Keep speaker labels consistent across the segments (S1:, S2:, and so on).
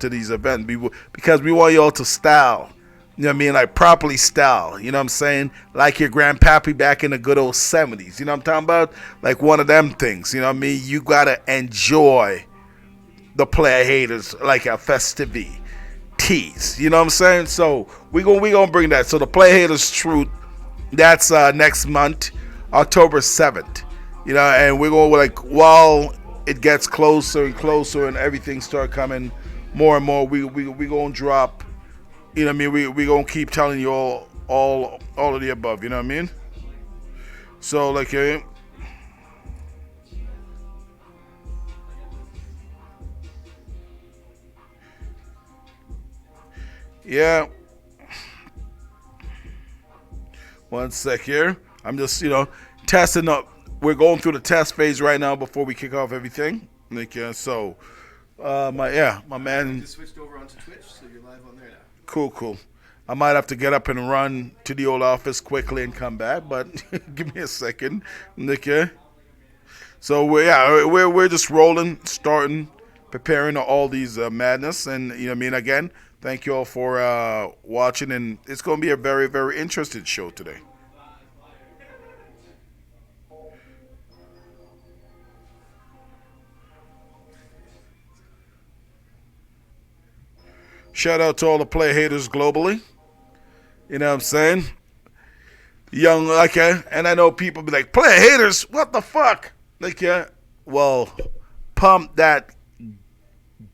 S1: to these events. Because we want y'all to style. You know what I mean? Like properly style. You know what I'm saying? Like your grandpappy back in the good old 70s. You know what I'm talking about? Like one of them things. You know what I mean? You gotta enjoy the player haters like a festivity tease. You know what I'm saying? So we gonna bring that. So the player haters truth. That's next month, October 7th. You know, and we're going like while it gets closer and closer and everything start coming more and more. We gonna drop. You know what I mean? We gonna keep telling you all of the above. You know what I mean? So like yeah. One sec here. I'm just testing up. We're going through the test phase right now before we kick off everything. Like so, my man.
S2: Just switched over onto Twitch, so you're live on there now.
S1: Cool. I might have to get up and run to the old office quickly and come back, but give me a second. Okay. So we're just rolling, starting, preparing all these madness, and you know what I mean. Again, thank you all for watching, and it's going to be a very very interesting show today. Shout out to all the play haters globally. You know what I'm saying? Young, okay, and I know people be like, play haters, what the fuck? Like, yeah, well, pump that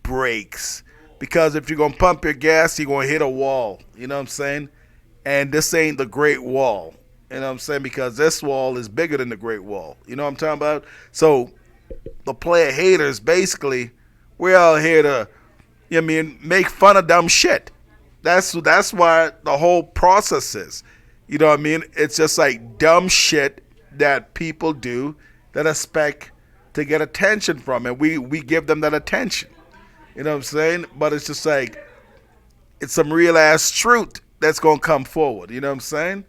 S1: brakes. Because if you're going to pump your gas, you're going to hit a wall. You know what I'm saying? And this ain't the Great Wall. You know what I'm saying? Because this wall is bigger than the Great Wall. You know what I'm talking about? So, the player haters, basically, we're out here to, you know what I mean, make fun of dumb shit. That's why the whole process is. You know what I mean? It's just like dumb shit that people do that expect to get attention from, and we give them that attention. You know what I'm saying? But it's just like it's some real ass truth that's gonna come forward. You know what I'm saying?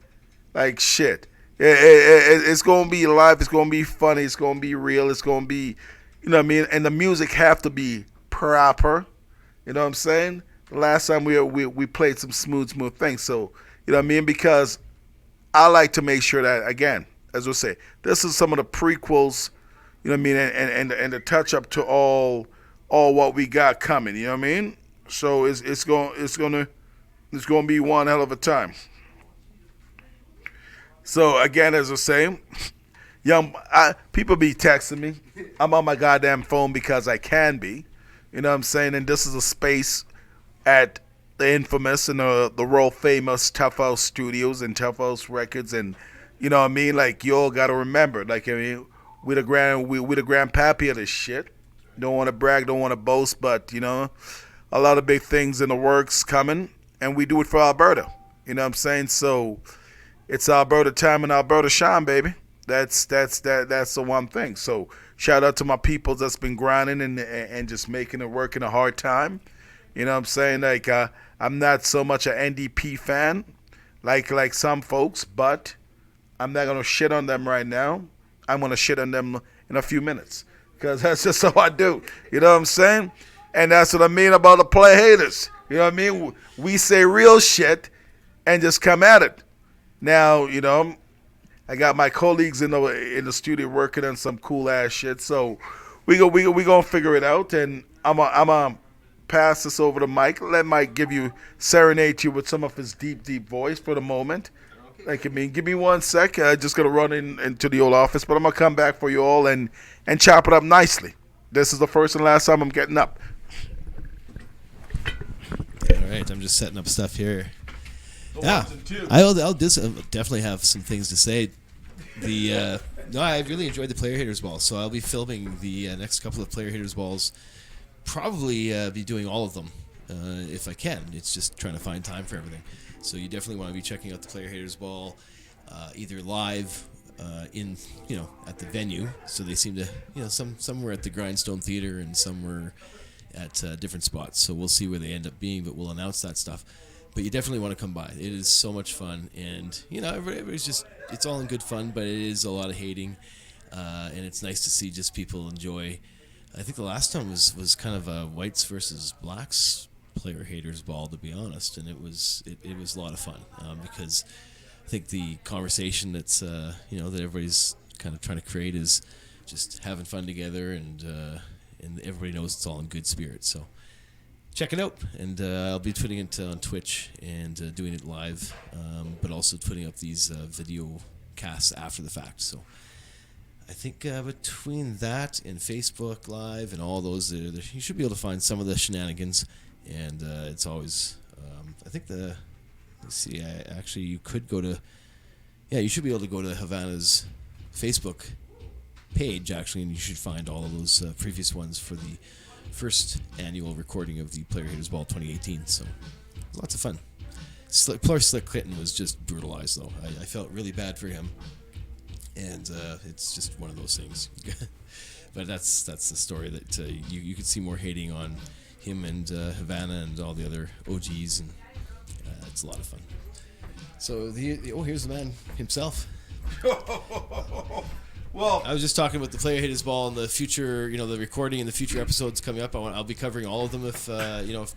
S1: Like shit. It's gonna be live. It's gonna be funny. It's gonna be real. It's gonna be, you know what I mean? And the music have to be proper. You know what I'm saying? The last time we played some smooth things. So, you know what I mean? Because I like to make sure that, again, as we say, this is some of the prequels, you know what I mean, and the touch up to all what we got coming, you know what I mean? So it's gonna be one hell of a time. So again, as I say, people be texting me. I'm on my goddamn phone because I can be. You know what I'm saying? And this is a space at the infamous and the world famous Tough House Studios and Tough House Records, and you know what I mean. Like you all gotta remember, like I mean, we the grandpappy of this shit. Don't want to brag, don't want to boast, but you know, a lot of big things in the works coming, and we do it for Alberta. You know what I'm saying? So it's Alberta time and Alberta shine, baby. That's the one thing. So shout out to my people that's been grinding and just making it work in a hard time. You know what I'm saying? Like I'm not so much an NDP fan like some folks, but I'm not gonna shit on them right now. I'm gonna shit on them in a few minutes because that's just how I do. You know what I'm saying? And that's what I mean about the play haters. You know what I mean? We say real shit and just come at it. Now, you know, I got my colleagues in the studio working on some cool ass shit. So we gonna figure it out, and I'm pass this over to Mike. Let Mike serenade you with some of his deep voice for the moment. Like I mean, give me 1 sec. I just gotta run into the old office, but I'm gonna come back for you all and chop it up nicely. This is the first and last time I'm getting up.
S2: All right, I'm just setting up stuff here. Yeah, I'll definitely have some things to say. No, I really enjoyed the Player Haters Ball, so I'll be filming the next couple of Player Haters Balls. Probably be doing all of them if I can. It's just trying to find time for everything. So you definitely want to be checking out the Player Haters Ball, either live at the venue. So they seem to, some were at the Grindstone Theater and some were at different spots. So we'll see where they end up being, but we'll announce that stuff. But you definitely want to come by. It is so much fun, and everybody's it's all in good fun, but it is a lot of hating, and it's nice to see just people enjoy. I think the last time was kind of a whites versus blacks Player Haters Ball, to be honest, and it was a lot of fun because I think the conversation that's that everybody's kind of trying to create is just having fun together, and everybody knows it's all in good spirits. So check it out, and I'll be putting it on Twitch and doing it live, but also putting up these video casts after the fact. So I think between that and Facebook Live and all those, you should be able to find some of the shenanigans, and it's always, I think you could go to, you should be able to go to Havana's Facebook page, actually, and you should find all of those previous ones for the first annual recording of the Player Haters Ball 2018, so lots of fun. Poor Slick Clinton was just brutalized, though. I felt really bad for him, and it's just one of those things. But that's the story that you could see more hating on him and Havana and all the other OGs, and it's a lot of fun. So here's the man himself.
S1: Well,
S2: I was just talking about the Player Haters Ball and the future, the recording and the future episodes coming up. I'll be covering all of them if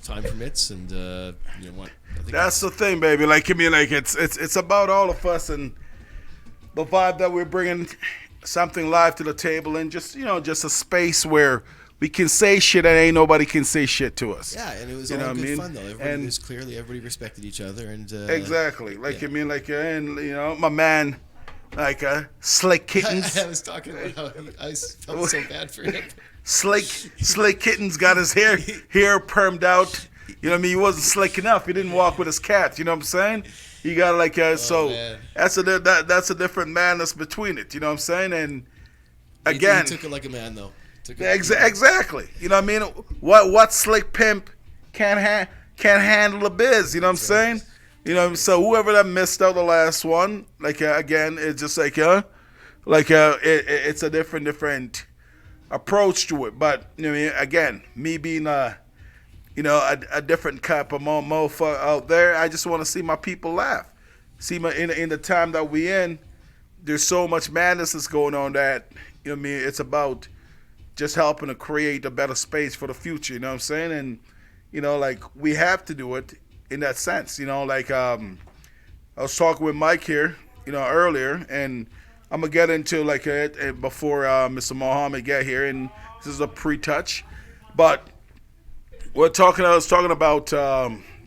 S2: time permits, and I think
S1: that's the thing, baby. It's about all of us and the vibe that we're bringing something live to the table, and just a space where we can say shit and ain't nobody can say shit to us.
S2: Yeah, and it was all good fun though. Everybody respected each other, and
S1: exactly. And my man. Slick Kittens.
S2: I was talking about how I felt so bad for him.
S1: Slick Kittens got his hair permed out. You know what I mean? He wasn't slick enough. He didn't walk with his cat. You know what I'm saying? He got
S2: man.
S1: That's a different madness between it. You know what I'm saying? And again,
S2: he took it like a man though.
S1: Exactly. You know what I mean? What slick pimp can't handle the biz? You know what I'm saying? So whoever that missed out the last one, again, it's just it's a different approach to it. But again, me being a different type of mofo out there, I just want to see my people laugh. See in the time that we in, there's so much madness that's going on that it's about just helping to create a better space for the future. You know what I'm saying? And we have to do it. In that sense, I was talking with Mike here, earlier, and I'm gonna get into it before Mr. Mohammed get here, and this is a pre-touch, but I was talking about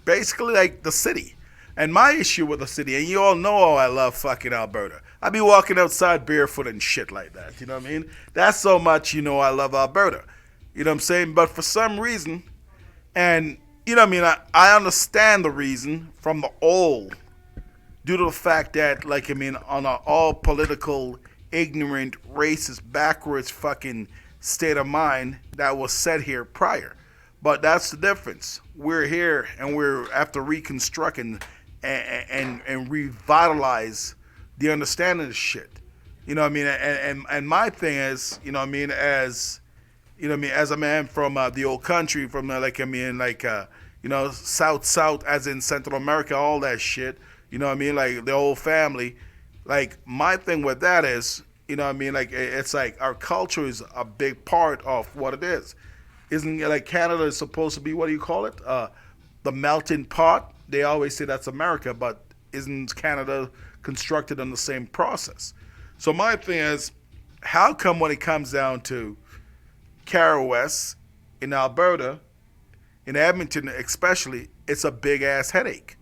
S1: basically the city, and my issue with the city, and you all know how I love fucking Alberta. I be walking outside barefoot and shit like that, you know what I mean? That's so much, I love Alberta, you know what I'm saying? But for some reason, and I understand the reason from the old, due to the fact that, on an all political, ignorant, racist, backwards fucking state of mind that was set here prior. But that's the difference. We're here and we're after reconstructing and revitalize the understanding of shit. You know what I mean? And my thing is, as a man from the old country, from South, as in Central America, all that shit, the old family. My thing with that is, it's our culture is a big part of what it is. Isn't Canada is supposed to be, what do you call it? The melting pot? They always say that's America, but isn't Canada constructed on the same process? So my thing is, how come when it comes down to Carol West in Alberta, in Edmonton especially, it's a big-ass headache.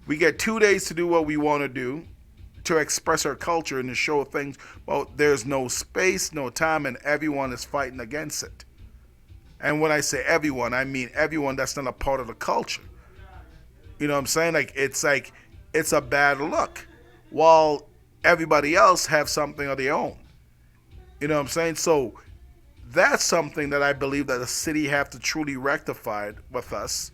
S1: We get 2 days to do what we want to do, to express our culture and to show things. Well, there's no space, no time, and everyone is fighting against it. And when I say everyone, I mean everyone that's not a part of the culture. You know what I'm saying? It's a bad look, while everybody else have something of their own. You know what I'm saying? So that's something that I believe that the city have to truly rectify with us.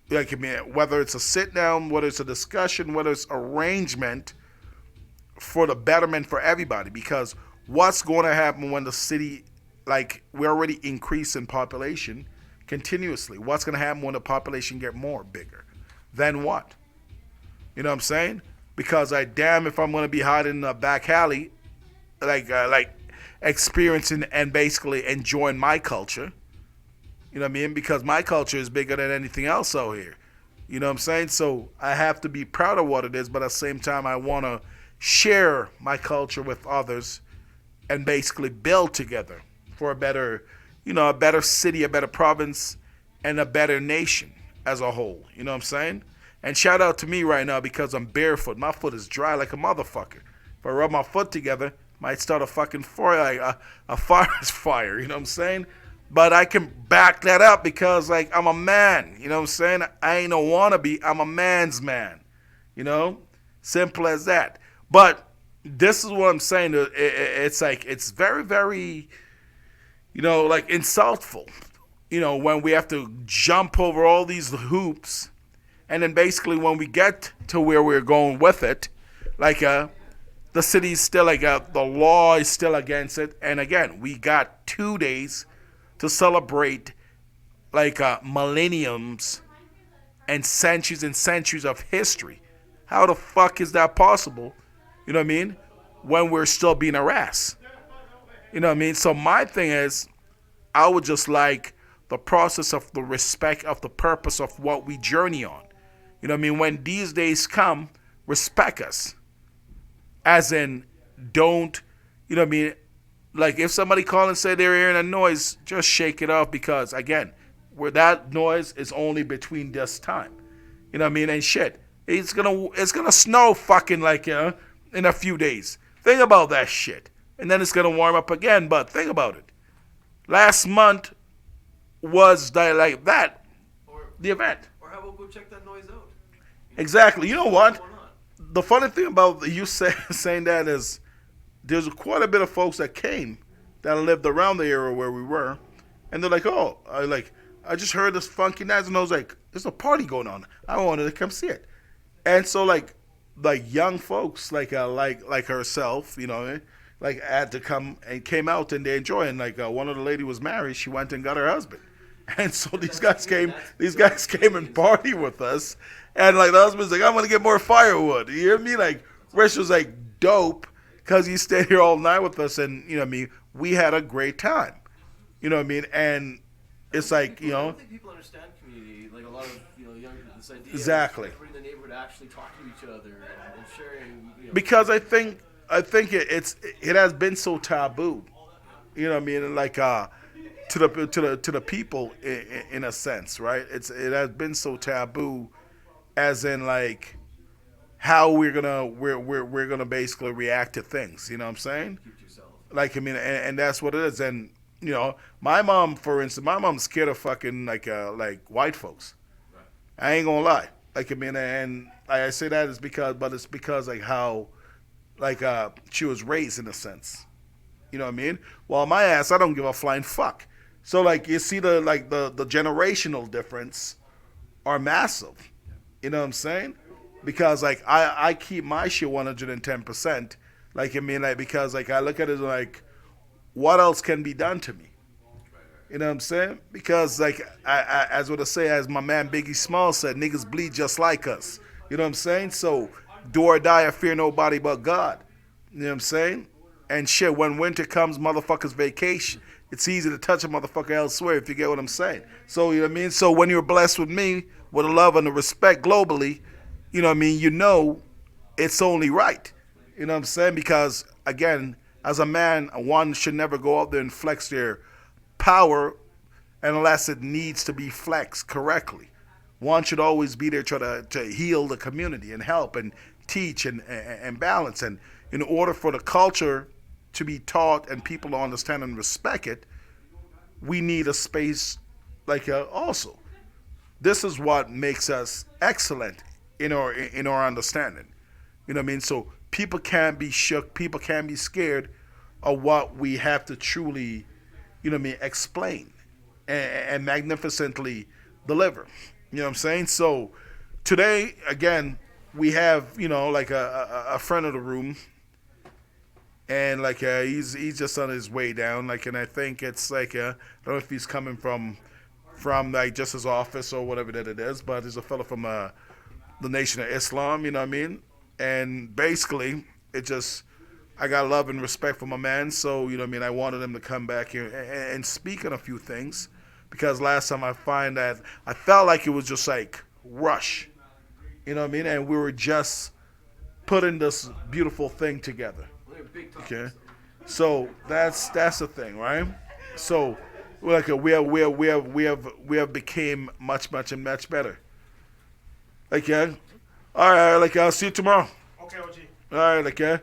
S1: Whether it's a sit down, whether it's a discussion, whether it's arrangement for the betterment for everybody. Because what's going to happen when the city, we're already increasing population continuously. What's going to happen when the population get bigger? Then what? You know what I'm saying? Because damn if I'm going to be hiding in a back alley, experiencing and basically enjoying my culture. You You know what I mean? Because my culture is bigger than anything else out here. You know what I'm saying? So I have to be proud of what it is, but at the same time, I want to share my culture with others and basically build together for a better, a better city, a better province, and a better nation as a whole. You know what I'm saying? And shout out to me right now because I'm barefoot. My foot is dry like a motherfucker. If I rub my foot together, might start a fucking fire, like a forest fire. You know what I'm saying? But I can back that up because, like, I'm a man. You know what I'm saying? I ain't a wannabe. I'm a man's man. You know? Simple as that. But this is what I'm saying. It's like, it's very, very, like, insultful. When we have to jump over all these hoops. And then basically when we get to where we're going with it, like, the city's still, like, the law is still against it. And again, we got 2 days to celebrate like millenniums and centuries of history. How the fuck is that possible? You know what I mean? When we're still being harassed. You know what I mean? So my thing is, I would just like the process of the respect of the purpose of what we journey on. You know what I mean? When these days come, respect us. As in, don't, you know what I mean? Like, if somebody call and say they're hearing a noise, just shake it off because, again, where that noise is only between this time. You know what I mean? And shit, it's gonna snow fucking, like, in a few days. Think about that shit. And then it's gonna warm up again, but think about it. Last month was the event.
S3: Or how about go check that noise out?
S1: Exactly. You know what? The funny thing about you saying that is, there's quite a bit of folks that came that lived around the area where we were, and they're like, "Oh, I just heard this funky noise," and I was like, "There's a party going on. I wanted to come see it." And so like young folks like herself, like had to come and came out and they enjoy. And like one of the lady was married, she went and got her husband, and so these guys came and party with us, and like the husband's like, "I'm gonna get more firewood." You hear me? Like Rich was like, "Dope." Because he stayed here all night with us, and, you know what I mean, we had a great time. You know what I mean? And it's like,
S3: I don't think people understand community. Like, a lot of, young people, this idea
S1: exactly.
S3: of everybody in the neighborhood actually talking to each other and sharing,
S1: Because I think it has been so taboo. You know what I mean? Like, to the people, in a sense, right? It has been so taboo, as in, like, how we're gonna basically react to things, you know what I'm saying?
S3: Keep yourself.
S1: Like, I mean, and that's what it is. And my mom, for instance, my mom's scared of fucking like white folks.
S3: Right.
S1: I ain't gonna lie. Like, I mean, and I say that is it's because like how like she was raised in a sense. You know what I mean? Well, my ass, I don't give a flying fuck. So like you see the generational difference are massive. You know what I'm saying? Because like I keep my shit 110%. Like, I mean, like, because like I look at it like, what else can be done to me? You know what I'm saying? Because like I as what I say, as my man Biggie Smalls said, niggas bleed just like us. You know what I'm saying? So do or die, I fear nobody but God. You know what I'm saying? And shit, when winter comes, motherfuckers vacation. It's easy to touch a motherfucker elsewhere, if you get what I'm saying. So, you know what I mean? So when you're blessed with me, with the love and the respect globally, you know what I mean, it's only right. You know what I'm saying? Because, again, as a man, one should never go out there and flex their power unless it needs to be flexed correctly. One should always be there to heal the community and help and teach and balance. And in order for the culture to be taught and people to understand and respect it, we need a space like also. This is what makes us excellent in our understanding. You know what I mean? So people can't be shook, people can't be scared of what we have to truly, you know what I mean, explain and magnificently deliver. You know what I'm saying? So today, again, we have, like a friend of the room, and like he's just on his way down, like, and I think it's like I don't know if he's coming from like just his office or whatever that it is, but he's a fellow from the Nation of Islam, you know what I mean? And basically, I got love and respect for my man, so, you know what I mean, I wanted him to come back here and speak on a few things because last time I find that I felt like it was just like rush, you know what I mean? And we were just putting this beautiful thing together.
S3: Well, they're big topics.
S1: Okay, so that's the thing, right? So like we have became much and much better. Like yeah, all right. Like I'll see you tomorrow.
S4: Okay, OG.
S1: All right, like yeah,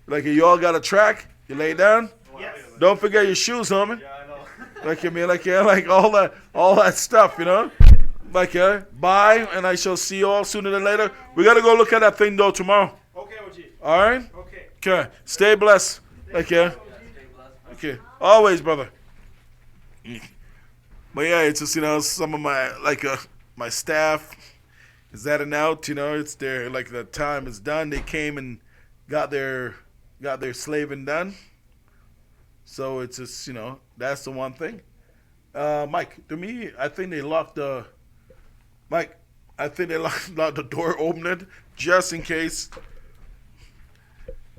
S1: like you all got a track. You lay down.
S4: Yes.
S1: Don't forget your shoes, homie.
S4: Yeah, I know.
S1: Like I mean, like yeah, like all that stuff, you know. Like yeah, bye, and I shall see you all sooner than later. We gotta go look at that thing though tomorrow.
S4: Okay, OG.
S1: All right.
S4: Okay.
S1: Okay. Stay blessed. Like yeah.
S3: Stay blessed.
S1: Okay. Always, brother. But yeah, it's just some of my staff is at and out. It's their like the time is done. They came and got their slaving done. So it's just that's the one thing. Mike, to me, I think they locked the door, opened it just in case.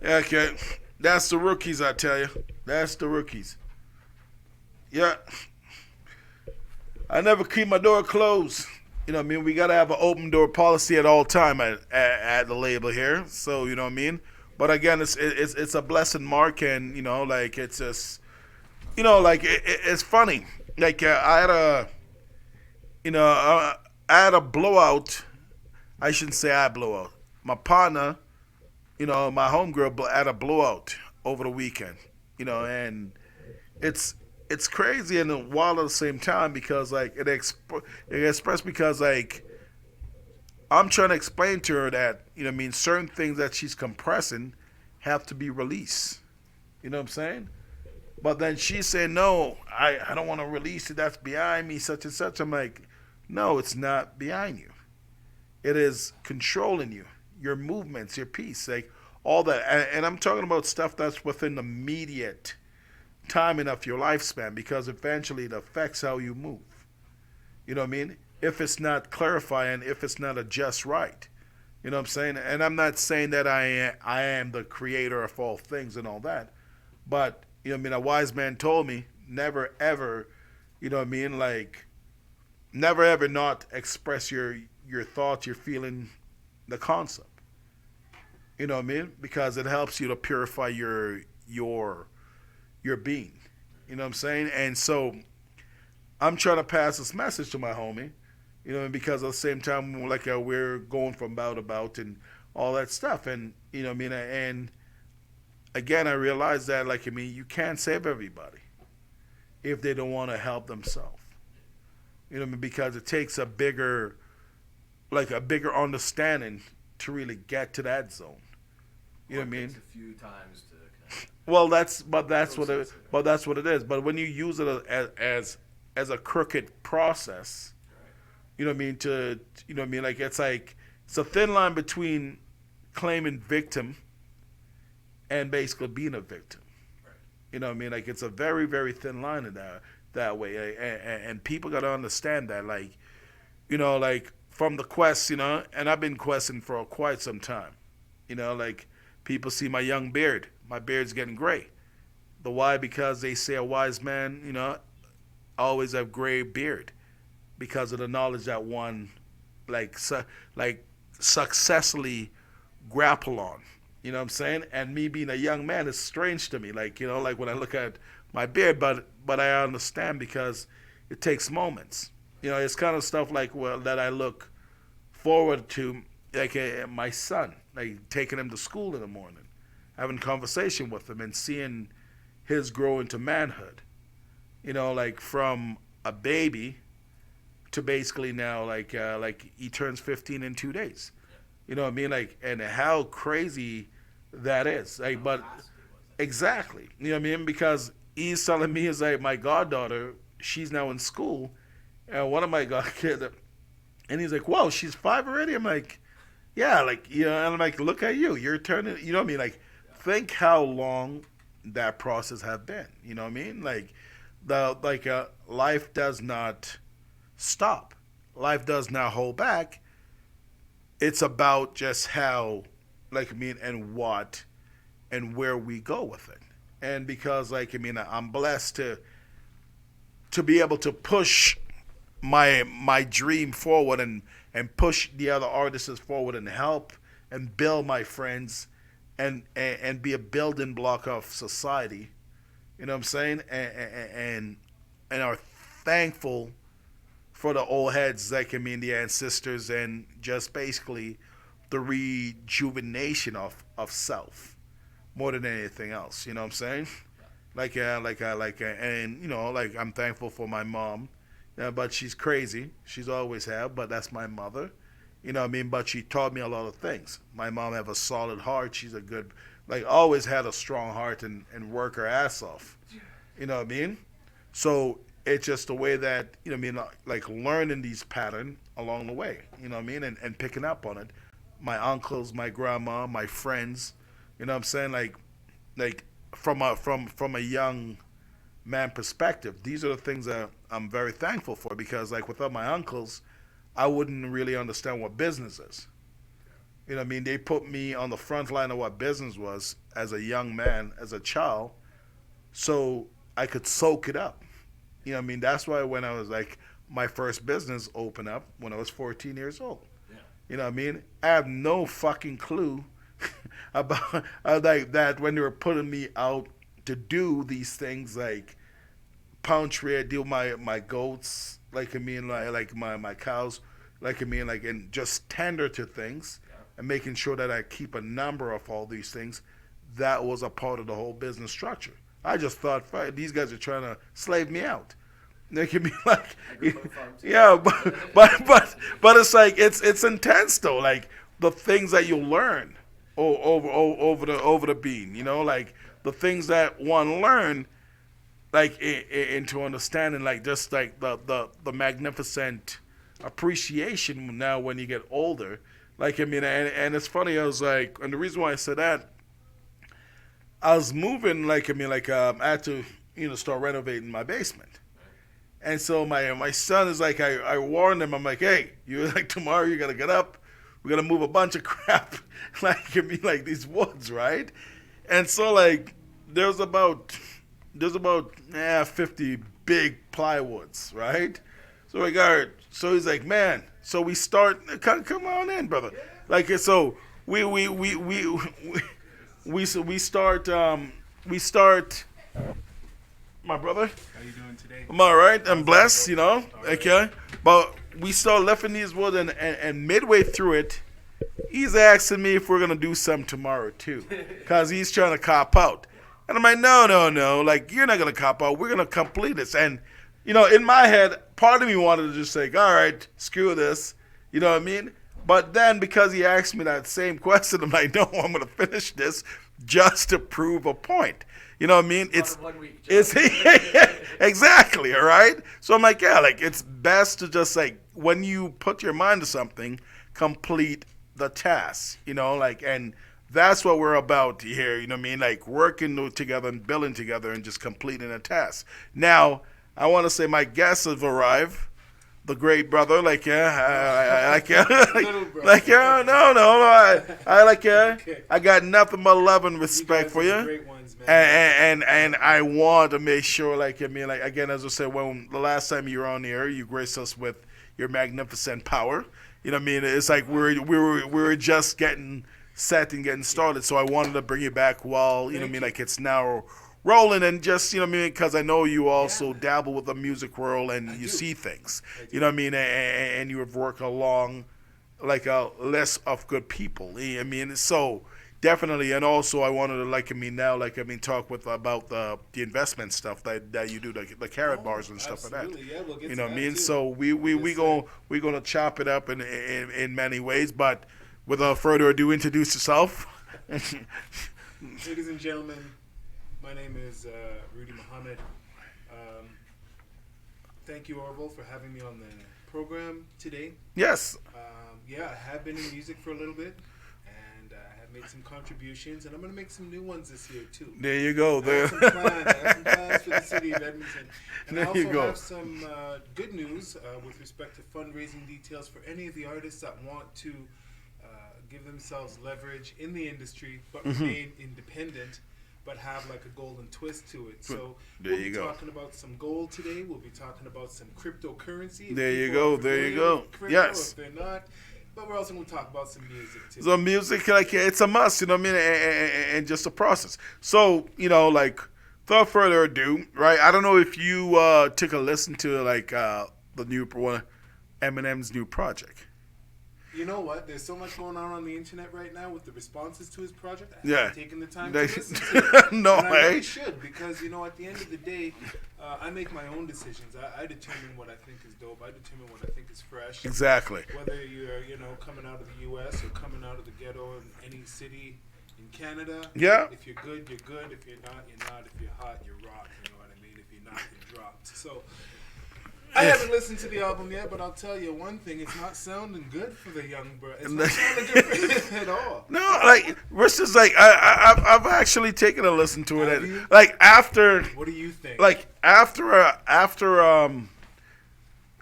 S1: Yeah, okay, that's the rookies, I tell you. That's the rookies. Yeah. I never keep my door closed. You know what I mean? We got to have an open door policy at all time at the label here. So, you know what I mean? But again, it's a blessed mark, and, like, it's just, it's funny. Like, I had a blowout. I shouldn't say I blow out. My partner, my homegirl had a blowout over the weekend, and it's crazy and wild at the same time because like it expressed because like I'm trying to explain to her that certain things that she's compressing have to be released. You know what I'm saying? But then she said, no, I don't want to release it. That's behind me, such and such. I'm like, no, it's not behind you. It is controlling you, your movements, your peace, like all that. And I'm talking about stuff that's within the immediate timing of your lifespan, because eventually it affects how you move. You know what I mean? If it's not clarifying, if it's not adjust right. You know what I'm saying? And I'm not saying that I am the creator of all things and all that. But, a wise man told me, never ever, like, never ever not express your thoughts, your feeling, the concept. You know what I mean? Because it helps you to purify your being. You know what I'm saying? And so I'm trying to pass this message to my homie, because at the same time, like we're going from bout to bout and all that stuff. And, and again, I realized that, you can't save everybody if they don't want to help themselves. Because it takes a bigger understanding to really get to that zone. You know what I mean?
S3: A few times to connect.
S1: Well, that's what it is. But when you use it as a crooked process, you know what I mean? Like it's a thin line between claiming victim and basically being a victim.
S3: Right.
S1: You know what I mean? Like it's a very, very thin line in that way. And people got to understand that, like from the quest, and I've been questing for quite some time. Like people see my young beard. My beard's getting gray. The why? Because they say a wise man, always have gray beard, because of the knowledge that one, successfully grapple on. You know what I'm saying? And me being a young man is strange to me. Like when I look at my beard, but I understand because it takes moments. It's kind of stuff that I look forward to, like my son, like taking him to school in the morning, having conversation with him and seeing his grow into manhood. Like from a baby to basically now like he turns 15 in 2 days. You know what I mean? Like, and how crazy that is. Like, but exactly. You know what I mean? Because he's telling me, is like my goddaughter, she's now in school, and one of my kids, and he's like, "Whoa, she's 5 already." I'm like, "Yeah, like and I'm like, look at you, you're turning." You know what I mean? Like, think how long that process have been. You know what I mean? Like, life does not stop. Life does not hold back. It's about just how, and what, and where we go with it. And because, I'm blessed to to be able to push my dream forward and push the other artists forward and help and build my friends and be a building block of society. You know what I'm saying? And are thankful for the old heads, like I mean the ancestors, and just basically the rejuvenation of self more than anything else. You know what I'm saying? And you know, like I'm thankful for my mom, but she's crazy. She's always have, but that's my mother. You know what I mean? But she taught me a lot of things. My mom have a solid heart. She's a good, like always had a strong heart and work her ass off. You know what I mean? So it's just the way that, you know what I mean, like learning these patterns along the way. You know what I mean? And picking up on it. My uncles, my grandma, my friends. You know what I'm saying? Like from a young man perspective, these are the things that I'm very thankful for, because like without my uncles, I wouldn't really understand what business is. You know what I mean? They put me on the front line of what business was as a young man, as a child, so I could soak it up. You know what I mean? That's why when I was like, my first business opened up when I was 14 years old. Yeah. You know what I mean? I have no fucking clue about like that when they were putting me out to do these things like pound trade, deal my goats, like I mean like my cows, like I mean like, and just tender to things, yeah, and making sure that I keep a number of all these things. That was a part of the whole business structure. I just thought, fuck, these guys are trying to slave me out. They can be like, yeah, but it's like it's intense though. Like the things that you learn over the bean, you know, like the things that one learn, like into understanding, like just like the magnificent appreciation now when you get older. Like I mean, and it's funny. I was like, and the reason why I said that, I was moving, like I mean, like I had to, you know, start renovating my basement. And so my son is like, I warned him, I'm like, hey, you like tomorrow you gotta get up, we're gonna move a bunch of crap, like I mean like these woods, right? And so like there's about 50 big plywoods, right? So I got, so he's like, man, so we start, come on in, brother. Like so we start, my brother.
S4: How you doing today?
S1: I'm all right. I'm blessed, you know. Okay, but we start lifting these woods, and midway through it, he's asking me if we're gonna do some tomorrow too, cause he's trying to cop out. And I'm like, no, like you're not gonna cop out. We're gonna complete this. And you know, in my head, part of me wanted to just say, all right, screw this. You know what I mean? But then because he asked me that same question, I'm like, no, I'm gonna finish this just to prove a point. You know what I mean? It's
S3: 1 week.
S1: It's exactly, all right? So I'm like, yeah, like it's best to just like when you put your mind to something, complete the task, you know, like, and that's what we're about here, you know what I mean? Like working together and building together and just completing a task. Now, I want to say my guests have arrived. The great brother, like I got nothing but love and respect for you.
S4: Great ones, man.
S1: And I want to make sure, like I mean, like again, as I said, when the last time you were on the air, you graced us with your magnificent power. You know what I mean? It's like we were just getting set and getting started, so I wanted to bring you back while you know what I mean, like it's now rolling, and just you know what I mean, because I know you also dabble with the music world and you see things. You know what I mean, and you have worked along like a list of good people. I mean, so. Definitely, and also I wanted to talk with about the investment stuff that you do, the carrot bars and stuff like that.
S4: Yeah, we'll get
S1: you know what I mean?
S4: too.
S1: So we're gonna chop it up in many ways. But without further ado, introduce yourself.
S4: Ladies and gentlemen, my name is Rudy Muhammad. Thank you, Orville, for having me on the program today.
S1: Yes.
S4: I have been in music for a little bit. Made some contributions, and I'm going to make some new ones this year too.
S1: There you go.
S4: I have some plans for the city of Edmonton. And
S1: there
S4: I also
S1: you go.
S4: have some good news with respect to fundraising details for any of the artists that want to give themselves leverage in the industry but remain independent, but have like a golden twist to it. So
S1: There
S4: we'll
S1: you
S4: be
S1: go.
S4: talking about some gold today. We'll be talking about some cryptocurrency. If
S1: There you
S4: people
S1: go,
S4: are
S1: there you
S4: familiar
S1: go.
S4: with crypto,
S1: Yes.
S4: If they're not, but we're also going to talk about some music too.
S1: So music, like it's a must, you know what I mean, and just a process. So like, without further ado, right? I don't know if you took a listen to like the new one, Eminem's new project.
S4: You know what? There's so much going on the internet right now with the responses to his project. I
S1: Yeah.
S4: haven't taken the time to
S1: They-
S4: listen to it.
S1: No,
S4: and I really
S1: eh?
S4: should, because at the end of the day, I make my own decisions. I determine what I think is dope. I determine what I think is fresh.
S1: Exactly.
S4: Whether you're coming out of the U.S. or coming out of the ghetto in any city in Canada.
S1: Yeah.
S4: If you're good, you're good. If you're not, you're not. If you're hot, you're rock. You know what I mean? If you're not, you're dropped. So. I haven't listened to the album yet, but I'll tell you one thing: it's not sounding good for the young bro. It's not sounding good for him at all.
S1: No, like Rich is like I've actually taken a listen to
S4: Have
S1: it.
S4: you?
S1: Like after
S4: What do you think?
S1: like after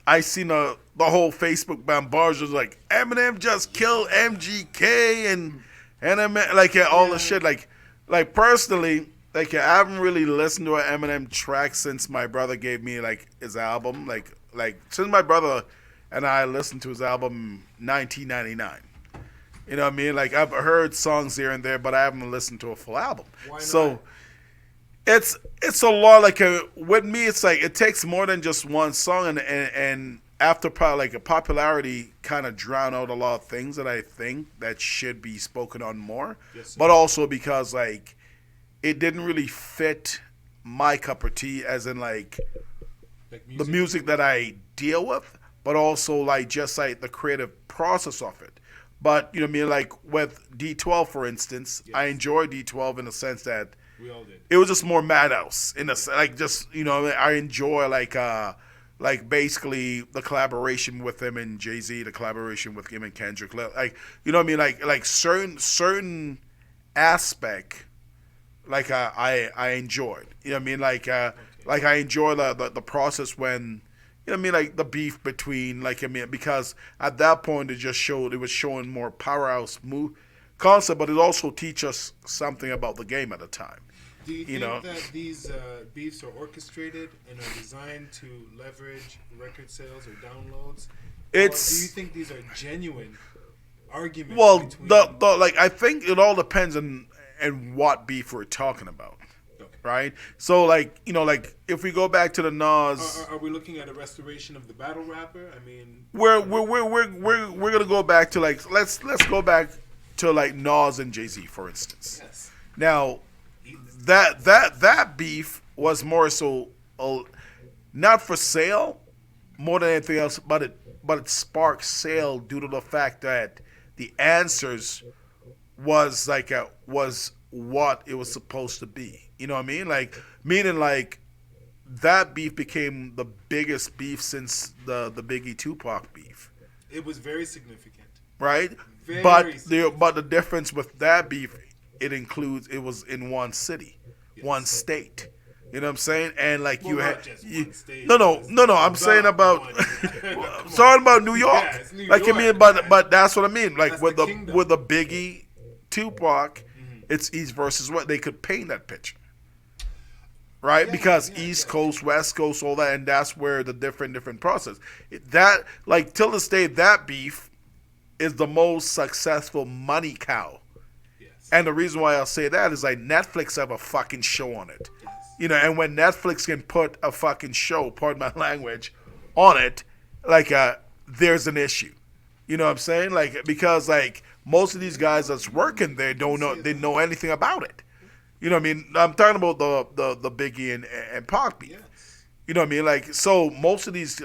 S1: I seen the whole Facebook bombardment like Eminem just killed MGK and all the shit like personally like I haven't really listened to an Eminem track since my brother gave me like his album like since my brother and I listened to his album 1999. You know what I mean? Like I've heard songs here and there, but I haven't listened to a full album.
S4: Why
S1: So
S4: not?
S1: it's a lot like with me it's like it takes more than just one song and after like a popularity kind of drown out a lot of things that I think that should be spoken on more.
S4: Yes, sir.
S1: But also because like it didn't really fit my cup of tea as in like the music that I deal with, but also like just like the creative process of it. But you know what I mean, like with D12 for instance, I
S4: Yes.
S1: enjoy D12 in the sense that
S4: We all did.
S1: it was just more madhouse in a like just I enjoy like basically the collaboration with him and Jay-Z, the collaboration with him and Kendrick, like you know what I mean, like certain aspect like I enjoyed, you know what I mean, like I enjoy the process when you know what I mean, like the beef between like I mean because at that point it was showing more powerhouse move concept, but it also teach us something about the game at the time.
S4: Do you
S1: You
S4: think
S1: know.
S4: that these beefs are orchestrated and are designed to leverage record sales or downloads? Or
S1: It's-
S4: do you think these are genuine arguments?
S1: Well,
S4: between
S1: the like I think it all depends on what beef we're talking about,
S4: Okay.
S1: right? So like like if we go back to the Nas,
S4: Are we looking at a restoration of the battle rapper? I mean,
S1: we're gonna go back to like let's go back to like Nas and Jay-Z for instance.
S4: yes.
S1: Now that beef was more so not for sale more than anything else, but it sparked sale due to the fact that the answers was was what it was supposed to be. You know what I mean? Like meaning like that beef became the biggest beef since the Biggie Tupac beef,
S4: It was very significant.
S1: right?
S4: Very
S1: But the difference with that beef, it was in one city, one state. You know what I'm saying? And like
S4: Well,
S1: you
S4: not
S1: had
S4: just
S1: you-
S4: one state,
S1: no.
S4: it's
S1: I'm saying
S4: not
S1: about
S4: one. Come on.
S1: I'm talking about New York.
S4: Yeah, it's New
S1: like I
S4: York,
S1: mean,
S4: man.
S1: but that's what I mean. Like
S4: That's
S1: with
S4: the
S1: the
S4: kingdom.
S1: with the Biggie, Tupac, it's East versus West. They could paint that picture, right?
S4: Yeah,
S1: Because
S4: yeah,
S1: East
S4: yeah.
S1: Coast, West Coast, all that, and that's where the different process. That like till this day, that beef is the most successful money cow.
S4: Yes.
S1: And the reason why I'll say that is like Netflix have a fucking show on it.
S4: Yes.
S1: You know, and when Netflix can put a fucking show, pardon my language, on it, like there's an issue. You know what I'm saying? Like because like most of these guys that's working there don't know anything about it. You know what I mean? I'm talking about the Biggie and Pac beef.
S4: Yes.
S1: You know what I mean? Like so most of these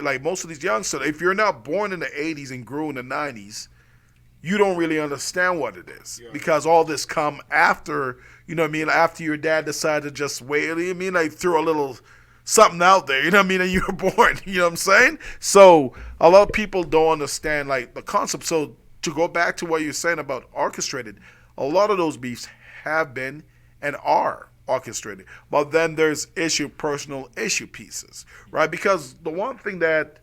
S1: youngsters, if you're not born in the 80s and grew in the 90s, you don't really understand what it is
S4: Yeah.
S1: because all this come after, you know what I mean, after your dad decided to just wait, you know what I mean, like throw a little something out there, you know what I mean, and you were born, you know what I'm saying? So a lot of people don't understand like the concept. So to go back to what you're saying about orchestrated, a lot of those beefs have been and are orchestrated. But then there's personal issue pieces, right? Because the one thing that,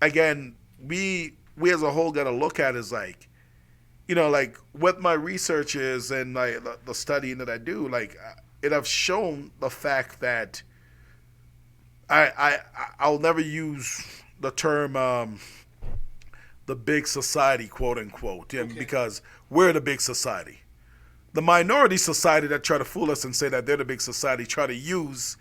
S1: again, we as a whole got to look at is like, you know, like what my research is and like the studying that I do, like it have shown the fact that I'll never use the term the big society, quote unquote, because we're the big society. The minority society that try to fool us and say that they're the big society try to use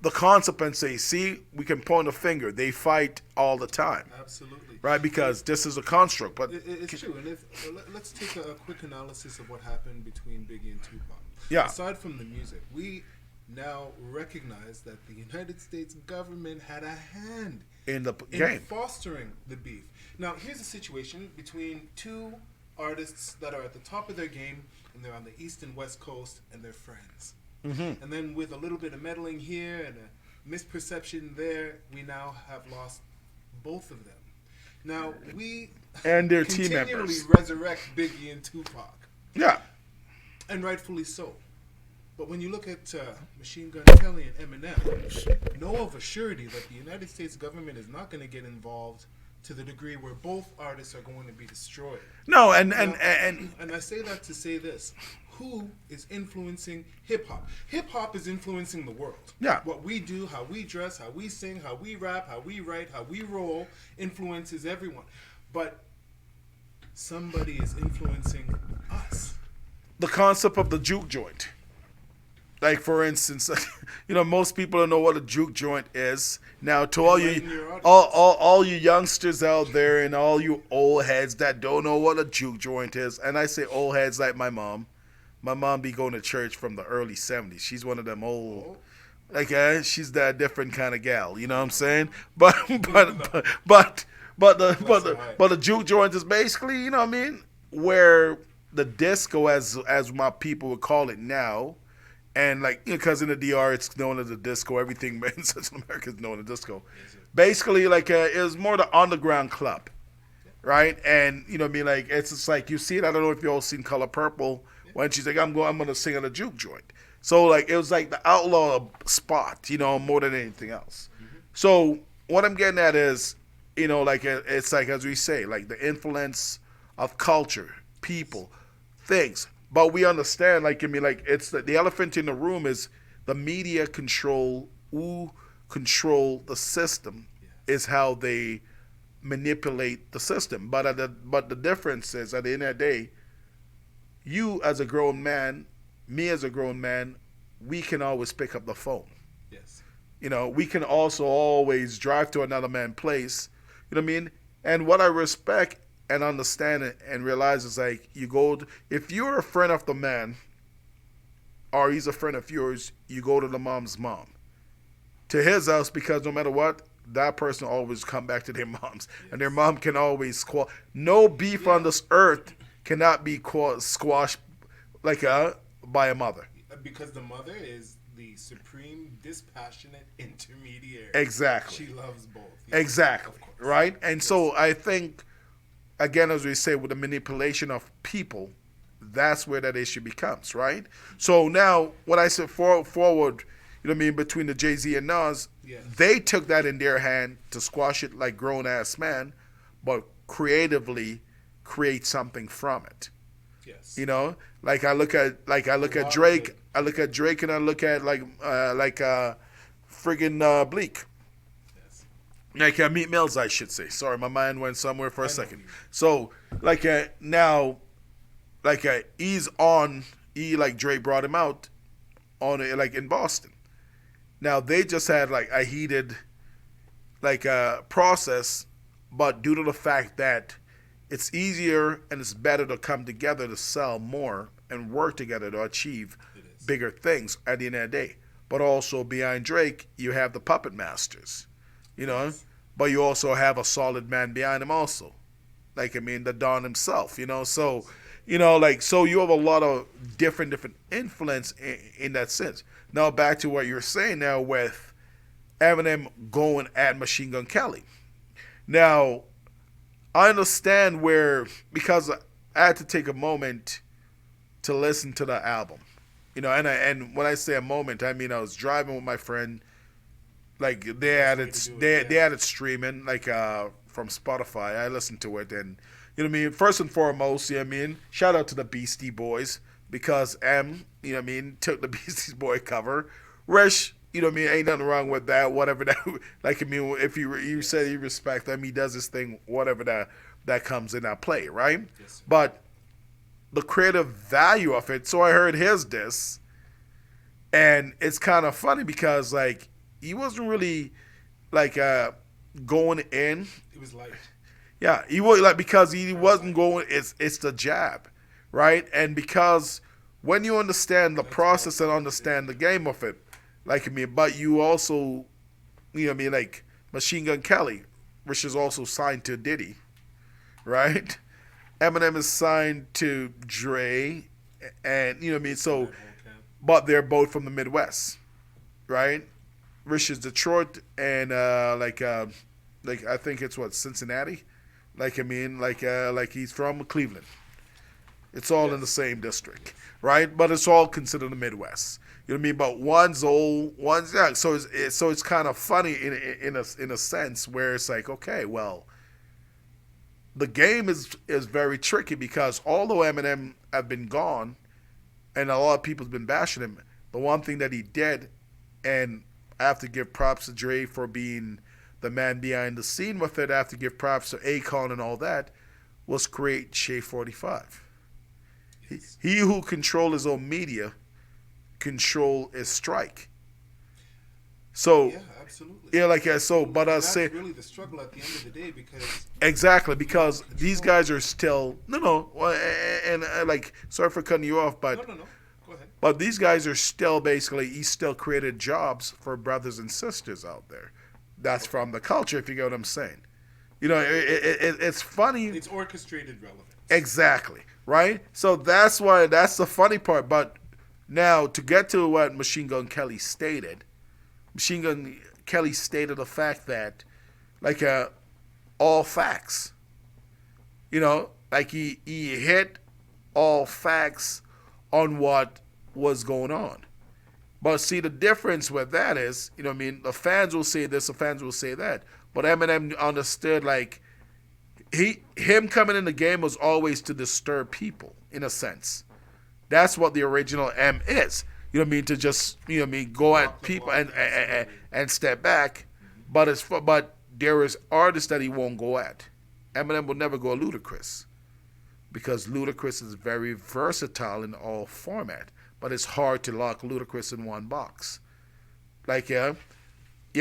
S1: the concept and say, see, we can point a finger. They fight all the time.
S4: Absolutely.
S1: Right, because this is a construct. But
S4: it's true. And let's take a quick analysis of what happened between Biggie and Tupac.
S1: Yeah.
S4: Aside from the music, we now recognize that the United States government had a hand
S1: in the
S4: in
S1: game,
S4: fostering the beef. Now, here's a situation between two artists that are at the top of their game, and they're on the East and West Coast, and they're friends. Mm-hmm. And then with a little bit of meddling here and a misperception there, we now have lost both of them. Now, we
S1: and their team
S4: continually
S1: members
S4: resurrect Biggie and Tupac.
S1: Yeah.
S4: And rightfully so. But when you look at Machine Gun Kelly and Eminem, know of a surety that the United States government is not going to get involved to the degree where both artists are going to be destroyed.
S1: No, and
S4: I say that to say this. Who is influencing hip-hop? Hip-hop is influencing the world.
S1: Yeah.
S4: What we do, how we dress, how we sing, how we rap, how we write, how we roll, influences everyone. But somebody is influencing us.
S1: The concept of the juke joint. Like, for instance, most people don't know what a juke joint is. Now, to all you youngsters out there and all you old heads that don't know what a juke joint is, and I say old heads like my mom. My mom be going to church from the early 70s. She's one of them old, she's that different kind of gal. You know what I'm saying? But the juke joint is basically, you know what I mean, where the disco, as my people would call it now. And because in the DR it's known as a disco, everything in Central America is known as disco. Basically, it was more the underground club, right? And you know what I mean, it's just like you see it. I don't know if you all seen Color Purple when she's like, I'm gonna sing at a juke joint. So it was like the outlaw spot, more than anything else. Mm-hmm. So what I'm getting at is, it's like as we say, the influence of culture, people, things. But we understand, it's the elephant in the room is the media who control the system is how they manipulate the system. But the difference is, at the end of the day, you as a grown man, me as a grown man, we can always pick up the phone.
S4: Yes.
S1: We can also always drive to another man's place. You know what I mean? And what I respect and understand it and realize is if you're a friend of the man or he's a friend of yours, you go to the mom's mom. To his house, because no matter what, that person always come back to their moms. Yes. And their mom can always no beef on this earth cannot be squashed by a mother.
S4: Because the mother is the supreme dispassionate intermediary.
S1: Exactly.
S4: She loves both.
S1: Yes. Exactly. Right? And so I think, again, as we say, with the manipulation of people, that's where that issue becomes, right? So now, when I said forward, between the Jay-Z and Nas, they took that in their hand to squash it like grown-ass man, but creatively create something from it.
S4: Yes.
S1: I look at Drake, I look at Drake, and I look at friggin' Bleak. Meat Mills, I should say. Sorry, my mind went somewhere for a second. So, now, he's on, Drake brought him out on it, in Boston. Now, they just had, a heated, process, but due to the fact that it's easier and it's better to come together to sell more and work together to achieve bigger things at the end of the day. But also, behind Drake, you have the puppet masters, but you also have a solid man behind him also. The Don himself, So, so you have a lot of different influence in that sense. Now, back to what you're saying now with Eminem going at Machine Gun Kelly. Now, I understand because I had to take a moment to listen to the album. And when I say a moment, I mean I was driving with my friend. They had it streaming from Spotify. I listened to it, and first and foremost, shout out to the Beastie Boys because M, you know what I mean, took the Beastie Boy cover. Rish, you know what I mean, ain't nothing wrong with that, whatever that, like, I mean, if you say you respect him, he does his thing, whatever that comes in that play, right?
S4: Yes, sir.
S1: But the creative value of it, so I heard his diss, and it's kind of funny because, like, he wasn't really, like, going in.
S4: It was light.
S1: Yeah, he was, like, because he wasn't going, it's the jab, right? And because when you understand the process and understand the game of it, like, I mean, but you also, you know what I mean, like, Machine Gun Kelly, which is also signed to Diddy, right? Eminem is signed to Dre, and, you know what I mean, so, but they're both from the Midwest, right? Rich is Detroit, and, like, I think it's what, Cincinnati? Like, I mean, like he's from Cleveland. It's all in the same district, right? But it's all considered the Midwest. You know what I mean? But one's old, one's young. So it's kind of funny in a sense where it's like, okay, well, the game is very tricky because although Eminem have been gone, and a lot of people's been bashing him, the one thing that he did, and I have to give props to Dre for being the man behind the scene with it, I have to give props to Akon and all that, was create Shea 45. He who control his own media control his strike. So
S4: Yeah, absolutely.
S1: yeah, like so, but I
S4: that's
S1: say
S4: really the struggle at the end of the day because
S1: exactly because these guys are still and like sorry for cutting you off, but
S4: no, go ahead.
S1: but these guys are still basically he still created jobs for brothers and sisters out there. That's from the culture, if you get what I'm saying. You know, it's funny.
S4: It's orchestrated relevance.
S1: Exactly, right? So that's the funny part. But now, to get to what Machine Gun Kelly stated, Machine Gun Kelly stated the fact that, like, all facts. You know, like he hit all facts on what was going on. But see, the difference with that is, you know what I mean, the fans will say this, the fans will say that. But Eminem understood, like, him coming in the game was always to disturb people, in a sense. That's what the original M is. You know what I mean? To just, you know what I mean, go at people and step back. But there is artists that he won't go at. Eminem will never go Ludacris. Because Ludacris is very versatile in all format. But it's hard to lock Ludacris in one box. Like, you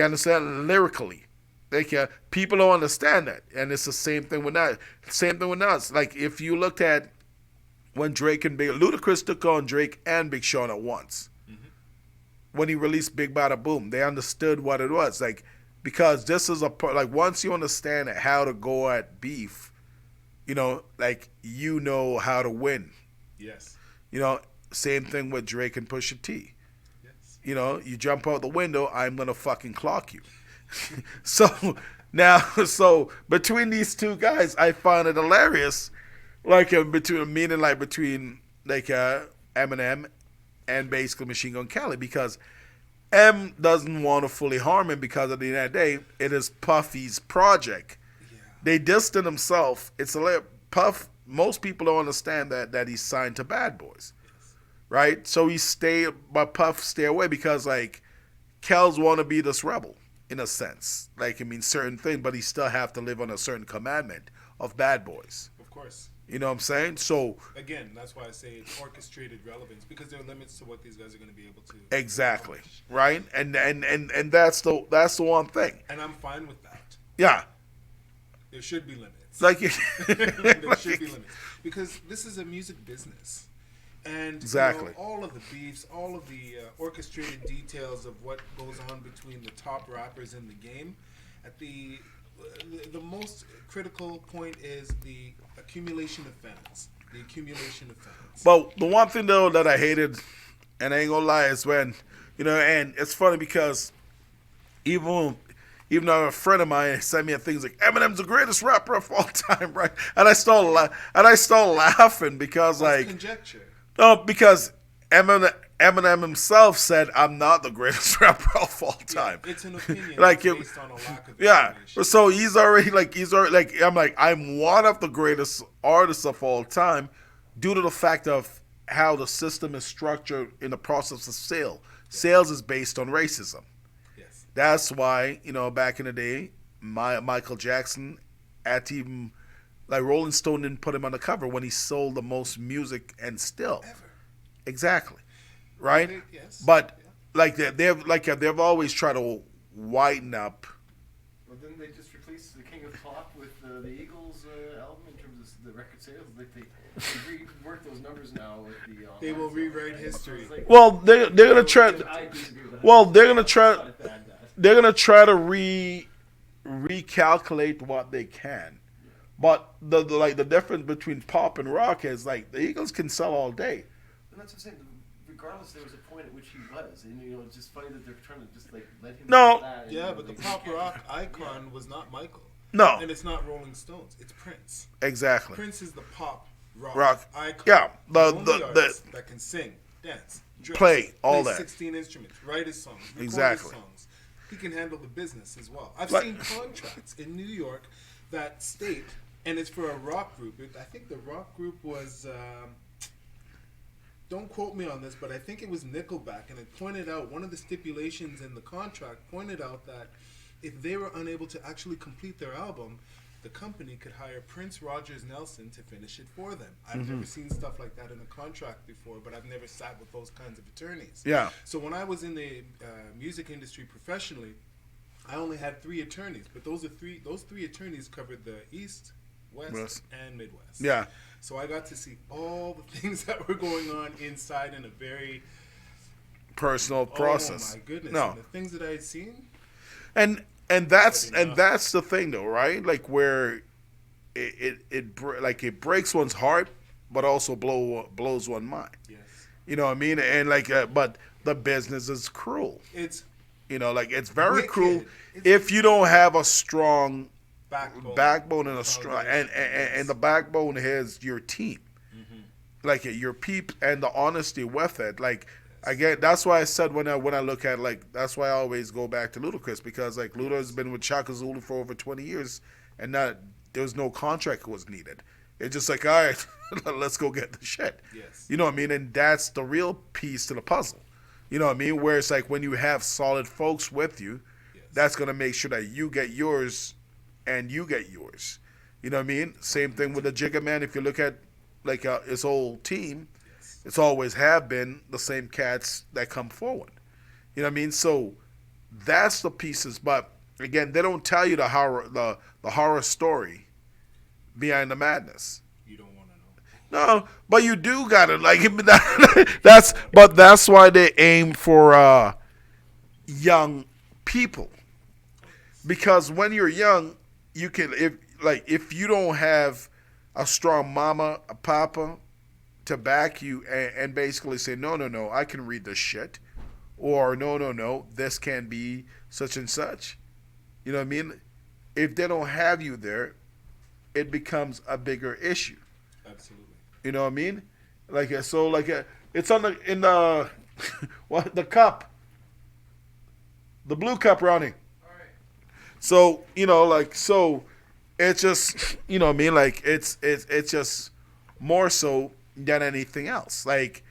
S1: understand? Lyrically. Like, people don't understand that. And it's the same thing with that. Same thing with us. Like, if you looked at when Drake and Ludacris took on Drake and Big Sean at once. Mm-hmm. When he released Big Bada Boom, they understood what it was. Like, because this is like, once you understand how to go at beef, you know, like, you know how to win.
S4: Yes.
S1: You know, same thing with Drake and Pusha T.
S4: Yes.
S1: You know, you jump out the window, I'm going to fucking clock you. So between these two guys, I find it hilarious. Like, between Eminem and basically Machine Gun Kelly, because M doesn't want to fully harm him because at the end of the day, it is Puffy's project. Yeah. They distant himself. It's a Puff. Most people don't understand that he's signed to Bad Boys, right? So but Puff stay away because, like, Kells want to be this rebel in a sense. Like, I mean, certain thing, but he still have to live on a certain commandment of Bad Boys.
S4: Of course.
S1: You know what I'm saying? So
S4: again, that's why I say it's orchestrated relevance, because there are limits to what these guys are going to be able to
S1: exactly accomplish. Right, and that's the one thing.
S4: And I'm fine with that.
S1: Yeah,
S4: there should be limits.
S1: Like
S4: there should be limits, because this is a music business, and
S1: exactly,
S4: all of the beefs, all of the orchestrated details of what goes on between the top rappers in the game, at the most critical point is the accumulation of fans. The accumulation of fans.
S1: But the one thing though that I hated, and I ain't gonna lie, is when, you know, and it's funny because even though a friend of mine sent me things like Eminem's the greatest rapper of all time, right? And I started laughing because
S4: that's
S1: like
S4: conjecture.
S1: No, because Eminem himself said, "I'm not the greatest rapper of all time."
S4: Yeah, it's an opinion
S1: like
S4: based on a lack of
S1: yeah.
S4: information.
S1: So he's already I'm one of the greatest artists of all time, due to the fact of how the system is structured in the process of sale. Sales is based on racism.
S4: Yes.
S1: That's why, back in the day, Michael Jackson, at even like Rolling Stone didn't put him on the cover when he sold the most music and still.
S4: Ever.
S1: Exactly. Right?
S4: Yes.
S1: But they've always tried to whiten up.
S3: Well, didn't they just replace the King of Pop with the Eagles album in terms of the record sales? Like they rework those numbers now with the.
S4: They will rewrite history.
S3: So it's like,
S1: Well, they're gonna try.
S3: I disagree with that.
S1: Well, they're gonna try.
S3: It's not a bad guy.
S1: They're gonna try to recalculate what they can. But the difference between pop and rock is like the Eagles can sell all day.
S3: And that's what I'm saying. Regardless, there was a point at which he was, and it's just funny that they're trying to just like let him.
S1: No.
S3: do that and,
S4: Yeah, but the
S3: like,
S4: pop
S3: you can't-
S4: rock icon was not Michael.
S1: No,
S4: And it's not Rolling Stones. It's Prince.
S1: exactly.
S4: Prince is the pop rock,
S1: Rock.
S4: icon.
S1: Yeah, the
S4: only artist that can sing, dance, dress,
S1: Play, all that.
S4: 16 instruments, write his songs, record
S1: Exactly.
S4: his songs. He can handle the business as well. I've
S1: Like-
S4: seen contracts in New York that state, and it's for a rock group. I think the rock group was. Don't quote me on this, but I think it was Nickelback, and it pointed out one of the stipulations in the contract pointed out that if they were unable to actually complete their album, the company could hire Prince Rogers Nelson to finish it for them. I've never seen stuff like that in a contract before, but I've never sat with those kinds of attorneys.
S1: Yeah.
S4: So when I was in the music industry professionally, I only had 3 attorneys, but those three attorneys covered the East, West, and Midwest.
S1: Yeah.
S4: So I got to see all the things that were going on inside in a very
S1: Personal process.
S4: Oh my goodness!
S1: No.
S4: And the things that I had seen.
S1: And that's the thing though, right? Like where it breaks one's heart, but also blows one's mind.
S4: Yes.
S1: You know what I mean? And like, but the business is cruel.
S4: It's
S1: Like it's very
S4: wicked.
S1: cruel
S4: It's
S1: if you don't have a strong
S4: backbone
S1: and a strong
S4: foundation.
S1: and the backbone is your team, like your peep and the honesty with it. Like again, that's why I said when I look at like that's why I always go back to Ludacris because like Luda has been with Shaka Zulu for over 20 years and there was no contract was needed. It's just like all right, let's go get the shit.
S4: Yes.
S1: You know what I mean? And that's the real piece to the puzzle. You know what I mean? Where it's like when you have solid folks with you, that's gonna make sure that you get yours. And you get yours. You know what I mean? Same thing with the Jigga Man. If you look at like his whole team, it's always have been the same cats that come forward. You know what I mean? So that's the pieces. But again, they don't tell you the horror story behind the madness.
S4: You don't want to know.
S1: No, but you do gotta like that's why they aim for young people. Because when you're young, you can if you don't have a strong mama, a papa to back you and basically say no, I can read this shit, or no, this can be such and such. You know what I mean? If they don't have you there, it becomes a bigger issue.
S4: Absolutely.
S1: You know what I mean? It's on in the what the cup, the blue cup, Ronnie. So it's just you know what I mean, like it's just more so than anything else. Like,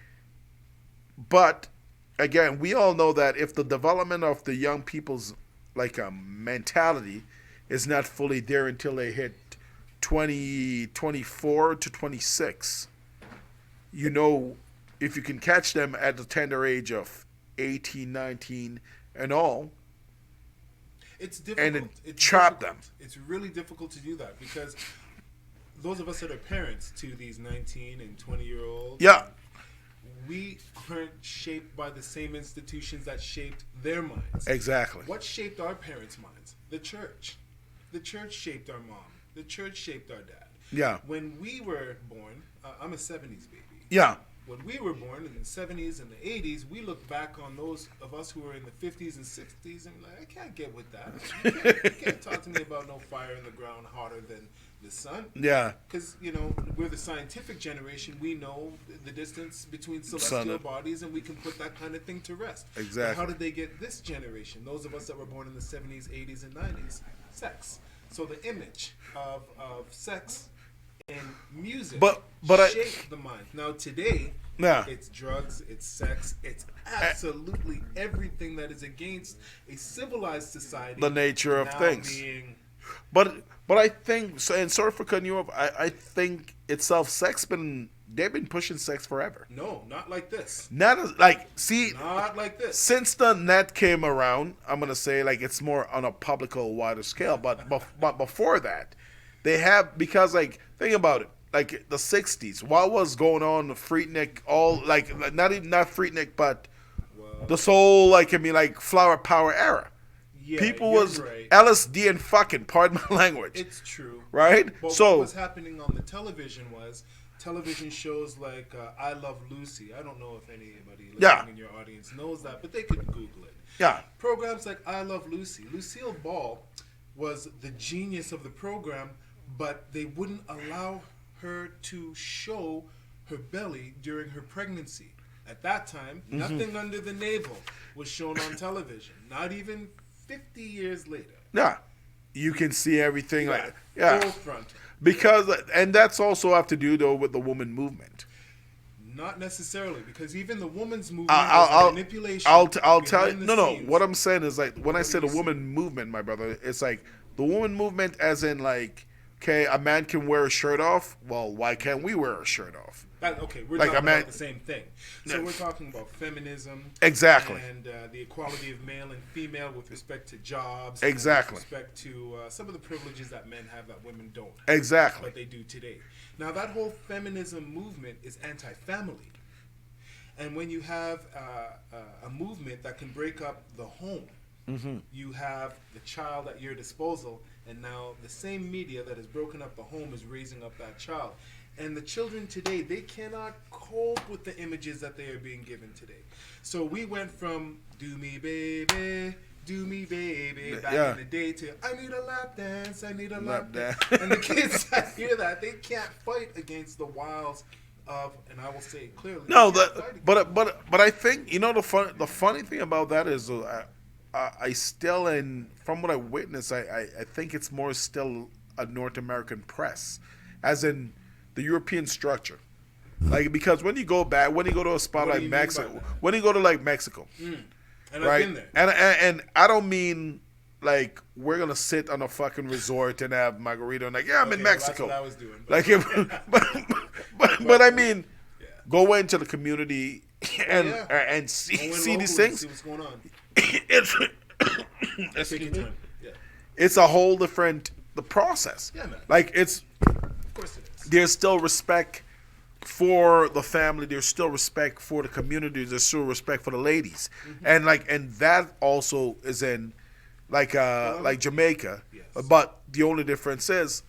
S1: but again, we all know that if the development of the young people's mentality is not fully there until they hit 24 to 26, if you can catch them at the tender age of 18, 19 and all.
S4: It's difficult.
S1: And
S4: it's
S1: trap
S4: difficult. It's really difficult to do that because those of us that are parents to these 19 and 20-year-olds,
S1: Yeah.
S4: we aren't shaped by the same institutions that shaped their minds.
S1: Exactly.
S4: What shaped our parents' minds? The church. The church shaped our mom. The church shaped our dad.
S1: Yeah.
S4: When we were born, I'm a 70s baby.
S1: Yeah.
S4: When we were born in the 70s and the 80s, we look back on those of us who were in the 50s and 60s and like, I can't get with that. You can't talk to me about no fire in the ground hotter than the sun.
S1: Yeah.
S4: Because, we're the scientific generation. We know the distance between celestial
S1: Sun.
S4: bodies and we can put that kind of thing to rest.
S1: Exactly.
S4: But how did they get this generation? Those of us that were born in the 70s, 80s, and 90s? Sex. So the image of sex and music
S1: But
S4: shape the mind. Now today,
S1: Yeah.
S4: It's drugs, it's sex, it's absolutely everything that is against a civilized society.
S1: The nature of
S4: now
S1: things.
S4: Being,
S1: But I think, so, and sorry for cutting you off, I think itself, they've been pushing sex forever.
S4: no, not like this.
S1: Not as, like, see,
S4: Not like this.
S1: since the net came around, I'm gonna say like it's more on a public or wider scale. But before that, they have, because like think about it, like the '60s, what was going on? The Freaknik, all like not Freaknik, but
S4: Well,
S1: this whole like flower power era.
S4: yeah,
S1: People
S4: you're
S1: was
S4: right.
S1: LSD and fucking, pardon my language,
S4: It's true.
S1: right?
S4: But
S1: So
S4: what was happening on the television was television shows like I Love Lucy. I don't know if anybody listening
S1: Yeah.
S4: in your audience knows that, but they could Google it.
S1: yeah,
S4: Programs like I Love Lucy. Lucille Ball was the genius of the program, but they wouldn't allow her to show her belly during her pregnancy. At that time, nothing under the navel was shown on television. Not even 50 years later.
S1: yeah, you can see everything like
S4: Full front.
S1: because, and that's also have to do though with the woman movement.
S4: Not necessarily, because even the woman's movement
S1: I'll
S4: was manipulation.
S1: I'll tell you.
S4: behind the
S1: No.
S4: scenes.
S1: What I'm saying is like when I
S4: What
S1: say
S4: do
S1: the
S4: you
S1: woman movement, my brother, it's like the woman movement, as in like, okay, a man can wear a shirt off. Well, why can't we wear a shirt off?
S4: Okay, we're
S1: Like,
S4: talking
S1: I meant-
S4: about the same thing. So
S1: Yeah.
S4: we're talking about feminism,
S1: Exactly.
S4: and the equality of male and female with respect to jobs,
S1: Exactly.
S4: and with respect to some of the privileges that men have that women don't,
S1: Exactly.
S4: but they do today. Now that whole feminism movement is anti-family, and when you have a movement that can break up the home, you have the child at your disposal, and now the same media that has broken up the home is raising up that child. And the children today, they cannot cope with the images that they are being given today. So we went from do me baby back
S1: Yeah.
S4: in the day to I need a lap dance, I need a
S1: Lap
S4: lap dance.
S1: dance.
S4: And the kids that hear that, they can't fight against the wiles of, and I will say it clearly.
S1: No,
S4: they can't fight
S1: but I think the funny thing about that is I still, and from what I witnessed, I think it's more still a North American press, as in the European structure. Like, because when you go to a spot
S4: What do
S1: like
S4: you mean by
S1: Mexico,
S4: that?
S1: when you go to like Mexico,
S4: and I've
S1: right?
S4: been there.
S1: And I don't mean like we're gonna sit on a fucking resort and have margarita and like, yeah, I'm in
S4: Okay, well,
S1: Mexico.
S4: that's what I was doing. But
S1: Like, but I mean,
S4: yeah.
S1: go into the community and
S4: yeah.
S1: and
S4: Go
S1: see
S4: in
S1: see these
S4: locally,
S1: things.
S4: See what's going on.
S1: It's
S4: Take
S1: excuse
S4: your
S1: me.
S4: time. Yeah.
S1: It's a whole different the process.
S4: Yeah, man.
S1: Like it's
S4: Of course it is.
S1: there's still respect for the family. There's still respect for the community. There's still respect for the ladies, and that also is in like Jamaica.
S4: Yes.
S1: But the only difference is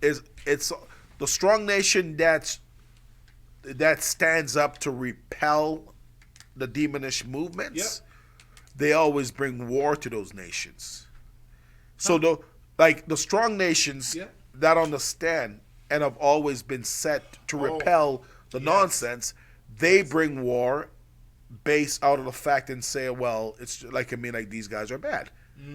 S1: it's the strong nation that stands up to repel the demonish movements.
S4: Yep.
S1: They always bring war to those nations. So the strong nations
S4: Yep.
S1: that understand and have always been set to
S4: Oh,
S1: repel the
S4: yes.
S1: nonsense, they bring war based out of the fact and say, well, it's like these guys are bad.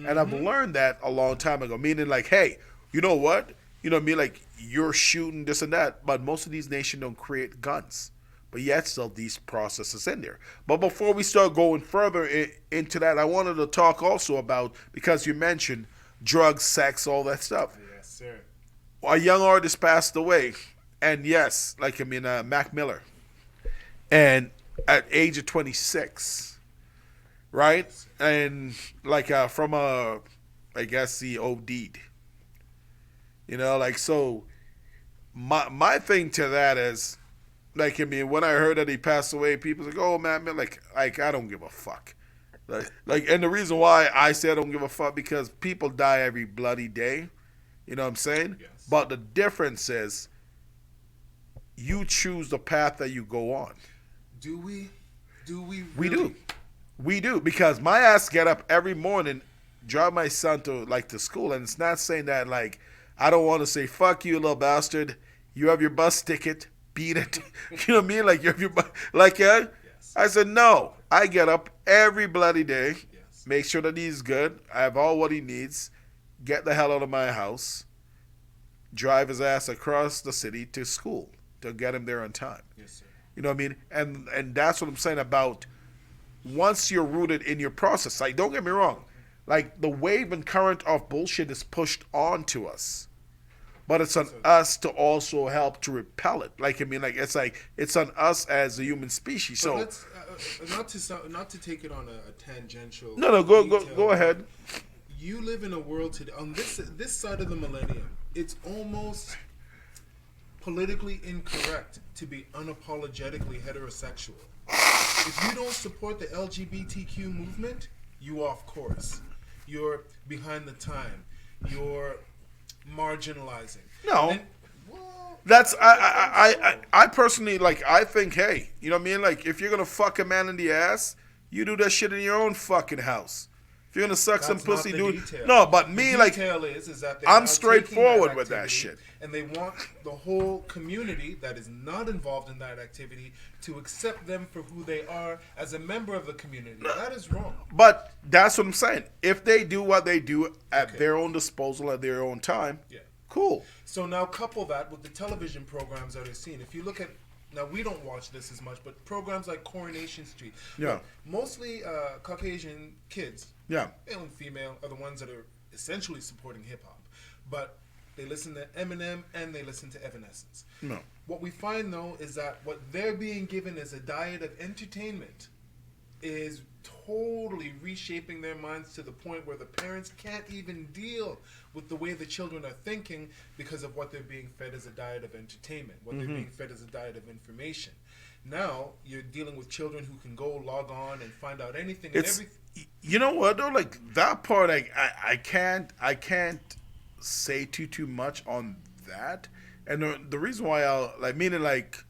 S1: And I've learned that a long time ago, meaning like, hey, you know what? You know what I mean? Like, you're shooting this and that, but most of these nations don't create guns. But yet still these processes in there. But before we start going further into that, I wanted to talk also about, because you mentioned drugs, sex, all that stuff.
S4: Yes, sir.
S1: A young artist passed away, and yes, Mac Miller, and at age of 26, right? And from I guess he OD'd. So my thing to that is, when I heard that he passed away, people like, oh man, I don't give a fuck. And the reason why I say I don't give a fuck, because people die every bloody day. You know what I'm saying?
S4: Yes.
S1: But the difference is you choose the path that you go on.
S4: Do we? Do we?
S1: We
S4: Really?
S1: do. We do. Because my ass get up every morning, drive my son to school, and it's not saying that I don't want to say, fuck you, little bastard. You have your bus ticket. Beat it. You know what I mean? You have your
S4: Yes.
S1: I said, no. I get up every bloody day,
S4: Yes.
S1: make sure that he's good. I have all what he needs. Get the hell out of my house. Drive his ass across the city to school to get him there on time.
S4: Yes, sir.
S1: You know what I mean? And that's what I'm saying about once you're rooted in your process. Like, don't get me wrong. Like, the wave and current of bullshit is pushed onto us. But it's on us to also help to repel it. Like, I mean, like, it's on us as a human species.
S4: But
S1: So
S4: let's, not to take it on a tangential.
S1: no, go
S4: detail,
S1: ahead.
S4: You live in a world today on this side of the millennium. It's almost politically incorrect to be unapologetically heterosexual. If you don't support the LGBTQ movement, you off course. You're behind the time. You're marginalizing.
S1: No.
S4: And, well,
S1: That's I personally, like, I think, hey, you know what I mean? Like, if you're gonna fuck a man in the ass, you do that shit in your own fucking house. If you're gonna suck some
S4: That's not
S1: pussy,
S4: the
S1: do
S4: detail.
S1: no. But me,
S4: the
S1: like,
S4: detail is that they're
S1: I'm
S4: now
S1: straightforward
S4: taking
S1: with that
S4: activity,
S1: shit.
S4: and they want the whole community that is not involved in that activity to accept them for who they are as a member of the community. That is wrong.
S1: but that's what I'm saying. If they do what they do at their own disposal at their own time,
S4: Yeah.
S1: cool.
S4: So now couple that with the television programs that are seen. If you look at now, we don't watch this as much, but programs like Coronation Street,
S1: Yeah.
S4: look, mostly Caucasian kids,
S1: Yeah.
S4: male and female, are the ones that are essentially supporting hip hop. But they listen to Eminem and they listen to Evanescence.
S1: No.
S4: What we find though is that what they're being given as a diet of entertainment is totally reshaping their minds to the point where the parents can't even deal with the way the children are thinking because of what they're being fed as a diet of entertainment, what they're being fed as a diet of information. Now you're dealing with children who can go log on and find out anything and
S1: It's
S4: everything.
S1: you know what though, like that part, I can't say too much on that, and the reason why I'll like meaning like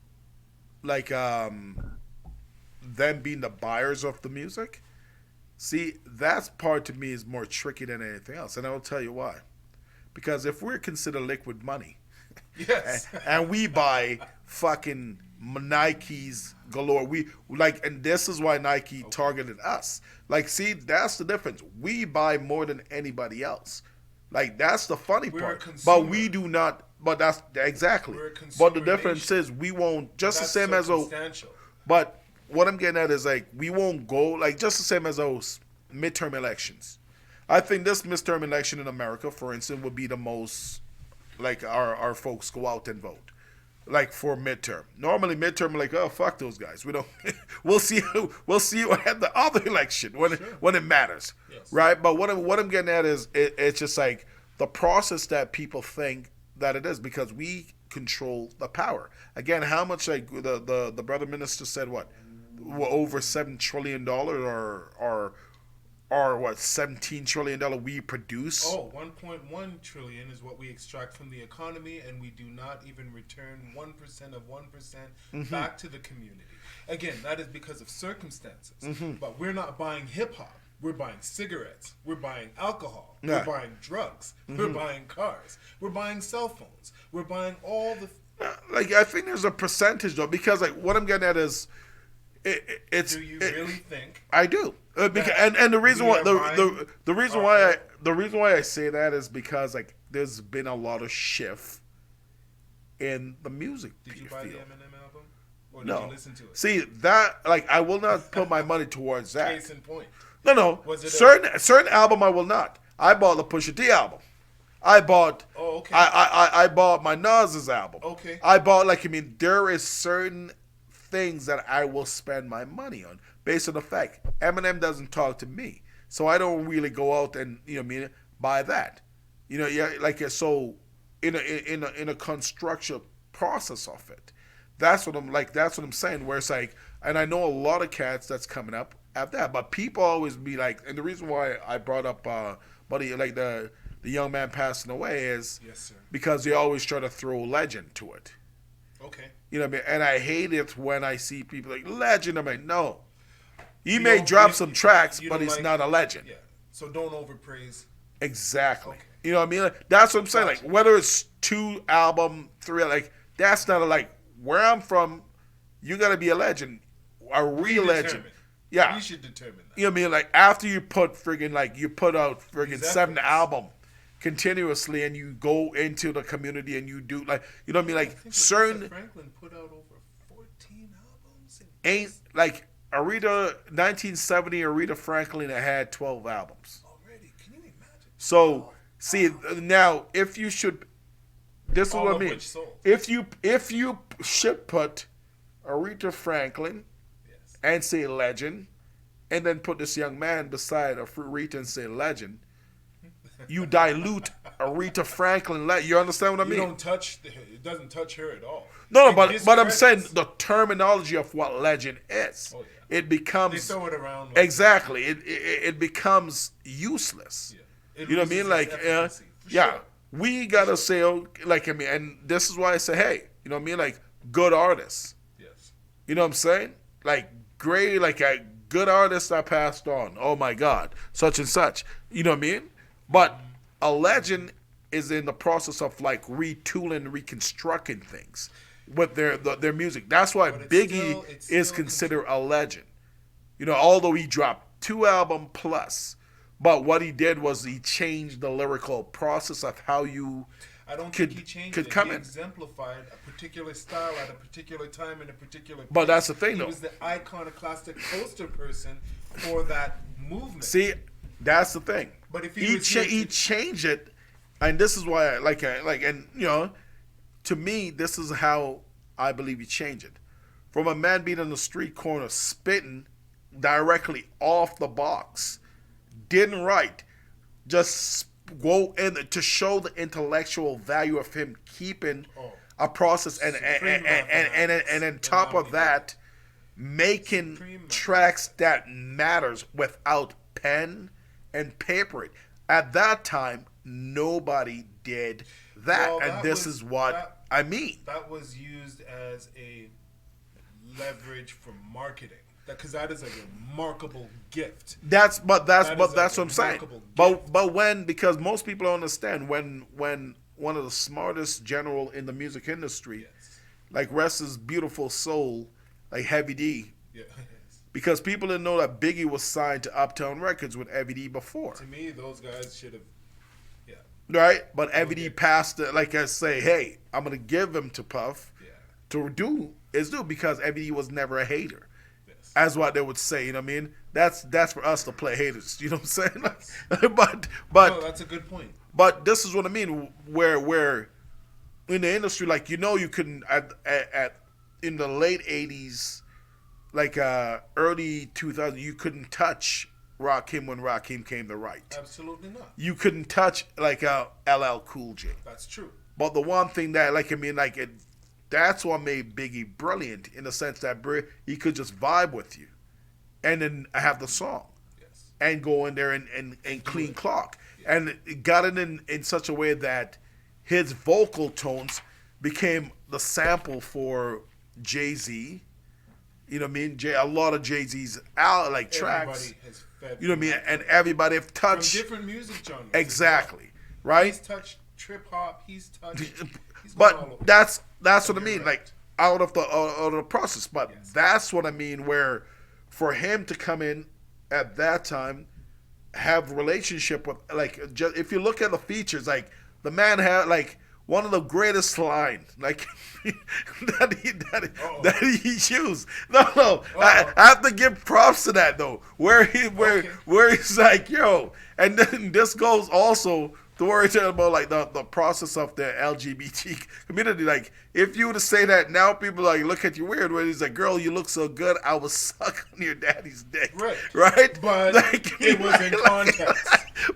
S1: them being the buyers of the music. See, that part to me is more tricky than anything else, and I'll tell you why. Because if we're considered liquid money,
S4: Yes.
S1: and we buy fucking Nikes galore. We like, and this is why Nike targeted us. Like, see, that's the difference. We buy more than anybody else. Like, that's the funny
S4: We're a
S1: part.
S4: consumer.
S1: But we do not. But that's exactly.
S4: We're a
S1: But the
S4: consumer
S1: difference
S4: nation.
S1: is we won't just
S4: That's
S1: the same as those.
S4: circumstantial.
S1: But what I'm getting at is like we won't go like just the same as those midterm elections. I think this midterm election in America, for instance, would be the most like our folks go out and vote. Like for midterm. Normally midterm like, oh fuck those guys. We don't we'll see you at the other election when it matters.
S4: Yes.
S1: Right? But what I'm getting at is it's just like the process that people think that it is because we control the power. Again, how much like the brother minister said what? Over $7 trillion or what, $17 trillion we produce?
S4: Oh, 1.1 trillion is what we extract from the economy, and we do not even return 1% of 1% back to the community. Again, that is because of circumstances. But we're not buying hip hop. We're buying cigarettes. We're buying alcohol.
S1: Yeah.
S4: We're buying drugs. We're buying cars. We're buying cell phones. We're buying all the.
S1: Like I think there's a percentage though, because like what I'm getting at is, it's.
S4: Do you really think?
S1: I do, because, and the reason why
S4: we are
S1: the reason
S4: buying
S1: why I say that is because like there's been a lot of shift in the music
S4: Did you
S1: field.
S4: buy the Eminem album? Or did
S1: No,
S4: you listen to it?
S1: see that like I will not put my money towards that.
S4: Case in point.
S1: No.
S4: Was it
S1: certain album I will not. I bought the Pusha T album. I bought.
S4: Oh, okay.
S1: I bought my Nas's album.
S4: Okay.
S1: I bought there is certain things that I will spend my money on based on the fact Eminem doesn't talk to me, so I don't really go out and buy that. So in a construction process of it. That's what I'm saying. Where it's like, and I know a lot of cats that's coming up at that, but people always be like, and the reason why I brought up, buddy, like the young man passing away is
S4: Yes, sir.
S1: because they always try to throw legend to it.
S4: Okay.
S1: You know what I mean? And I hate it when I see people like legend. I'm like, no, he
S4: You
S1: may
S4: don't-
S1: drop
S4: you-
S1: some tracks,
S4: you
S1: but
S4: don't
S1: he's
S4: like-
S1: not a legend.
S4: Yeah. So don't overpraise.
S1: Exactly.
S4: Okay.
S1: You know what I mean? That's what I'm saying.
S4: Gotcha.
S1: Like whether it's 2 album, 3, like that's not where I'm from. You got to be a legend, a real legend.
S4: Determine.
S1: Yeah.
S4: We should determine that.
S1: You know what I mean? Like after you put you put out friggin'
S4: These
S1: 7
S4: efforts.
S1: album continuously, and you go into the community and you do you know what I mean?
S4: I
S1: Like
S4: think
S1: certain.
S4: Aretha Franklin put out over 14 albums.
S1: ain't like Aretha 1970 Aretha Franklin had 12 albums.
S4: Already, can you imagine?
S1: So see now if you should, this is
S4: All
S1: what I
S4: of
S1: mean.
S4: which sold.
S1: If you should put Aretha Franklin
S4: Yes.
S1: and say legend, and then put this young man beside Aretha and say legend, you dilute Aretha Franklin. You understand what I
S4: You
S1: mean?
S4: don't touch. It doesn't touch her at all.
S1: No,
S4: It
S1: but I'm saying
S4: discredits.
S1: the terminology of what legend is.
S4: Oh, yeah.
S1: It
S4: They
S1: becomes
S4: throw it around.
S1: exactly. It becomes useless.
S4: Yeah. It
S1: You know what I
S4: loses
S1: mean? Like,
S4: its efficacy, for
S1: yeah,
S4: sure.
S1: we gotta say, like, I mean, and this is why I say, hey, you know what I mean? Like, good artists.
S4: Yes.
S1: You know what I'm saying? Like, great, like a good artist that passed on. Oh my God, such and such. You know what I mean? But a legend is in the process of like retooling, reconstructing things with their music. That's why
S4: But it's
S1: Biggie
S4: still- it's
S1: is
S4: still
S1: considered a legend. You know, although he dropped 2 albums plus, but what he did was he changed the lyrical process of how you.
S4: I don't
S1: Could-
S4: think he changed
S1: could
S4: it.
S1: come
S4: He
S1: in.
S4: exemplified a particular style at a particular time in a particular place.
S1: But that's the thing,
S4: He
S1: though.
S4: was the iconoclastic poster person for that movement.
S1: See, that's the thing.
S4: But if he was here
S1: he
S4: to-
S1: changed it, and this is why I like, and you know, to me, this is how I believe he changed it. From a man being on the street corner spitting directly off the box, didn't write, just go in to show the intellectual value of him keeping
S4: Oh.
S1: a process, and
S4: Supreme
S1: and on top of that, making
S4: Supreme
S1: tracks that matters without pen and paper. At that time, nobody did that,
S4: Well,
S1: and
S4: that
S1: this
S4: was-
S1: is what
S4: that-
S1: I mean.
S4: That was used as a leverage for marketing. Because that is a remarkable gift.
S1: That's
S4: That is
S1: that's
S4: a
S1: what I'm saying.
S4: remarkable
S1: But when, because most people don't understand, when one of the smartest general in the music industry,
S4: Yes.
S1: like rest his beautiful soul, like Heavy D,
S4: Yeah.
S1: because people didn't know that Biggie was signed to Uptown Records with Heavy D before,
S4: To me, those guys should have. Yeah.
S1: right? But Heavy D
S4: Okay.
S1: passed it, like I say, hey, I'm gonna give him to Puff
S4: Yeah.
S1: to do because Heavy D was never a hater.
S4: Yes.
S1: As what they would say, you know what I mean? That's for us to play haters, you know what I'm saying? but
S4: No, that's a good point.
S1: But this is what I mean, where in the industry, like, you know, you couldn't at in the late '80s, like early 2000s, you couldn't touch Rakim when Rakim came to write.
S4: Absolutely not.
S1: You couldn't touch like LL Cool J.
S4: That's true.
S1: But the one thing that, like, I mean, like, that's what made Biggie brilliant in the sense that he could just vibe with you, and then have the song.
S4: Yes.
S1: And go in there and clean clock. And it got it in such a way that his vocal tones became the sample for Jay-Z. You know what I mean? A lot of Jay-Z's like tracks.
S4: Everybody has fed.
S1: You know what I mean? And everybody have
S4: From
S1: touched.
S4: different music genres.
S1: Exactly. Right?
S4: He's touched trip hop. He's touched. He's gone all
S1: But
S4: over.
S1: that's what I
S4: You're
S1: mean,
S4: right.
S1: like out of the process. But
S4: Yes.
S1: that's what I mean. Where for him to come in at that time, have relationship with, like, just, if you look at the features, like, the man had like one of the greatest line like that he used. No, I have to give props to that though. Where he's like, yo, and then this goes also to where he's talking about like the process of the LGBT community. Like, if you were to say that now, people like look at you weird. When he's like, girl, you look so good, I was suck on your daddy's dick. Right?
S4: But
S1: Like,
S4: it was in context.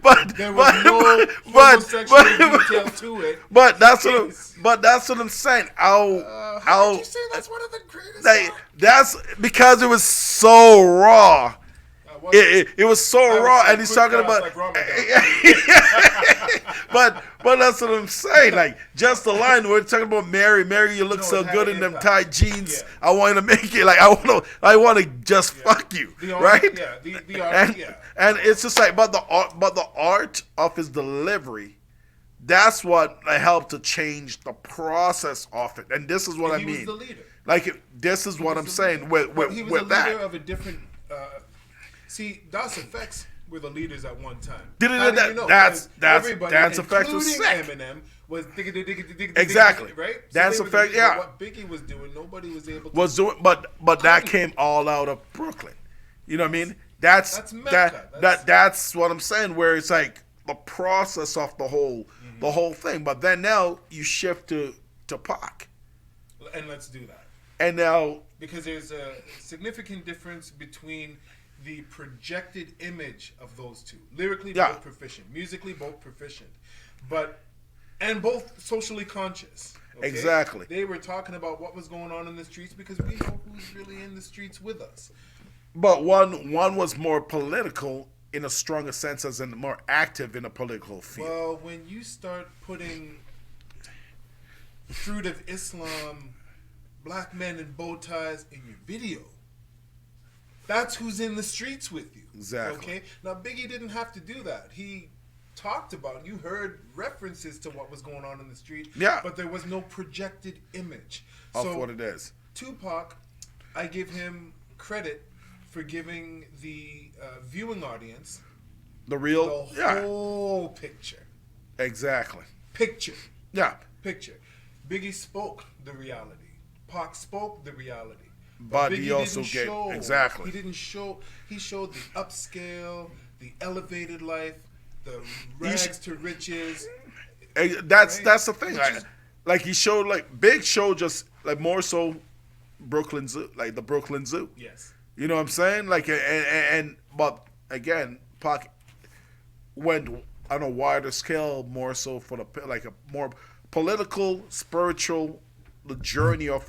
S1: But
S4: There was no homosexual detail to it.
S1: But that's
S4: Yes.
S1: what I'm saying.
S4: How did you say that's one of the greatest?
S1: Like,
S4: songs?
S1: that's because it was so raw.
S4: What-
S1: It was so
S4: I would
S1: raw,
S4: say
S1: and he's
S4: quick
S1: talking
S4: fast
S1: about.
S4: like Ramadan.
S1: but that's what I'm saying. Like, just the line where it's talking about Mary, you look
S4: No,
S1: so
S4: it had
S1: good
S4: an
S1: in them
S4: impact.
S1: tight jeans.
S4: Yeah.
S1: I want to make it like I want to just fuck you,
S4: The
S1: right?
S4: art- yeah, the art,
S1: and,
S4: yeah.
S1: and it's just like, but the art of his delivery, that's what helped to change the process of it. And this is what I
S4: He
S1: mean.
S4: was the leader.
S1: Like, this is what I'm saying with
S4: But he was a leader
S1: that.
S4: of a different. See, Das Effects were the leaders at one time.
S1: Did it-
S4: How do
S1: that-
S4: you know?
S1: that's-
S4: Because
S1: that's-
S4: everybody,
S1: Dance Effects was
S4: including
S1: sick.
S4: Eminem, was
S1: Exactly.
S4: right.
S1: That's
S4: they
S1: a
S4: were
S1: fact,
S4: doing
S1: yeah.
S4: What Biggie was doing, nobody was able to.
S1: Was doing, but that came all out of Brooklyn. You know what I mean? That's
S4: Mecca.
S1: That's what I'm saying. Where it's like the process of the whole thing. But then now you shift to Pac,
S4: And let's do that.
S1: and now
S4: Because there's a significant difference between the projected image of those two. Lyrically,
S1: Yeah.
S4: both proficient. Musically, both proficient. And both socially conscious. Okay?
S1: Exactly.
S4: They were talking about what was going on in the streets because we know who's really in the streets with us.
S1: but one was more political in a stronger sense, as in more active in a political field.
S4: Well, when you start putting Fruit of Islam, black men in bow ties in your video, that's who's in the streets with you.
S1: Exactly.
S4: Okay. Now Biggie didn't have to do that. He talked about. You heard references to what was going on in the street.
S1: Yeah.
S4: But there was no projected image.
S1: Of
S4: So
S1: what it is.
S4: Tupac, I give him credit for giving the viewing audience
S1: The real,
S4: the
S1: yeah,
S4: whole picture.
S1: exactly,
S4: Picture.
S1: yeah.
S4: Biggie spoke the reality. Pac spoke the reality.
S1: But he
S4: Biggie
S1: also
S4: didn't
S1: gave
S4: show.
S1: exactly.
S4: He didn't show. He showed the upscale, the elevated life, the rags to riches.
S1: That's
S4: Right?
S1: that's the thing.
S4: Which is-
S1: Like he showed, like Big Show, just like more so Brooklyn Zoo, like the Brooklyn Zoo.
S4: Yes.
S1: You know what I'm saying? Like and but again, Pac went on a wider scale, more so for the like a more political, spiritual, the journey of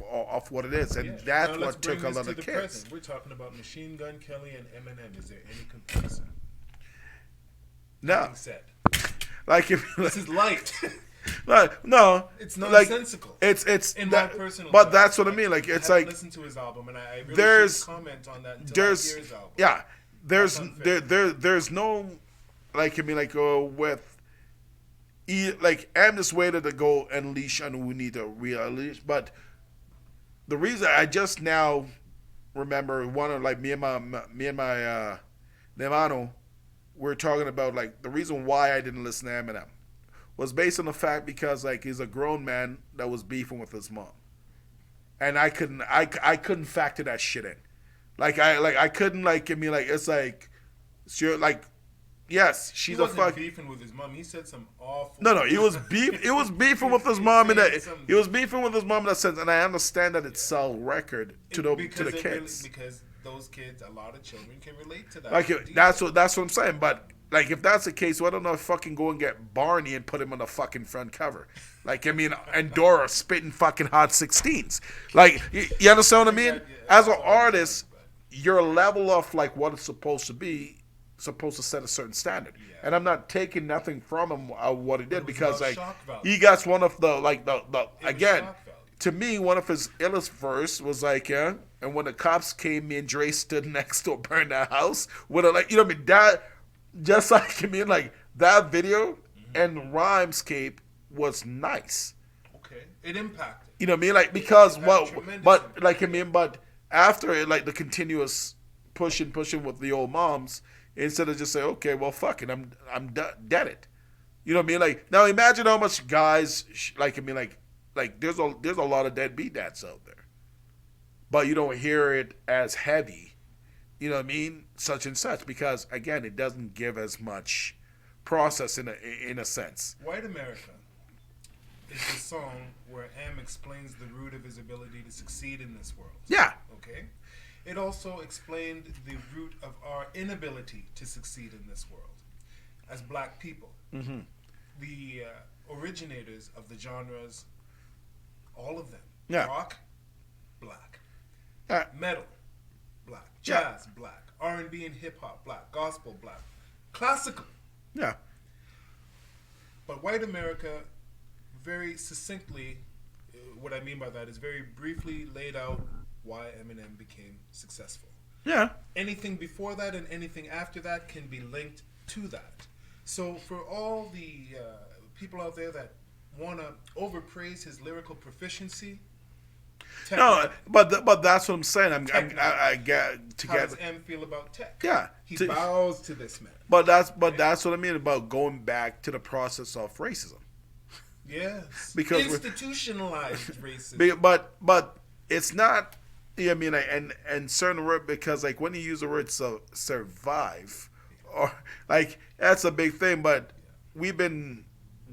S1: what it is, and
S4: Yeah.
S1: that's
S4: Now let's
S1: what
S4: bring
S1: took a
S4: this
S1: lot
S4: to
S1: of
S4: the
S1: kids.
S4: present. We're talking about Machine Gun Kelly and Eminem. Is there any comparison?
S1: No,
S4: Being said,
S1: like if
S4: this is light.
S1: no,
S4: It's
S1: like,
S4: nonsensical.
S1: it's
S4: In
S1: that,
S4: my personal
S1: but
S4: thoughts.
S1: that's what I mean. Like it's
S4: I haven't
S1: like
S4: listened to his album, and I really
S1: there's-
S4: shouldn't comment on that until I
S1: there's
S4: hear his album.
S1: yeah, there's
S4: That's unfair.
S1: there's no like I mean like with like I'm just waited to go unleash and we need to re-unleash, but the reason I just now remember one of like me and my Nemano we're talking about like the reason why I didn't listen to Eminem was based on the fact because like he's a grown man that was beefing with his mom, and I couldn't factor that shit in, I couldn't like I mean like it's like sure like yes she's
S4: He
S1: a
S4: wasn't
S1: fuck
S4: beefing with his mom. He said some awful.
S1: no he was beefing with his mom in that he was beefing with his mom in that sense, and I understand that it sell record to the
S4: Because it really-
S1: kids.
S4: because those kids, a lot of children can relate to that.
S1: Like
S4: Deep.
S1: that's what I'm saying. But like if that's the case, why don't I fucking go and get Barney and put him on the fucking front cover? Like I mean, and Dora spitting fucking hot 16s. Like you understand what I mean? As an artist, your level of like what it's supposed to be, supposed to set a certain standard.
S4: Yeah.
S1: And I'm not taking nothing from him what he did
S4: it was
S1: because
S4: about
S1: like
S4: shock value.
S1: he got one of the like the
S4: It was
S1: again.
S4: shock value.
S1: To me, one of his illest verse was like, yeah, and when the cops came, me and Dre stood next to a burned down house with a like, you know what I mean? That just like I mean, like that video and Rhymescape was nice.
S4: Okay, it impacted.
S1: You know what I mean? Like because
S4: It had
S1: well,
S4: tremendous
S1: but
S4: impact.
S1: like I mean, but after it, like the continuous pushing with the old moms, instead of just say, okay, well, fuck it, I'm dead it. You know what I mean? Like now, imagine how much guys like I mean, like there's a lot of deadbeat dads out there, but you don't hear it as heavy. You know what I mean? Such and such because again, it doesn't give as much process in a sense.
S4: White America is the song where M explains the root of his ability to succeed in this world.
S1: Yeah.
S4: Okay. It also explained the root of our inability to succeed in this world as black people.
S1: Mm-hmm.
S4: The originators of the genres, all of them.
S1: Yeah.
S4: Rock, black.
S1: Yeah.
S4: Metal, black.
S1: Yeah.
S4: Jazz, black. R&B and hip hop, black. Gospel, black. Classical.
S1: Yeah.
S4: But white America, very succinctly, what I mean by that is very briefly laid out why Eminem became successful.
S1: Yeah.
S4: Anything before that and anything after that can be linked to that. So for all the people out there that want to overpraise his lyrical proficiency,
S1: No, but that's what I'm saying.
S4: Techno.
S1: I get
S4: how
S1: together.
S4: does M feel about tech?
S1: Yeah.
S4: He
S1: To-
S4: bows to this man.
S1: But that's what I mean about going back to the process of racism.
S4: Yes.
S1: Because
S4: institutionalized racism.
S1: but it's not. Yeah, I mean, and certain word, because like when you use the word survive, or like that's a big thing. But we've been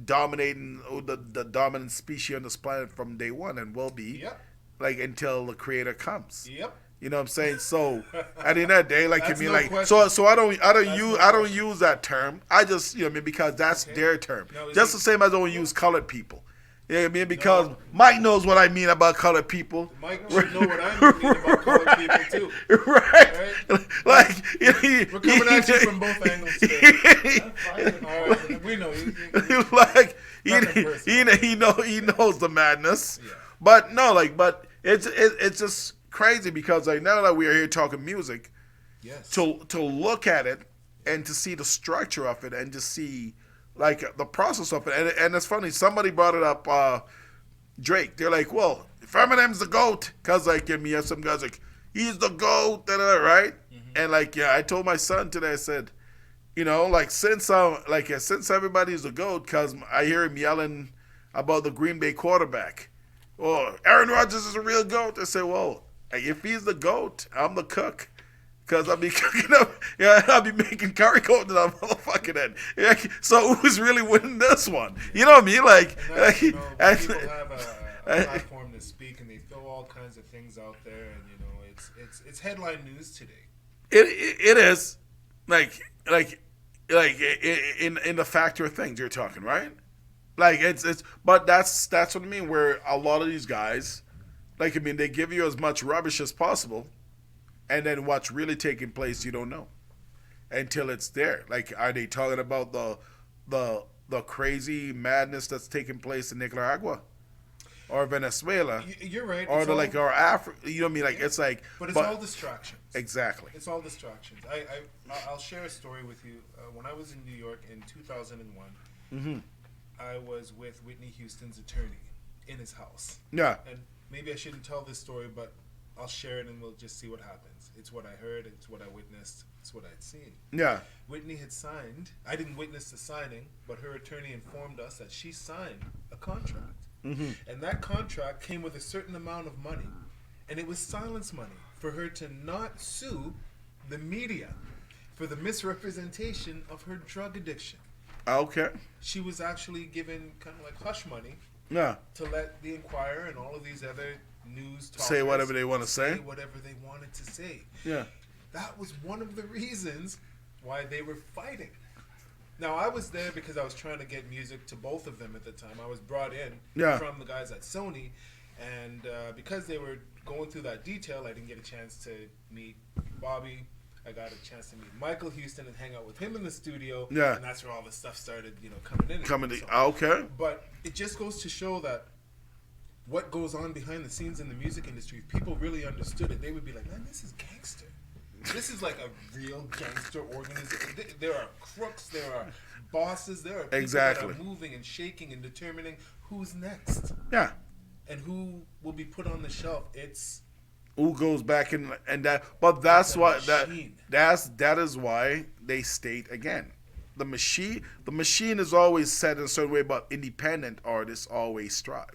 S1: dominating the dominant species on this planet from day one, and will be
S4: Yep.
S1: like until the creator comes.
S4: Yep.
S1: You know what I'm saying? So at the end of the day, like, I
S4: That's
S1: mean,
S4: no
S1: like,
S4: question.
S1: so I don't
S4: That's
S1: use
S4: no
S1: I don't
S4: question.
S1: use that term. I just, you know what I mean, because that's
S4: Okay.
S1: their term.
S4: Now, is
S1: Just
S4: it-
S1: the same as I don't use colored people. You know what I mean? Because Mike knows what I mean about colored people.
S4: Mike should know what I mean about colored people too.
S1: Right? Like,
S4: We're coming at you from both angles today. All right, we know.
S1: like
S4: Nothing personal.
S1: he knows the madness.
S4: Yeah.
S1: But no, like, but it's just crazy because like now that we are here talking music,
S4: Yes.
S1: to look at it and to see the structure of it and to see like the process of it, and it's funny. Somebody brought it up. Drake. They're like, well, if Eminem's the GOAT, cause like you have some guys like he's the GOAT, right? And like I told my son today, I said, you know, like since everybody's the GOAT, cause I hear him yelling about the Green Bay quarterback. Oh, Aaron Rodgers is a real GOAT. I said, well, if he's the GOAT, I'm the cook. Cause I'll be cooking up, I'll be making curry goat to that motherfucking end. Yeah, so who's really winning this one? You know what I mean? Like,
S4: And that's, you know,
S1: and-
S4: people have a platform to speak, and they throw all kinds of things out there, and you know, it's headline news today.
S1: it is like in the factor of things you're talking, right? Like it's but that's what I mean. Where a lot of these guys, like I mean, they give you as much rubbish as possible, and then what's really taking place you don't know until it's there. Like, are they talking about the crazy madness that's taking place in Nicaragua or Venezuela
S4: You're right.
S1: or
S4: it's
S1: the
S4: all-
S1: like or Africa? You know what I mean? Like it's like,
S4: but it's all distractions.
S1: exactly.
S4: It's all distractions. I'll share a story with you. When I was in New York in 2001,
S1: Mm-hmm.
S4: I was with Whitney Houston's attorney in his house.
S1: Yeah.
S4: And maybe I shouldn't tell this story, but I'll share it and we'll just see what happens. It's what I heard, it's what I witnessed, it's what I'd seen.
S1: Yeah.
S4: Whitney had signed, I didn't witness the signing, but her attorney informed us that she signed a contract.
S1: Mm-hmm.
S4: And that contract came with a certain amount of money. And it was silence money for her to not sue the media for the misrepresentation of her drug addiction.
S1: Okay.
S4: She was actually given kind of like hush money
S1: Yeah.
S4: to let the Inquirer and all of these other news talkers
S1: Say whatever they want to say.
S4: whatever they wanted to say.
S1: Yeah.
S4: That was one of the reasons why they were fighting. Now, I was there because I was trying to get music to both of them at the time. I was brought in
S1: Yeah.
S4: from the guys at Sony, and because they were going through that detail, I didn't get a chance to meet Bobby. I got a chance to meet Michael Houston and hang out with him in the studio.
S1: Yeah.
S4: And that's where all the stuff started, coming in.
S1: Coming to,
S4: So-
S1: okay.
S4: but it just goes to show that what goes on behind the scenes in the music industry, if people really understood it, they would be like, man, this is gangster. This is like a real gangster organization. There are crooks, there are bosses, there are people
S1: Exactly.
S4: that are moving and shaking and determining who's next
S1: Yeah.
S4: and who will be put on the shelf. It's
S1: Who goes back and that? But that's
S4: It's a
S1: why
S4: machine.
S1: that is why they state again. The machine is always set in a certain way, but independent artists always strive.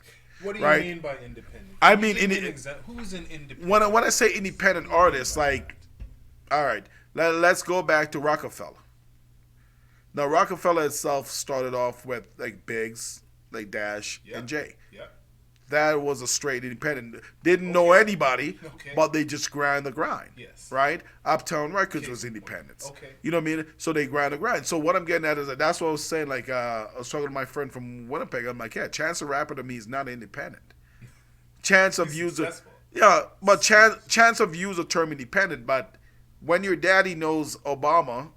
S4: what do you
S1: Right.
S4: mean by independent?
S1: I
S4: Can you
S1: mean,
S4: give me an who's an independent?
S1: When I say independent artists, like, all right, let's go back to Rockefeller. Now, Rockefeller itself started off with like Biggs, like Dash,
S4: Yeah.
S1: and Jay.
S4: Yeah.
S1: That was a straight independent. Didn't know anybody,
S4: Okay.
S1: but they just grind the grind.
S4: Yes.
S1: Right? Uptown Records
S4: Okay.
S1: was independence.
S4: Okay.
S1: You know what I mean? So they grind the grind. So what I'm getting at is that's what I was saying. Like I was talking to my friend from Winnipeg. I'm like, yeah, Chance the Rapper to me is not independent. Chance of
S4: He's
S1: use,
S4: successful.
S1: yeah, but chance of use a term independent. But when your daddy knows Obama,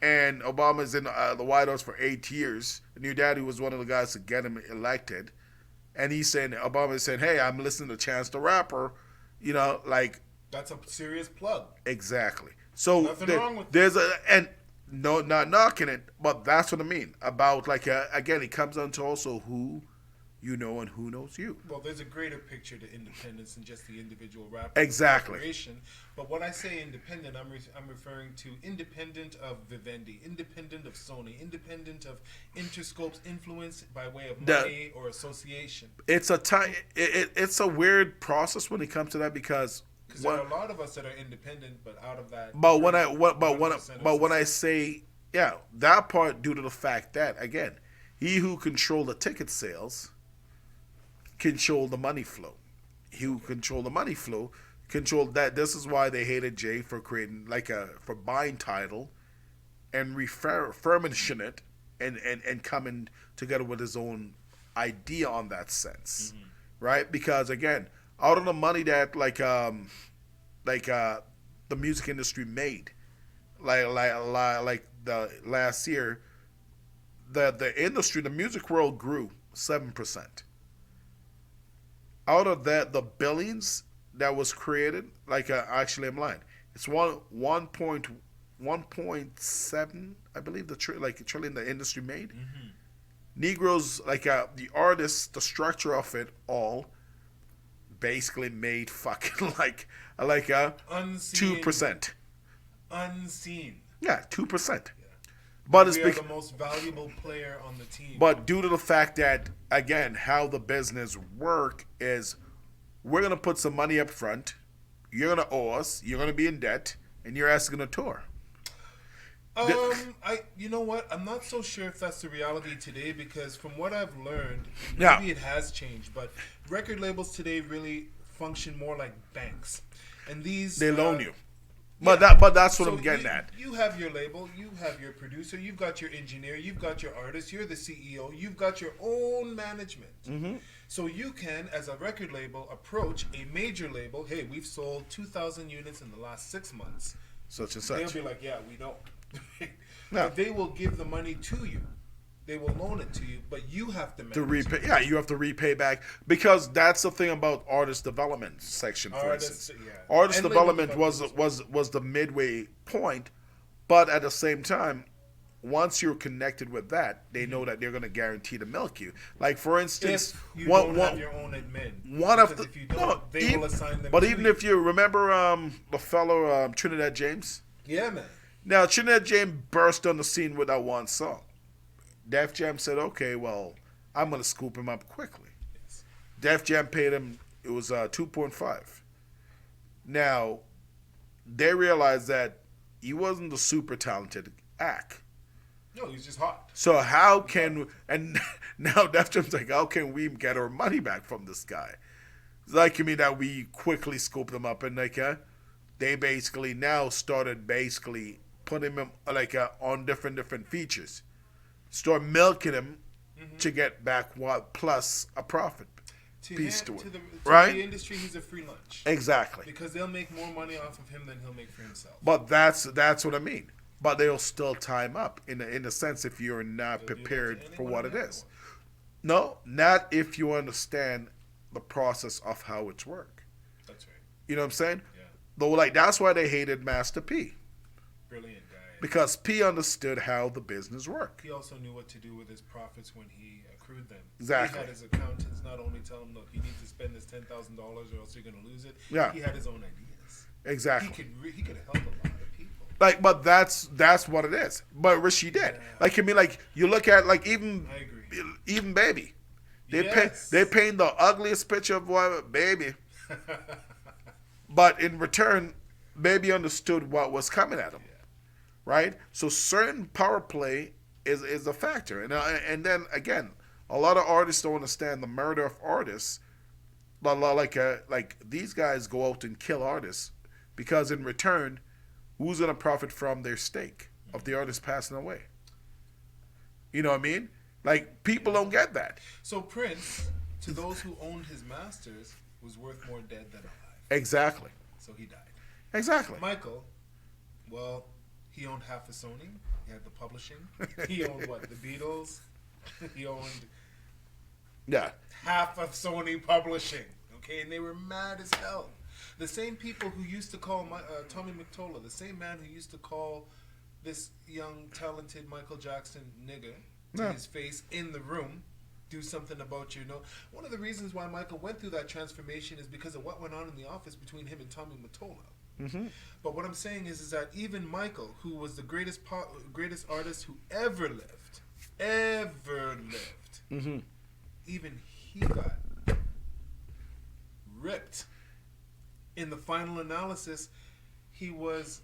S1: and Obama's in the White House for 8 years, and your daddy was one of the guys to get him elected, and he's saying Obama is saying, "Hey, I'm listening to Chance the Rapper," like
S4: That's a serious plug.
S1: exactly. So
S4: Nothing wrong with
S1: there's and no, not knocking it, but that's what I mean about like again, it comes down to also who you know and who knows you.
S4: Well, there's a greater picture to independence than just the individual rapper.
S1: Exactly.
S4: Corporation. But when I say independent, I'm referring to independent of Vivendi, independent of Sony, independent of Interscope's influence by way of money or association.
S1: It's it's a weird process when it comes to that because
S4: there are a lot of us that are independent, but out of that.
S1: But when I say that part due to the fact that again, he who controls the ticket sales control the money flow. He who control the money flow control that. This is why they hated Jay for creating for buying Tidal and refurbishing it and coming together with his own idea on that sense, right? Because again, out of the money that the music industry made, like the last year, the industry, the music world grew 7%. Out of that, the billions that was created, actually I'm lying. It's 1.7, I believe, trillion the industry made. Negroes, the artists, the structure of it all, basically made fucking 2%.
S4: Unseen.
S1: Yeah, 2%.
S4: But we are the most valuable player on the team.
S1: But due to the fact that, again, how the business work is, we're gonna put some money up front. You're gonna owe us. You're gonna be in debt, and you're asking to tour.
S4: You know what? I'm not so sure if that's the reality today because from what I've learned,
S1: Yeah.
S4: it has changed. But record labels today really function more like banks, and
S1: they loan you. But that's what I'm getting at.
S4: You have your label, you have your producer, you've got your engineer, you've got your artist, you're the CEO, you've got your own management. So you can, as a record label, approach a major label. Hey, we've sold 2,000 units in the last 6 months.
S1: Such and such.
S4: They'll be like, yeah, we know.
S1: No.
S4: But they will give the money to you. They will loan it to you, but you have to
S1: repay. Yeah, you have to repay back because that's the thing about artist development section, for instance. Artist
S4: And
S1: development was the midway point, but at the same time, once you're connected with that, they know that they're going to guarantee to milk you. Like for instance,
S4: if you don't have your own admin, if you don't, they will assign them.
S1: But
S4: to
S1: even
S4: you.
S1: if you remember the fellow Trinidad James.
S4: Yeah, man.
S1: Now Trinidad James burst on the scene with that one song. Def Jam said, okay, well, I'm going to scoop him up quickly.
S4: Yes.
S1: Def Jam paid him, it was 2.5. Now, they realized that he wasn't the super talented act.
S4: No, he's just hot.
S1: So how can, and now Def Jam's like, how can we get our money back from this guy? It's like, you mean that we quickly scooped him up and they basically now started basically putting him on different features. Start milking him to get back what plus a profit piece to it, right?
S4: The industry, he's a free lunch.
S1: Exactly.
S4: Because they'll make more money off of him than he'll make for himself.
S1: But that's what I mean. But they'll still tie him up in a sense if you're not prepared for what it is. No, not if you understand the process of how it's work.
S4: That's right.
S1: You know what I'm saying?
S4: Yeah.
S1: Though, that's why they hated Master P.
S4: Brilliant guy.
S1: Because P understood how the business worked.
S4: He also knew what to do with his profits when he accrued them.
S1: Exactly.
S4: He had his accountants not only tell him, look, you need to spend this $10,000 or else you're going to lose it.
S1: Yeah.
S4: He had his own ideas.
S1: Exactly.
S4: He could help a lot of people.
S1: But that's what it is. But Rishi did.
S4: Yeah.
S1: You look at even
S4: I agree.
S1: even Baby.
S4: Yes.
S1: They paint the ugliest picture of Baby. But in return, Baby understood what was coming at him.
S4: Yeah.
S1: Right? So certain power play is a factor. And then again, a lot of artists don't understand the murder of artists. Like these guys go out and kill artists because in return, who's going to profit from their stake of the artist passing away? You know what I mean? Like, people don't get that.
S4: So Prince, to those who owned his masters, was worth more dead than alive.
S1: Exactly.
S4: So he died.
S1: Exactly.
S4: Michael, well, he owned half of Sony. He had the publishing. He owned what? The Beatles. He owned half of Sony Publishing. Okay, and they were mad as hell. The same people who used to call Tommy Mottola, the same man who used to call this young, talented Michael Jackson nigger to his face in the room, do something about you. No, one of the reasons why Michael went through that transformation is because of what went on in the office between him and Tommy Mottola.
S1: Mm-hmm.
S4: But what I'm saying is that even Michael, who was the greatest artist who ever lived,
S1: Mm-hmm.
S4: even he got ripped. In the final analysis, he was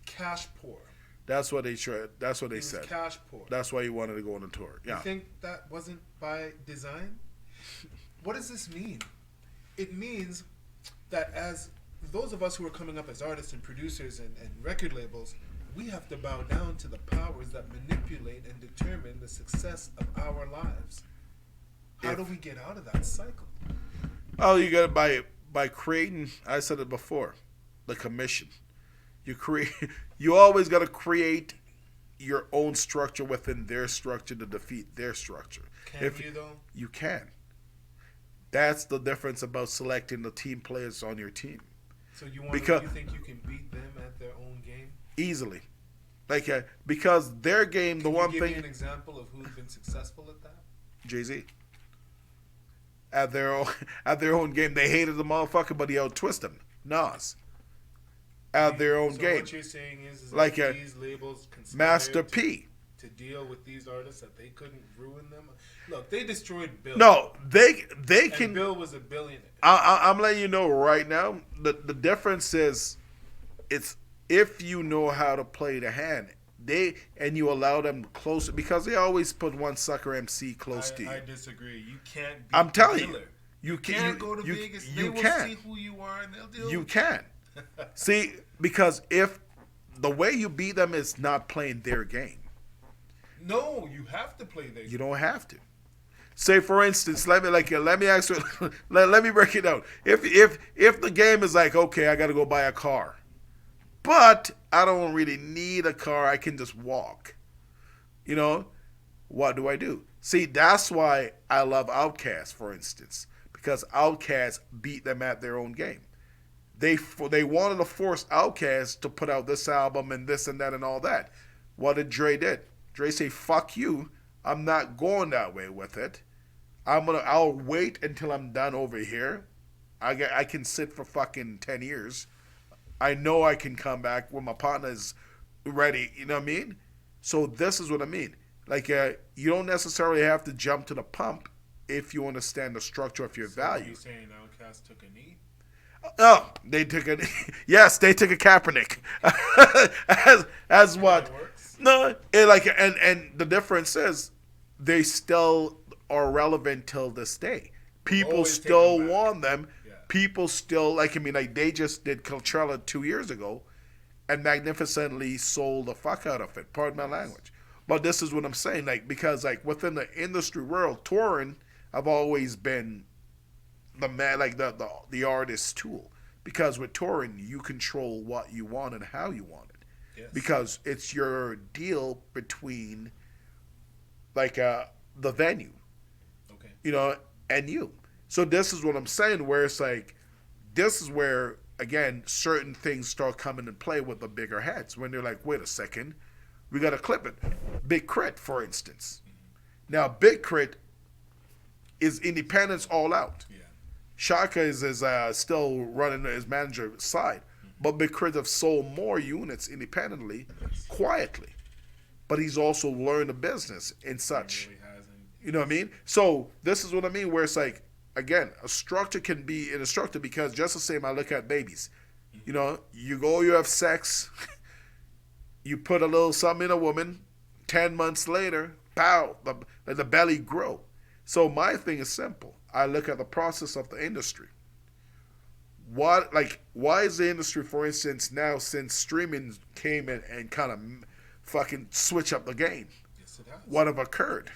S4: cash poor.
S1: That's what they tried. That's what they
S4: He was
S1: said.
S4: cash poor.
S1: That's why he wanted to go on a tour. Yeah.
S4: You think that wasn't by design? What does this mean? It means that as those of us who are coming up as artists and producers and record labels, we have to bow down to the powers that manipulate and determine the success of our lives. How do we get out of that cycle?
S1: Oh, you got it by creating. I said it before, the commission. You create. You always got to create your own structure within their structure to defeat their structure.
S4: Can you though?
S1: You can. That's the difference about selecting the team players on your team.
S4: So you think you can beat them at their own game?
S1: Easily, like because their game,
S4: Can you give me an example of who's been successful at that?
S1: Jay-Z. At their own game, they hated the motherfucker, but he out-twisted them. Nas. At their own game.
S4: What you're saying is
S1: Like
S4: that these labels conspired
S1: Master P.
S4: to deal with these artists that they couldn't ruin them. Look, they destroyed Bill.
S1: No, they
S4: and
S1: can.
S4: Bill was a billionaire.
S1: I'm letting you know right now. The difference is, it's if you know how to play the hand. And you allow them closer because they always put one sucker MC close to you.
S4: I disagree. You can't.
S1: I'm telling you,
S4: you can't go to Vegas. They will see who you are and they'll deal.
S1: You can. See, because if the way you beat them is not playing their game.
S4: No, you have to play their game.
S1: You don't have to. Say for instance, let me ask you. let me break it down. If the game is like, okay, I got to go buy a car. But I don't really need a car. I can just walk. You know, what do? See, that's why I love Outkast, for instance, because Outkast beat them at their own game. They wanted to force Outkast to put out this album and this and that and all that. What did Dre did? Dre say, "Fuck you. I'm not going that way with it. I'll wait until I'm done over here. I can sit for fucking 10 years." I know I can come back when my partner is ready. You know what I mean? So this is what I mean. Like, you don't necessarily have to jump to the pump if you understand the structure of your value.
S4: You saying Outkast took a knee?
S1: Oh, they took a yes, they took a Kaepernick. as what? No, and the difference is they still are relevant till this day. People still want them. People still they just did Coachella 2 years ago and magnificently sold the fuck out of it. Pardon my language. But this is what I'm saying, because within the industry world, touring I've always been the man, the artist's tool. Because with touring, you control what you want and how you want it. Yes. Because it's your deal between the venue. Okay. And you. So this is what I'm saying, where it's this is where, again, certain things start coming into play with the bigger heads. When they're like, wait a second, we got to clip it. Big Crit, for instance. Now, Big Crit is independence all out. Yeah. Shaka is still running his manager side. But Big Crit have sold more units independently, quietly. But he's also learned the business and such. He really hasn't. You know what I mean? So this is what I mean, where it's again, a structure can be an structure because just the same I look at babies. You know, you have sex, you put a little something in a woman, 10 months later, pow, the belly grow. So my thing is simple. I look at the process of the industry. Why is the industry, for instance, now since streaming came in and kind of fucking switch up the game? Yes, it has. What have occurred?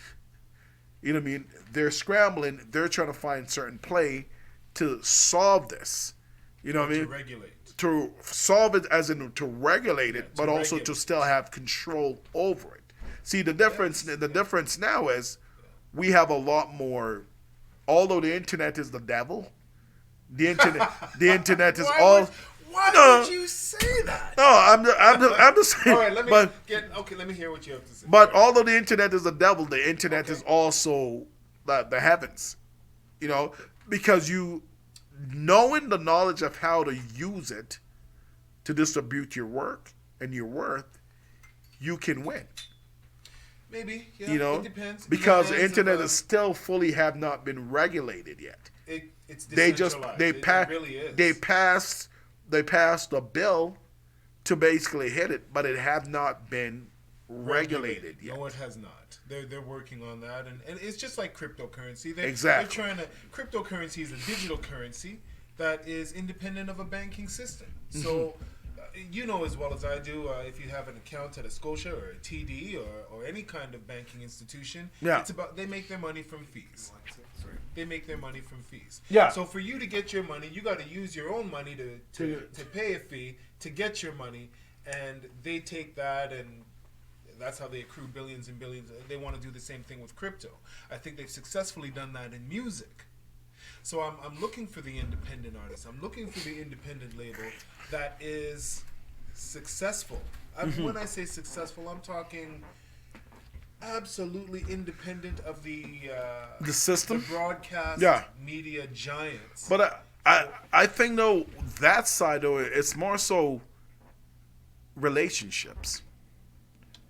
S1: You know what I mean? They're scrambling. They're trying to find certain play to solve this. You know what I mean?
S4: To regulate.
S1: To solve it as in to regulate it, but also to still have control over it. See, the difference now is we have a lot more, although the internet is the devil, the internet is all...
S4: Why would you say that?
S1: No, I'm just saying.
S4: All right, let me hear what you have to say.
S1: But although the internet is the devil, the internet is also the heavens, because you knowing the knowledge of how to use it to distribute your work and your worth, you can win.
S4: Maybe, yeah. It depends.
S1: Because the
S4: Depends
S1: internet
S4: on-
S1: is still fully have not been regulated yet.
S4: It's
S1: They just
S4: decentralized. It really is.
S1: they passed a bill to basically hit it, but it have not been regulated yet.
S4: No, it has not. They're working on that, and it's just like cryptocurrency.
S1: Exactly.
S4: They're trying to. Cryptocurrency is a digital currency that is independent of a banking system. So, you know as well as I do, if you have an account at a Scotia or a TD or any kind of banking institution,
S1: Yeah.
S4: it's about they make their money from fees. They make their money from fees.
S1: Yeah.
S4: So for you to get your money, you got to use your own money to pay a fee to get your money, and they take that and that's how they accrue billions and billions. They want to do the same thing with crypto. I think they've successfully done that in music. So I'm looking for the independent artist. I'm looking for the independent label that is successful. When I say successful, I'm talking absolutely independent of the
S1: system,
S4: the broadcast
S1: Yeah.
S4: media giants.
S1: But I think though that side though it's more so relationships.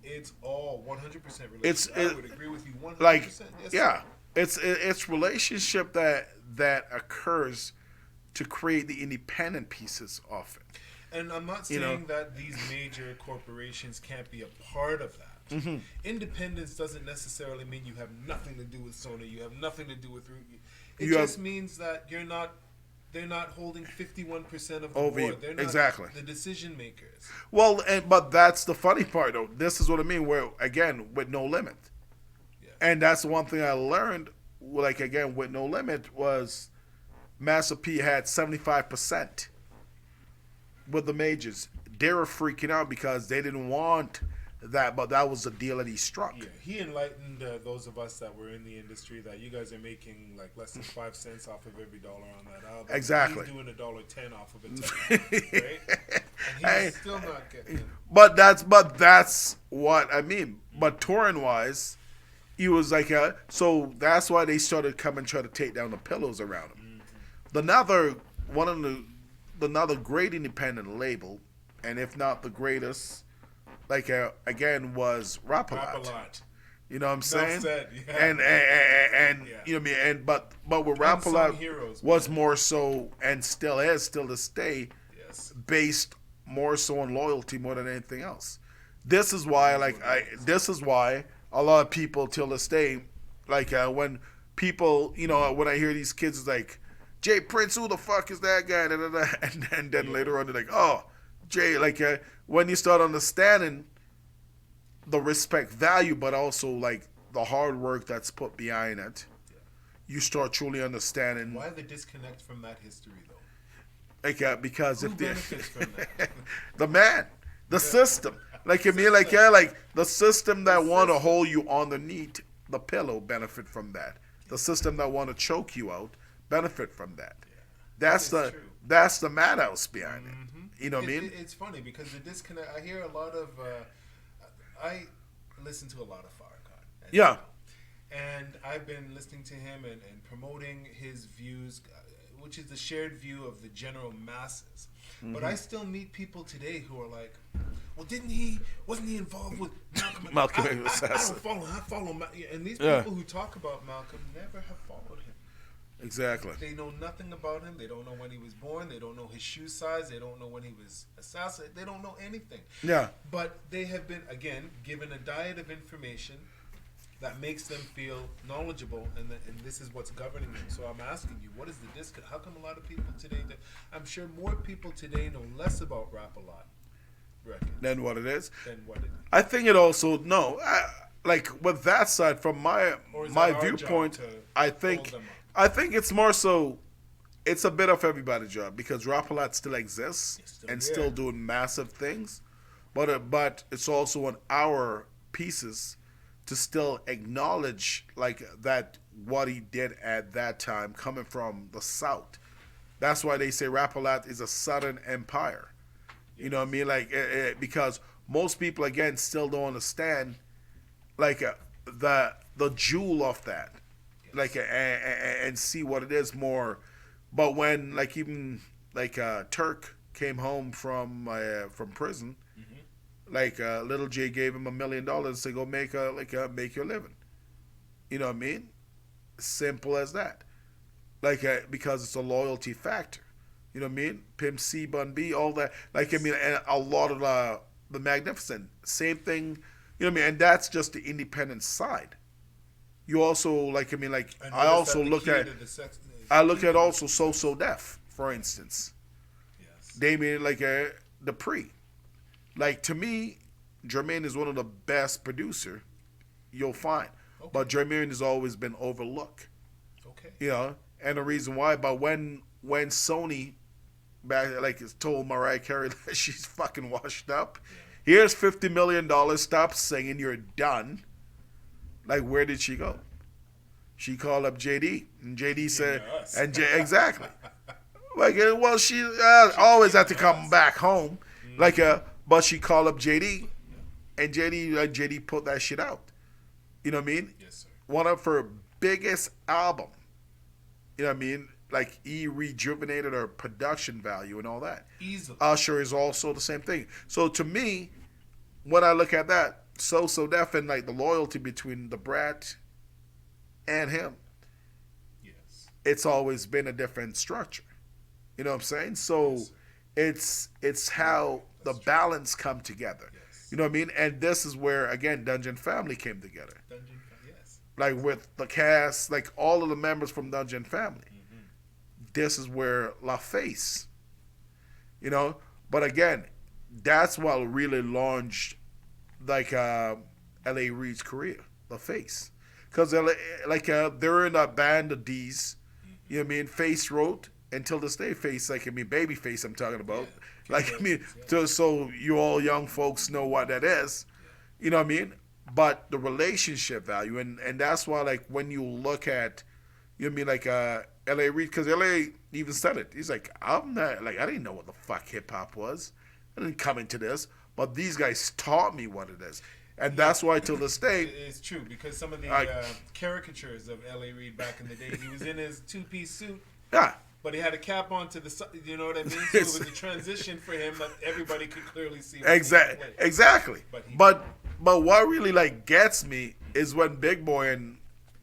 S4: It's all 100% related.
S1: It's-
S4: I would agree with you 100%.
S1: Like
S4: Yes,
S1: yeah, it's relationship that occurs to create the independent pieces of it.
S4: And I'm not
S1: You
S4: saying
S1: know.
S4: that these major corporations can't be a part of that.
S1: Mm-hmm.
S4: Independence doesn't necessarily mean you have nothing to do with Sony. You have nothing to do with. It
S1: You have-
S4: just means that you're not. They're not holding 51% of the
S1: Over you.
S4: board. They're not
S1: Exactly.
S4: the decision makers.
S1: Well, but that's the funny part though. This is what I mean. Where again with No Limit,
S4: Yeah.
S1: and that's the one thing I learned. Like again with No Limit was Master P had 75% with the majors. They were freaking out because they didn't want that, but that was the deal that he struck.
S4: Yeah, he enlightened those of us that were in the industry that you guys are making like less than 5 cents off of every dollar on that album.
S1: Exactly.
S4: He's doing $1.10 off of it, right? And he's
S1: Hey.
S4: still not getting it.
S1: But that's what I mean. But touring wise, he was like, so that's why they started coming try to take down the pillows around him. Another great independent label, and if not the greatest, like again was Rap-A-Lot.
S4: Rap-A-Lot.
S1: You know what I'm saying?
S4: said, yeah.
S1: And
S4: Yeah.
S1: you know what I mean. And but with
S4: Unsung
S1: Rap-A-Lot
S4: heroes,
S1: was
S4: man.
S1: more so and still is still to stay
S4: Yes.
S1: based more so on loyalty more than anything else. This is why this is why a lot of people till this day when people when I hear these kids is like Jay Prince, who the fuck is that guy? Da, da, da. And then later on they're like, oh, Jay, when you start understanding the respect value, but also like the hard work that's put behind it, you start truly understanding.
S4: Why the disconnect from that history, though?
S1: Because
S4: Who
S1: if they,
S4: benefits from that?
S1: the man, the system, the system that want to hold you underneath the pillow benefit from that. The system that want to choke you out benefit from that. That's
S4: That is
S1: the
S4: true.
S1: that's the madhouse behind it. You know what I mean?
S4: It's funny because the disconnect. I hear a lot of. I listen to a lot of Farrakhan. as you
S1: Yeah.
S4: know. And I've been listening to him and promoting his views, which is the shared view of the general masses. But I still meet people today who are like, well, wasn't he involved with Malcolm?
S1: Malcolm
S4: I
S1: Assassin.
S4: don't follow him. I follow Malcolm. And these
S1: Yeah.
S4: people who talk about Malcolm never have followed him.
S1: Exactly.
S4: They know nothing about him. They don't know when he was born. They don't know his shoe size. They don't know when he was assassinated. They don't know anything.
S1: Yeah.
S4: But they have been, again, given a diet of information that makes them feel knowledgeable, and this is what's governing them. So I'm asking you, what is the disconnect? How come a lot of people today, I'm sure more people today know less about Rap-A-Lot records
S1: Then what it is?
S4: than what it is.
S1: I think it also with that side from my
S4: Or is
S1: my
S4: that our job
S1: viewpoint,
S4: to
S1: I
S4: hold
S1: think
S4: them up?
S1: I think it's more so. It's a bit of everybody's job because Rap-A-Lot still exists
S4: It's still
S1: and
S4: there.
S1: still doing massive things, but it's also on our pieces to still acknowledge that what he did at that time coming from the South. That's why they say Rap-A-Lot is a Southern empire. You know what I mean? Because most people again still don't understand the jewel of that. like and see what it is more. But when like even like Turk came home from prison, like Little J gave him $1 million to go make make your living. You know what I mean? Simple as that. Like because it's a loyalty factor. You know what I mean? Pimp C, Bun B, all that. Like I mean, and a lot of the Magnificent, same thing. You know what I mean? And that's just the independent side. You also like I mean like I also look at also So Def, for instance.
S4: Yes.
S1: Damien like Dupree. Like to me, Jermaine is one of the best producer you'll find.
S4: Okay.
S1: But Jermaine has always been overlooked.
S4: Okay.
S1: You know, and the reason why, but when Sony back like told Mariah Carey that she's fucking washed up, here's $50 million, stop singing, you're done. Like where did she go? She called up JD, and JD said, exactly. Like well, she always had to come back home, like but she called up JD, and JD put that shit out. You know what I mean?
S4: Yes, sir.
S1: One of her biggest album. You know what I mean? Like he rejuvenated her production value and all that.
S4: Easily.
S1: Usher is also the same thing. So to me, when I look at that, So Def and like the loyalty between the Brat and him,
S4: Yes.
S1: it's always been a different structure. You know what I'm saying? So it's how the balance come together.
S4: Yes.
S1: You know what I mean? And this is where again Dungeon Family came together.
S4: Yes.
S1: Like with the cast, like all of the members from Dungeon Family. This is where LaFace, you know, but again, that's what really launched like L.A. Reid's career, LaFace, because they're in a band of D's, you know what I mean? Face wrote until this day, Face like I mean Babyface I'm talking about, like I mean, so you all young folks know what that is, you know what I mean? But the relationship value, and that's why like when you look at, you know what I mean, like L.A. Reid, because L.A. even said it. He's like, I'm not, like, I didn't know what the fuck hip-hop was. I didn't come into this, but these guys taught me what it is. And that's why till this day...
S4: It's true, because some of the caricatures of L.A. Reid back in the day, he was in his two-piece suit,
S1: Yeah.
S4: but he had a cap on to the side, you know what I mean? So it was a transition for him that everybody could clearly see.
S1: Exactly. But what really, like, gets me is when Big Boy and...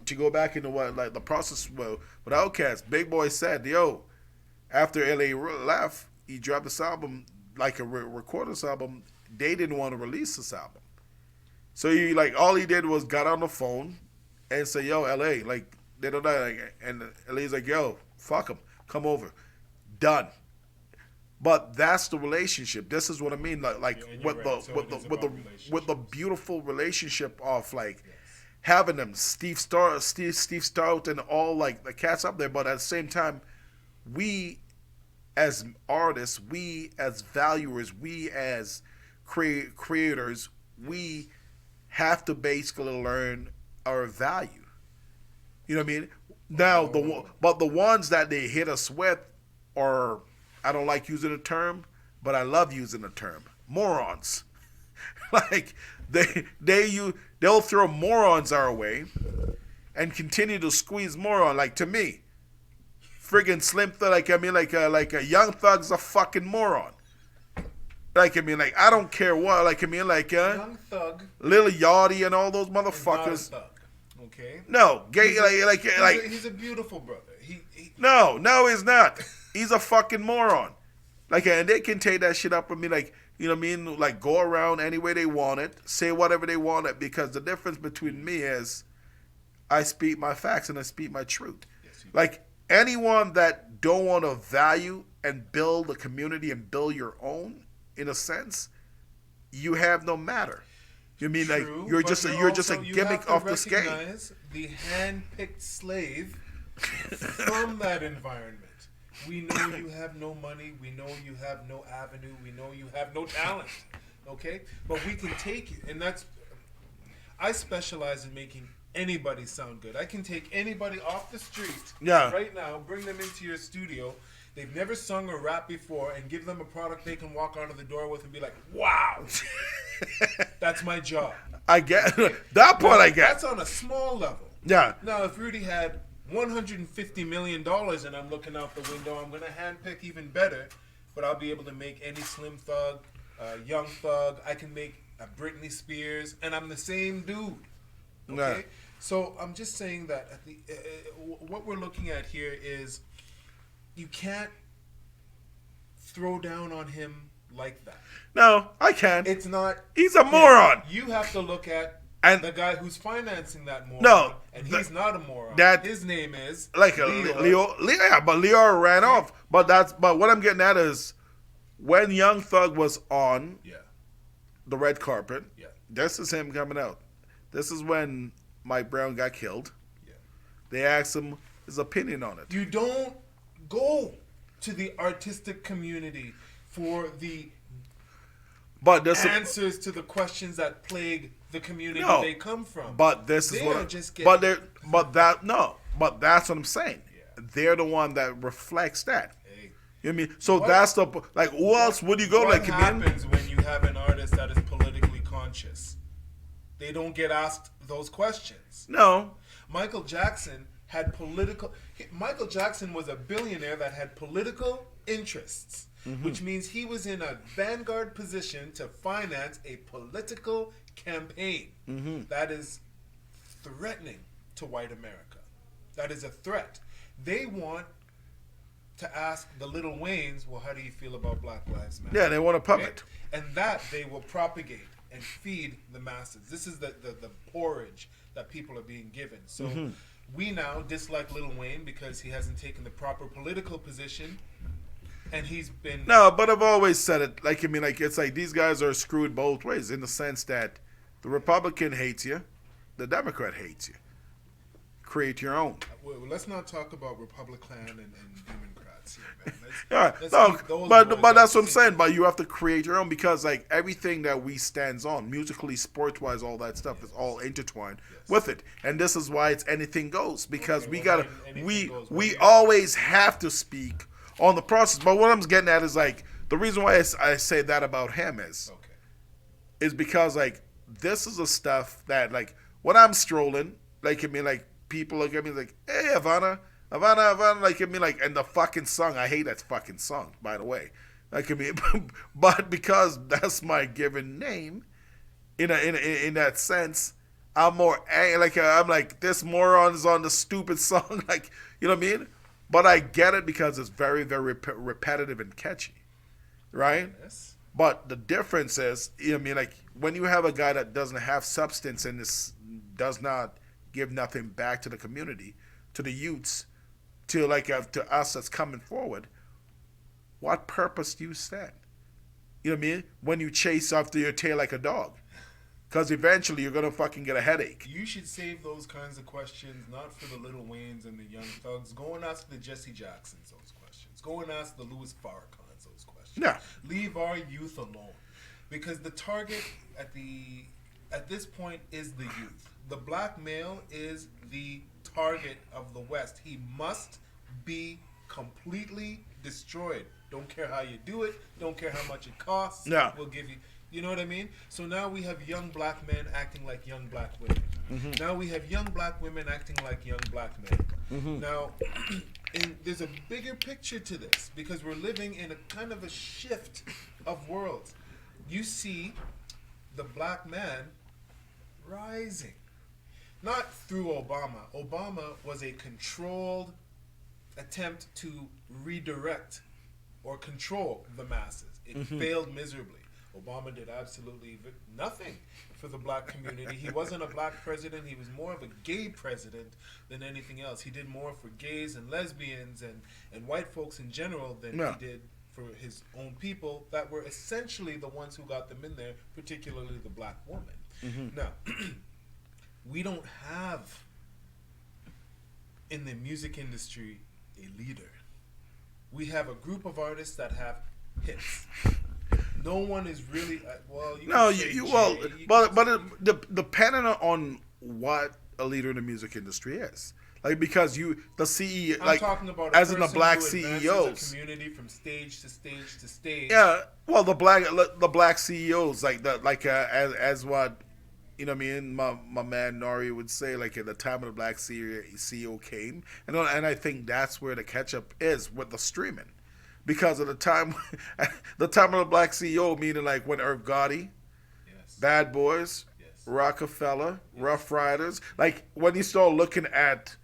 S1: To go back into what like the process with Outkast, Big Boy said, "Yo, after LA left, he dropped this album like a recorded this album. They didn't want to release this album, so he like all he did was got on the phone and say, "Yo, LA, like they don't know," and LA's like, "Yo, fuck them, come over, done." But that's the relationship. This is what I mean, like with the beautiful relationship of like. Having them, Steve Stout, and all like the cats up there, but at the same time, we as artists, we as valuers, we as creators, we have to basically learn our value. You know what I mean? Now, the ones that they hit us with are, I don't like using the term, but I love using the term, morons. Like they'll throw morons our way and continue to squeeze moron. Like to me, friggin' Slim Thug, like I mean like a Young Thug's a fucking moron. Like I mean like I don't care what, like I mean like
S4: Young Thug,
S1: Lil Yachty and all those motherfuckers.
S4: Not a thug, okay?
S1: No, gay
S4: he's a beautiful brother.
S1: No, he's not. He's a fucking moron. Like and they can take that shit up with me like. You know what I mean? Like, go around any way they want it, say whatever they want it, because the difference between me is I speak my facts and I speak my truth.
S4: Yes,
S1: like, anyone that don't want to value and build a community and build your own, in a sense, you have no matter. You mean like you're just a gimmick off the skate.
S4: The hand-picked slave from that environment. We know you have no money. We know you have no avenue. We know you have no talent. Okay? But we can take you. And that's... I specialize in making anybody sound good. I can take anybody off the street right now, bring them into your studio. They've never sung or rapped before and give them a product they can walk out of the door with and be like, wow. That's my job.
S1: I get... That part I get.
S4: That's on a small level.
S1: Yeah.
S4: Now, if Rudy had $150 million and I'm looking out the window, I'm going to handpick even better, but I'll be able to make any Slim Thug, Young Thug. I can make a Britney Spears, and I'm the same dude. Okay?
S1: Yeah.
S4: So I'm just saying that what we're looking at here is you can't throw down on him like that.
S1: No, I can't.
S4: It's not.
S1: He's a moron.
S4: You have to look at
S1: And-
S4: the guy who's financing that moron.
S1: No,
S4: and he's not a moron.
S1: that-
S4: His name is
S1: Like a Leo, yeah, but Leo ran off. But what I'm getting at is when Young Thug was on
S4: Yeah,
S1: the red carpet,
S4: yeah,
S1: this is him coming out. This is when Mike Brown got killed.
S4: yeah.
S1: They asked him his opinion on it.
S4: You don't go to the artistic community for the
S1: But this
S4: answers to the questions that plague the community
S1: No,
S4: they come from.
S1: But this is
S4: They
S1: what.
S4: are just getting-
S1: But they're. But that no. But that's what I'm saying.
S4: Yeah.
S1: They're the one that reflects that.
S4: Hey,
S1: You know what I mean? So
S4: What-
S1: that's the like. Who else would you go
S4: what
S1: like? I mean,
S4: happens when you have an artist that is politically conscious? They don't get asked those questions.
S1: no.
S4: Michael Jackson had Michael Jackson was a billionaire that had political interests, which means he was in a vanguard position to finance a political campaign that is threatening to white America. That is a threat. They want to ask the Little Waynes, well, how do you feel about Black Lives Matter?
S1: Yeah, they want a
S4: Okay?
S1: puppet.
S4: And that they will propagate and feed the masses. This is the porridge that people are being given. So we now dislike Lil Wayne because he hasn't taken the proper political position, and he's been
S1: No, but I've always said it. Like I mean, like it's like these guys are screwed both ways in the sense that the Republican hates you, the Democrat hates you. Create your own.
S4: Well, let's not talk about Republican and Democrats here, man.
S1: Yeah,
S4: Let's
S1: no,
S4: keep those
S1: but
S4: boys
S1: that's
S4: out
S1: what
S4: the
S1: I'm
S4: same
S1: saying.
S4: thing.
S1: But you have to create your own because like everything that we stands on, musically, sports wise, all that stuff is all intertwined with it, and this is why it's anything goes because
S4: Okay,
S1: we
S4: well,
S1: gotta
S4: then anything
S1: we
S4: goes.
S1: we
S4: Well, yeah.
S1: always have to speak on the process. But what I'm getting at is like the reason why I say that about him is
S4: Okay.
S1: is because like this is the stuff that like when I'm strolling, like I mean like people look at me like, hey Havana, like I mean like and the fucking song, I hate that fucking song, by the way. Like I mean but because that's my given name, in that sense, I'm more like I'm like this moron is on the stupid song, like you know what I mean? But I get it because it's very, very repetitive and catchy. Right?
S4: Yes.
S1: But the difference is, you know what I mean, like when you have a guy that doesn't have substance and this does not give nothing back to the community, to the youths, to like to us that's coming forward, what purpose do you stand? You know what I mean? When you chase after your tail like a dog, because eventually you're gonna fucking get a headache.
S4: You should save those kinds of questions not for the Little Waynes and the Young Thugs. Go and ask the Jesse Jacksons those questions. Go and ask the Louis Farrakhan's those questions.
S1: Yeah.
S4: Leave our youth alone, because the target at this point is the youth. The black male is the target of the West. He must be completely destroyed. Don't care how you do it. Don't care how much it costs.
S1: Yeah.
S4: We'll give you. You know what I mean? So now we have young black men acting like young black women. Now we have young black women acting like young black men. Now, there's a bigger picture to this because we're living in a kind of a shift of worlds. You see the black man rising. Not through Obama. Obama was a controlled attempt to redirect or control the masses. It failed miserably. Obama did absolutely nothing for the black community. He wasn't a black president. He was more of a gay president than anything else. He did more for gays and lesbians and white folks in general than
S1: Yeah.
S4: he did for his own people that were essentially the ones who got them in there, particularly the black woman. Now, we don't have in the music industry a leader. We have a group of artists that have hits. No one is really well. You
S1: No,
S4: can say
S1: you
S4: Jay,
S1: well,
S4: you
S1: but
S4: can say-
S1: depending on what a leader in the music industry is, like because the CEO,
S4: I'm
S1: like
S4: talking about a
S1: as in the
S4: person
S1: black
S4: who advances
S1: CEOs.
S4: a community from stage to stage to stage.
S1: Yeah, well, the black CEOs, like as what you know what I mean, my man Nori would say, like at the time of the Black CEO came, and I think that's where the catch up is with the streaming, because of the time, the time of the Black CEO, meaning like when Irv Gotti,
S4: Yes.
S1: Bad Boys,
S4: Yes.
S1: Rockefeller, Rough Riders, like when you start looking at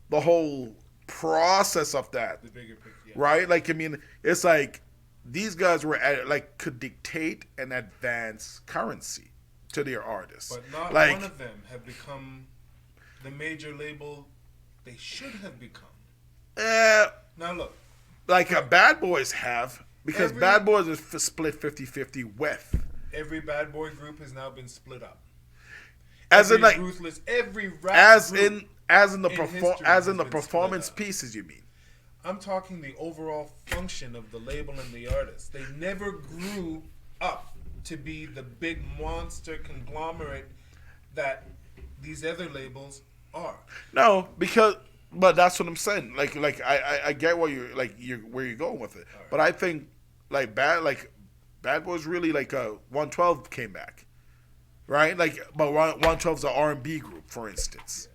S1: the whole process of that,
S4: The bigger picture. Yeah.
S1: right? Like I mean, it's like these guys were like could dictate and advance currency to their artists.
S4: But not
S1: like
S4: one of them have become the major label they should have become. Now look,
S1: like Bad Boys have, because
S4: Every-
S1: Bad Boys is split 50-50 with.
S4: every bad boy group has now been split up.
S1: As in
S4: Every
S1: like
S4: ruthless, every rap
S1: as
S4: group
S1: in as in the
S4: in
S1: as
S4: history
S1: in the
S4: has been
S1: performance
S4: split up.
S1: pieces, you mean?
S4: I'm talking the overall function of the label and the artist. They never grew up to be the big monster conglomerate that these other labels are.
S1: No, because but that's what I'm saying. Like I get what you're where you're going with it. But I think Bad Boys really 112 came back. Right? Like but 112's an R&B group, for instance.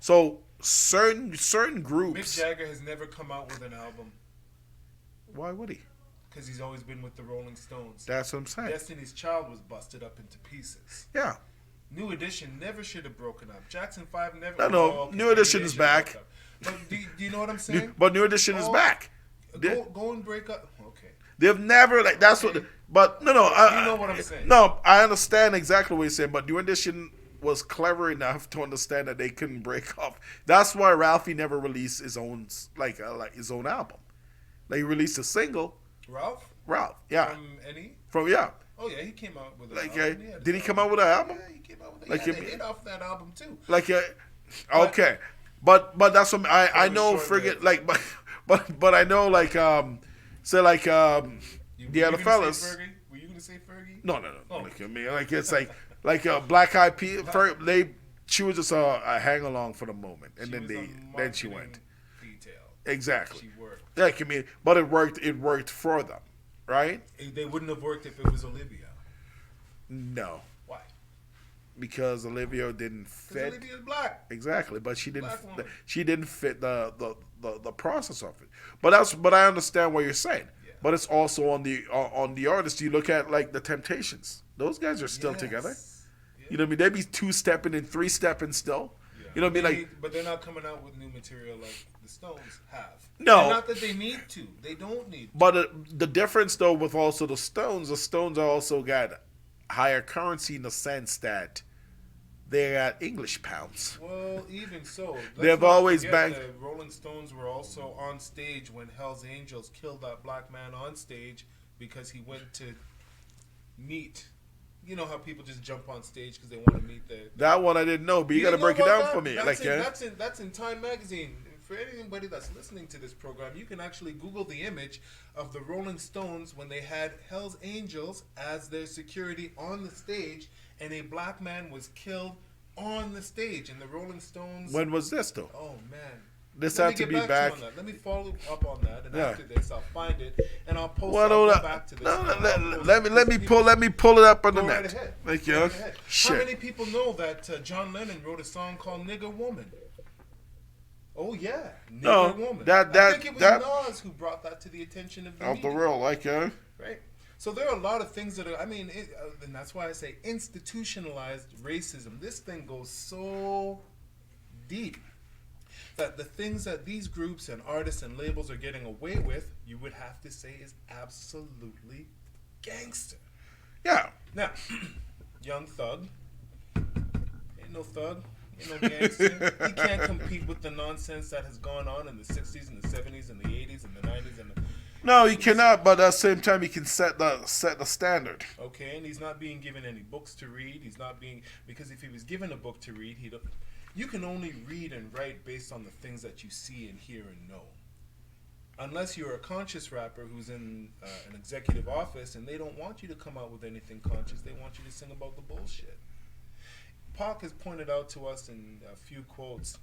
S1: So certain
S4: Mick
S1: groups.
S4: Jagger has never come out with an album
S1: Why would he?
S4: because he's always been with the Rolling Stones.
S1: That's what I'm saying.
S4: Destiny's Child was busted up into pieces.
S1: Yeah.
S4: New Edition never should have broken up. Jackson 5 never.
S1: No,
S4: okay,
S1: New Edition
S4: they
S1: is
S4: should have
S1: back.
S4: broke up. But do you know what I'm saying?
S1: But New Edition is
S4: Oh,
S1: back.
S4: Go and break up. Okay.
S1: They've never that's what. But no.
S4: You know what I'm saying.
S1: No, I understand exactly what you're saying. But New Edition was clever enough to understand that they couldn't break up. That's why Ralphie never released his own his own album. Like he released a single.
S4: Ralph
S1: Ralph, yeah,
S4: from NE.
S1: yeah.
S4: Oh yeah, he came out with an
S1: Like,
S4: album.
S1: did he come out with an album?
S4: Yeah, he came out with
S1: Like,
S4: he had a hit off that album too.
S1: Okay, but that's what I
S4: was
S1: know.
S4: short
S1: Forget
S4: lived.
S1: but I know say like
S4: You-
S1: the
S4: were
S1: other
S4: you gonna
S1: fellas.
S4: say Fergie? Were you gonna say Fergie?
S1: No.
S4: Oh.
S1: Like I mean, like it's like Black Eyed Peas. She was just a hang along for the moment, and
S4: She was a
S1: then she
S4: marketing
S1: went
S4: Detail.
S1: exactly.
S4: She worked.
S1: Like I mean, but it worked. It worked for them, right?
S4: They wouldn't have worked if it was Olivia.
S1: No,
S4: Why?
S1: because Olivia didn't
S4: Because
S1: fit.
S4: Olivia's black.
S1: Exactly, but she didn't.
S4: Black woman.
S1: She didn't fit the process of it. But I understand what you're saying.
S4: Yeah.
S1: But it's also on the artist. You look at like the Temptations. Those guys are still
S4: Yes.
S1: together.
S4: Yeah.
S1: You know what I mean? They'd be 2-stepping and 3-stepping still.
S4: Yeah.
S1: You know what I mean?
S4: They
S1: Like
S4: need- but they're not coming out with new material like the Stones have.
S1: No.
S4: And not that they need to. They don't need to.
S1: But the difference, though, with also the Stones also got higher currency in the sense that they got English pounds.
S4: Well, even so, let's
S1: They've
S4: not
S1: always
S4: forget
S1: banked-
S4: The Rolling Stones were also on stage when Hell's Angels killed that black man on stage because he went to meet. You know how people just jump on stage because they want to meet the.
S1: That one I didn't know, but you got to
S4: didn't know
S1: break it
S4: about
S1: down
S4: that?
S1: for me.
S4: That's in Time Magazine. For anybody that's listening to this program, you can actually Google the image of the Rolling Stones when they had Hell's Angels as their security on the stage, and a black man was killed on the stage. And the Rolling Stones.
S1: When was this, though?
S4: Oh man.
S1: This
S4: Let
S1: had
S4: me
S1: to
S4: get
S1: be
S4: to you
S1: back.
S4: on that. Let me follow up on that, and
S1: Yeah.
S4: after this, I'll find it and I'll post.
S1: Well,
S4: I'll
S1: no,
S4: go back to this.
S1: no,
S4: and I'll post
S1: let
S4: it
S1: me
S4: because
S1: let me pull it up on the
S4: Go right
S1: net.
S4: ahead.
S1: Thank
S4: Go
S1: you.
S4: right ahead. How
S1: Shit.
S4: many people know that John Lennon wrote a song called "Nigger Woman"? Oh yeah, "Nigger
S1: No,
S4: Woman."
S1: that-
S4: I think it was
S1: that-
S4: Nas who brought that to the attention of the
S1: Out the
S4: media,
S1: real,
S4: right? So there are a lot of things that are. I mean, and that's why I say institutionalized racism. This thing goes so deep that the things that these groups and artists and labels are getting away with, you would have to say is absolutely gangster.
S1: Yeah.
S4: Now, Young Thug ain't no thug, ain't no gangster. He can't compete with the nonsense that has gone on in the 60s and the 70s and the 80s and the 90s and the,
S1: No, you cannot. But at the same time, you can set the standard.
S4: okay, and he's not being given any books to read. He's not being, because if he was given a book to read, you can only read and write based on the things that you see and hear and know. Unless you're a conscious rapper who's in an executive office and they don't want you to come out with anything conscious, they want you to sing about the bullshit. Pac has pointed out to us in a few quotes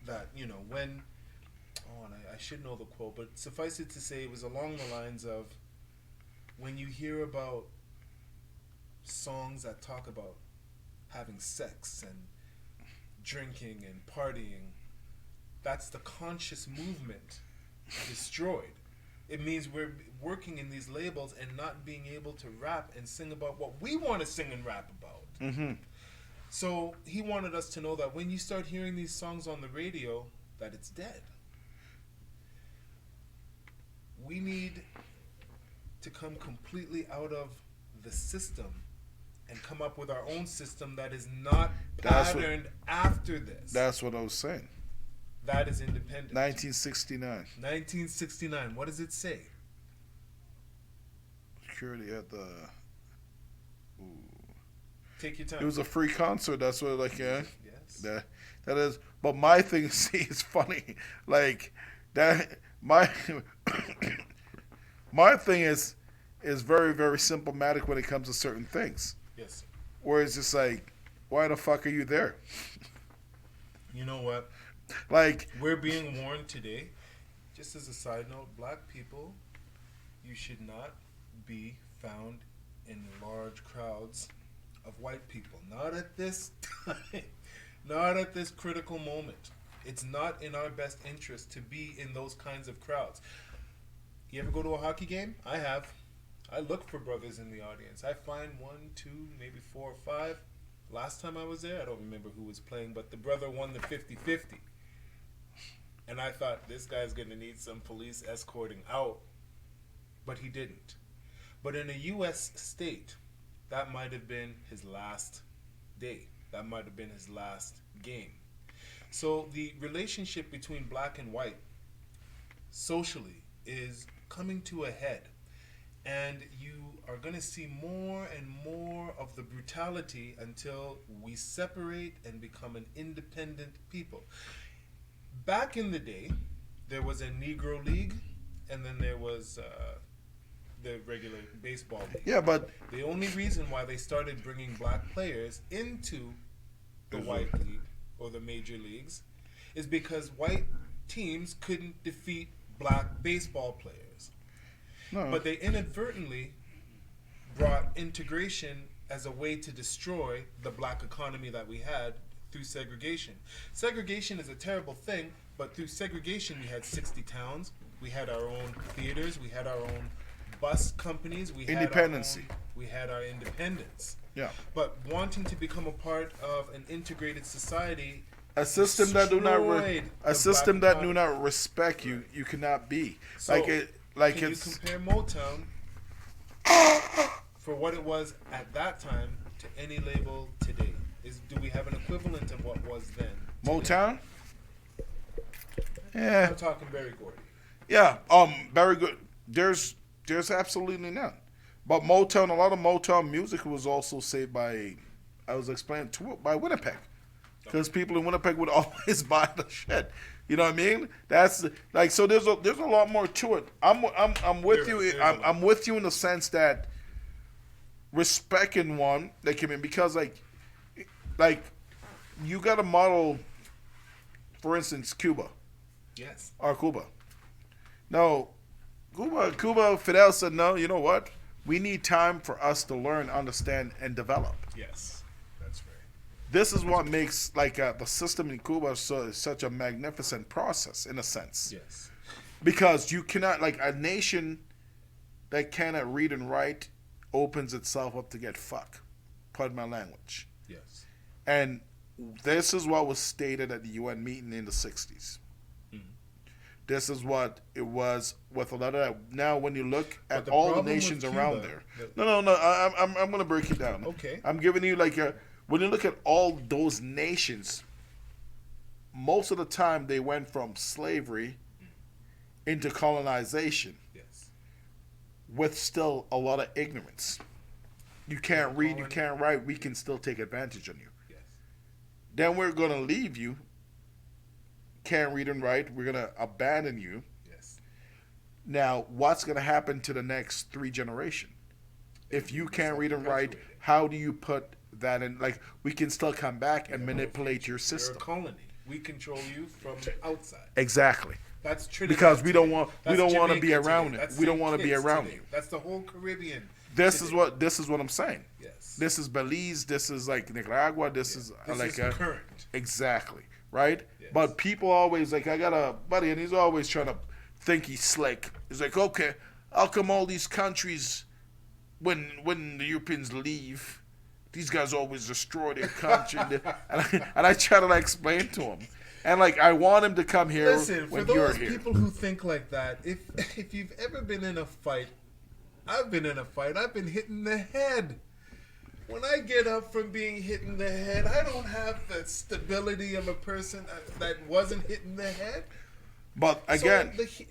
S4: that, you know, when, and I should know the quote, but suffice it to say it was along the lines of, when you hear about songs that talk about having sex and drinking and partying. That's the conscious movement destroyed. It means we're working in these labels and not being able to rap and sing about what we want to sing and rap about.
S1: Mm-hmm.
S4: So he wanted us to know that when you start hearing these songs on the radio, that it's dead. We need to come completely out of the system and come up with our own system that is not patterned after this.
S1: That's what I was saying.
S4: That is independent.
S1: 1969.
S4: 1969. What does it say?
S1: Security at the.
S4: Take your time.
S1: It was a free concert. That's what, like, yeah.
S4: Yes.
S1: That is. But my thing, see, is funny. Like that. My thing is very, very symptomatic when it comes to certain things.
S4: Yes.
S1: Where it's just like, why the fuck are you there?
S4: You know what?
S1: Like,
S4: We're being warned today, just as a side note, black people, you should not be found in large crowds of white people. Not at this time. Not at this critical moment. It's not in our best interest to be in those kinds of crowds. You ever go to a hockey game? I have. I look for brothers in the audience. I find 1, 2, maybe 4 or 5. Last time I was there, I don't remember who was playing, but the brother won the 50-50. And I thought, this guy's going to need some police escorting out. But he didn't. But in a U.S. state, that might have been his last day. That might have been his last game. So the relationship between black and white socially is coming to a head. And you are going to see more and more of the brutality until we separate and become an independent people. Back in the day, there was a Negro League, and then there was the regular baseball league.
S1: yeah, but
S4: The only reason why they started bringing black players into the white league or the major leagues is because white teams couldn't defeat black baseball players.
S1: no.
S4: But they inadvertently brought integration as a way to destroy the black economy that we had through segregation. Segregation is a terrible thing, but through segregation we had 60 towns, we had our own theaters, we had our own bus companies, we
S1: Independency.
S4: we had our independence.
S1: Yeah.
S4: But wanting to become a part of an integrated society,
S1: A system that do
S4: destroyed
S1: not
S4: economy.
S1: respect you, you cannot be.
S4: So, can you compare Motown for what it was at that time to any label today? Do we have an equivalent of what was then? today?
S1: Motown. Yeah,
S4: I'm talking Berry Gordy.
S1: yeah. Very good. There's absolutely none. But Motown, a lot of Motown music was also saved by, I was explaining to by Winnipeg, because people in Winnipeg would always buy the shit. You know what I mean? That's like, so. There's a lot more to it. I'm with you. I'm with you in the sense that respecting one that came in, because like you got to model, for instance, Cuba
S4: Yes.
S1: or Cuba. No, Cuba. Fidel said, no. You know what? We need time for us to learn, understand, and develop.
S4: Yes. That's right.
S1: This is what makes the system in Cuba such a magnificent process, in a sense.
S4: Yes.
S1: Because you cannot, like, a nation that cannot read and write opens itself up to get fucked. Pardon my language.
S4: Yes.
S1: And this is what was stated at the UN meeting in the 60s. This is what it was with a lot of that. Now, when you look at
S4: the
S1: all the
S4: problem
S1: nations
S4: with
S1: around
S4: Cuba-
S1: there, no, I'm going to break it down.
S4: Okay.
S1: I'm giving you when you look at all those nations, most of the time they went from slavery into colonization
S4: Yes.
S1: with still a lot of ignorance. You can't read, you
S4: Colony.
S1: can't write. We can still take advantage on you.
S4: Yes.
S1: Then we're going to leave you. Can't read and write. We're going to abandon you.
S4: Yes.
S1: Now, what's going to happen to the next 3 generations? If you can't read and write,
S4: Graduated.
S1: how do you put that in? Like, we can still come back and manipulate your
S4: You're a
S1: system.
S4: colony. We control you from the outside.
S1: Exactly.
S4: That's Trinidad
S1: Because we don't
S4: today.
S1: want
S4: That's
S1: to be
S4: Jamaica
S1: around
S4: today.
S1: it.
S4: That's
S1: We don't
S4: St.
S1: want to be
S4: Kitts
S1: around
S4: today.
S1: you.
S4: That's the whole Caribbean.
S1: This
S4: today.
S1: is what I'm saying.
S4: Yes.
S1: This is Belize. This is like Nicaragua. This is
S4: This
S1: like
S4: is current.
S1: exactly right.
S4: Yes.
S1: But people always like I got a buddy, and he's always trying to think he's slick. He's like, okay, how come all these countries, when the Europeans leave, these guys always destroy their country? and I try to like explain to him, and like I want him to come here
S4: Listen, for
S1: when you're
S4: those
S1: here.
S4: people who think like that, if you've ever been in a fight, I've been in a fight. I've been hit in the head. When I get up from being hit in the head, I don't have the stability of a person that wasn't hit in the head.
S1: But again,
S4: So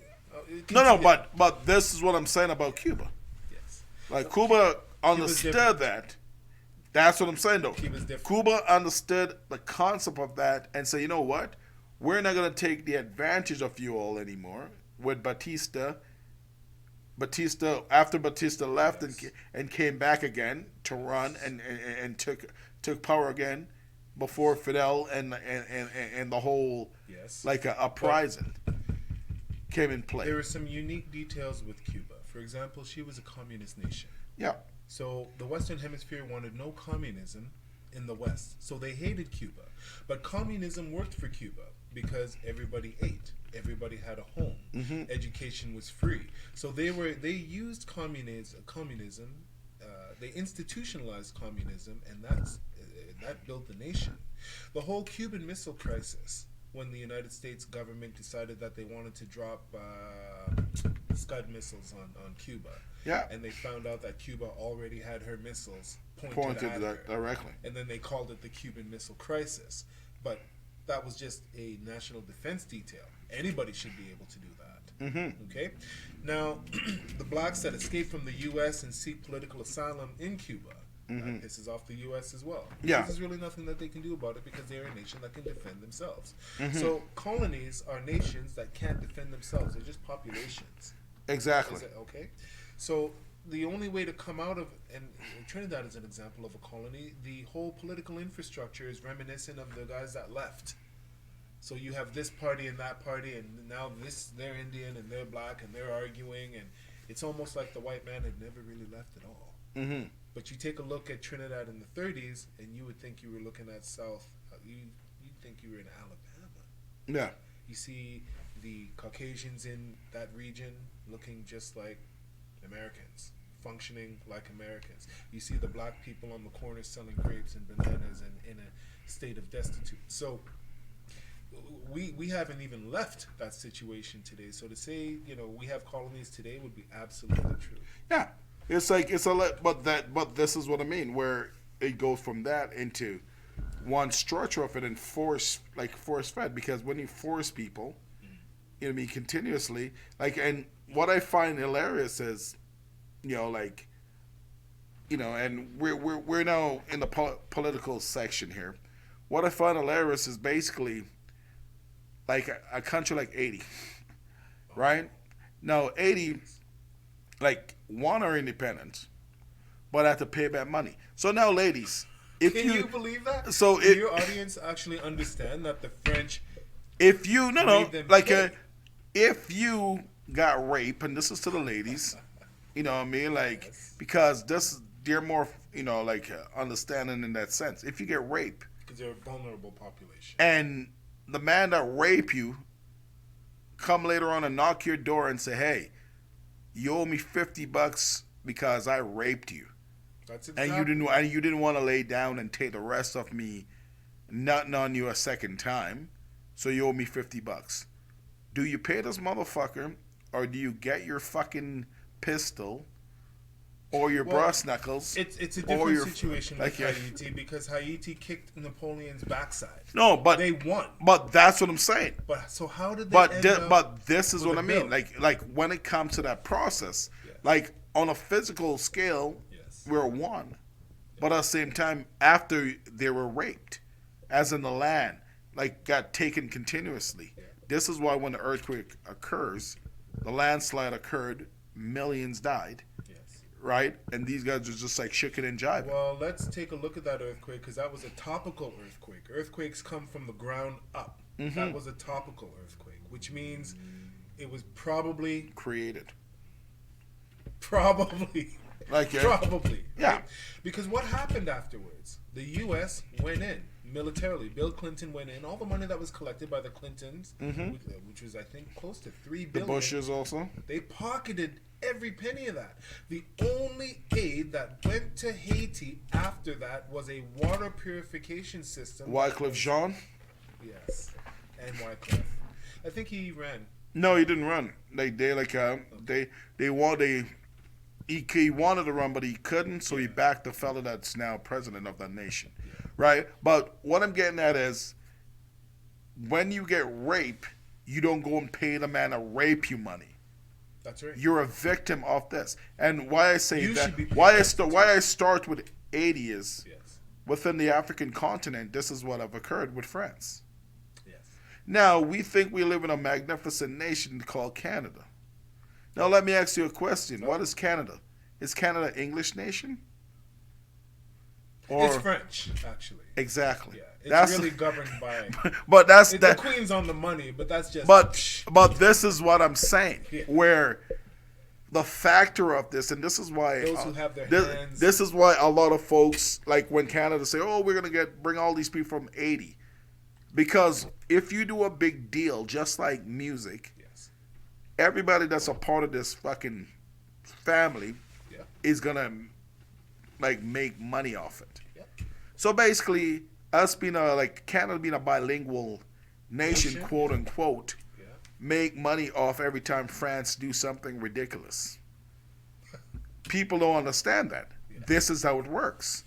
S1: no,
S4: continue.
S1: but this is what I'm saying about Cuba.
S4: Yes.
S1: Like Cuba understood
S4: different.
S1: that. That's what I'm saying though.
S4: Cuba's different.
S1: Cuba understood the concept of that and say, you know what? We're not gonna take the advantage of you all anymore. With Batista after Batista left and came back again to run and took power again before Fidel and the whole
S4: Yes.
S1: like a uprising came in play.
S4: There are some unique details with Cuba. For example, she was a communist nation.
S1: Yeah.
S4: So the Western Hemisphere wanted no communism in the West. So they hated Cuba. But communism worked for Cuba because everybody ate. Everybody had a home.
S1: Mm-hmm.
S4: Education was free. So they used communism. They institutionalized communism, and that built the nation. The whole Cuban Missile Crisis, when the United States government decided that they wanted to drop Scud missiles on Cuba.
S1: Yeah.
S4: And they found out that Cuba already had her missiles
S1: Pointed
S4: at her.
S1: directly.
S4: And then they called it the Cuban Missile Crisis. But that was just a national defense detail. Anybody should be able to do that.
S1: Mm-hmm.
S4: Okay? Now, the blacks that escape from the U.S. and seek political asylum in Cuba, that pisses off the U.S. as well.
S1: Yeah.
S4: There's really nothing that they can do about it because they're a nation that can defend themselves. So colonies are nations that can't defend themselves. They're just populations.
S1: Exactly.
S4: Is it okay? So the only way to come out of, and Trinidad is an example of a colony, the whole political infrastructure is reminiscent of the guys that left. So you have this party and that party, and now they're Indian and they're black and they're arguing, and it's almost like the white man had never really left at all.
S1: Mm-hmm.
S4: But you take a look at Trinidad in the 30s, and you would think you were looking at South. You'd think you were in Alabama.
S1: Yeah.
S4: You see the Caucasians in that region looking just like Americans, functioning like Americans. You see the black people on the corner selling grapes and bananas and in a state of destitute. So we haven't even left that situation today. So to say, we have colonies today would be absolutely true.
S1: Yeah. It's but this is what I mean, where it goes from that into one structure of it and force fed, because when you force people, you know what I mean, continuously, and what I find hilarious is, and we're now in the political section here. What I find hilarious is basically like a country like Haiti, right? Now Haiti, one are independent, but have to pay back money. So now, ladies, if
S4: Can you believe that?
S1: so
S4: Do your audience actually understand that the French?
S1: if you
S4: made them pay?
S1: if you got raped, and this is to the ladies, you know what I mean, because they're more understanding in that sense. If you get raped
S4: Because they're a vulnerable population.
S1: and the man that raped you come later on and knock your door and say, hey, you owe me $50 because I raped you,
S4: That's
S1: and you didn't want to lay down and take the rest of me nutting on you a second time, so you owe me $50. Do you pay this motherfucker, or do you get your fucking pistol or your brass knuckles?
S4: It's a
S1: or
S4: different
S1: your-
S4: situation
S1: like,
S4: with Haiti because Haiti kicked Napoleon's backside.
S1: No, but
S4: They won.
S1: But that's what I'm saying.
S4: But so how did they
S1: But
S4: end up
S1: but this is
S4: with
S1: what
S4: a
S1: I mean.
S4: bill?
S1: Like when it comes to that process,
S4: Yes.
S1: on a physical scale,
S4: Yes.
S1: we're one. But at the same time, after they were raped, as in the land, got taken continuously.
S4: Yeah.
S1: This is why when the earthquake occurs, the landslide occurred, millions died,
S4: Yes.
S1: right? And these guys are just shooking and jiving.
S4: Well, let's take a look at that earthquake because that was a topical earthquake. Earthquakes come from the ground up.
S1: Mm-hmm.
S4: That was a topical earthquake, which means it was probably
S1: Created. Like,
S4: Probably.
S1: Yeah.
S4: Right? Because what happened afterwards? The U.S. went in militarily. Bill Clinton went in. All the money that was collected by the Clintons, which was, I think, close to $3
S1: the
S4: billion.
S1: Bushes also.
S4: They pocketed every penny of that. The only aid that went to Haiti after that was a water purification system.
S1: Wycliffe Jean.
S4: Yes. And Wycliffe. I think he ran.
S1: No, he didn't run. He wanted to run, but he couldn't, so he backed the fella that's now president of that nation, right? But what I'm getting at is, when you get raped, you don't go and pay the man to rape you money.
S4: That's right.
S1: You're a victim of this, and why I say
S4: You
S1: that,
S4: should be paid
S1: why I
S4: restitution.
S1: start with 80 is
S4: Yes.
S1: within the African continent. This is what have occurred with France.
S4: Yes.
S1: Now, we think we live in a magnificent nation called Canada. Now, let me ask you a question. What is Canada? Is Canada an English nation?
S4: It's French, actually.
S1: Exactly.
S4: Yeah. It's really governed by.
S1: But that's
S4: The Queen's on the money, but that's just.
S1: But this is what I'm saying.
S4: Yeah.
S1: Where the factor of this, and this is why
S4: Those who have their
S1: this,
S4: hands.
S1: this is why a lot of folks, like when Canada say, "Oh, we're gonna bring all these people from 80," because if you do a big deal, just like music,
S4: Yes.
S1: everybody that's a part of this fucking family
S4: Yeah.
S1: is gonna like make money off it.
S4: Yeah.
S1: So basically, us being Canada being a bilingual nation, quote unquote,
S4: Yeah.
S1: make money off every time France do something ridiculous. People don't understand that.
S4: Yeah.
S1: This is how it works.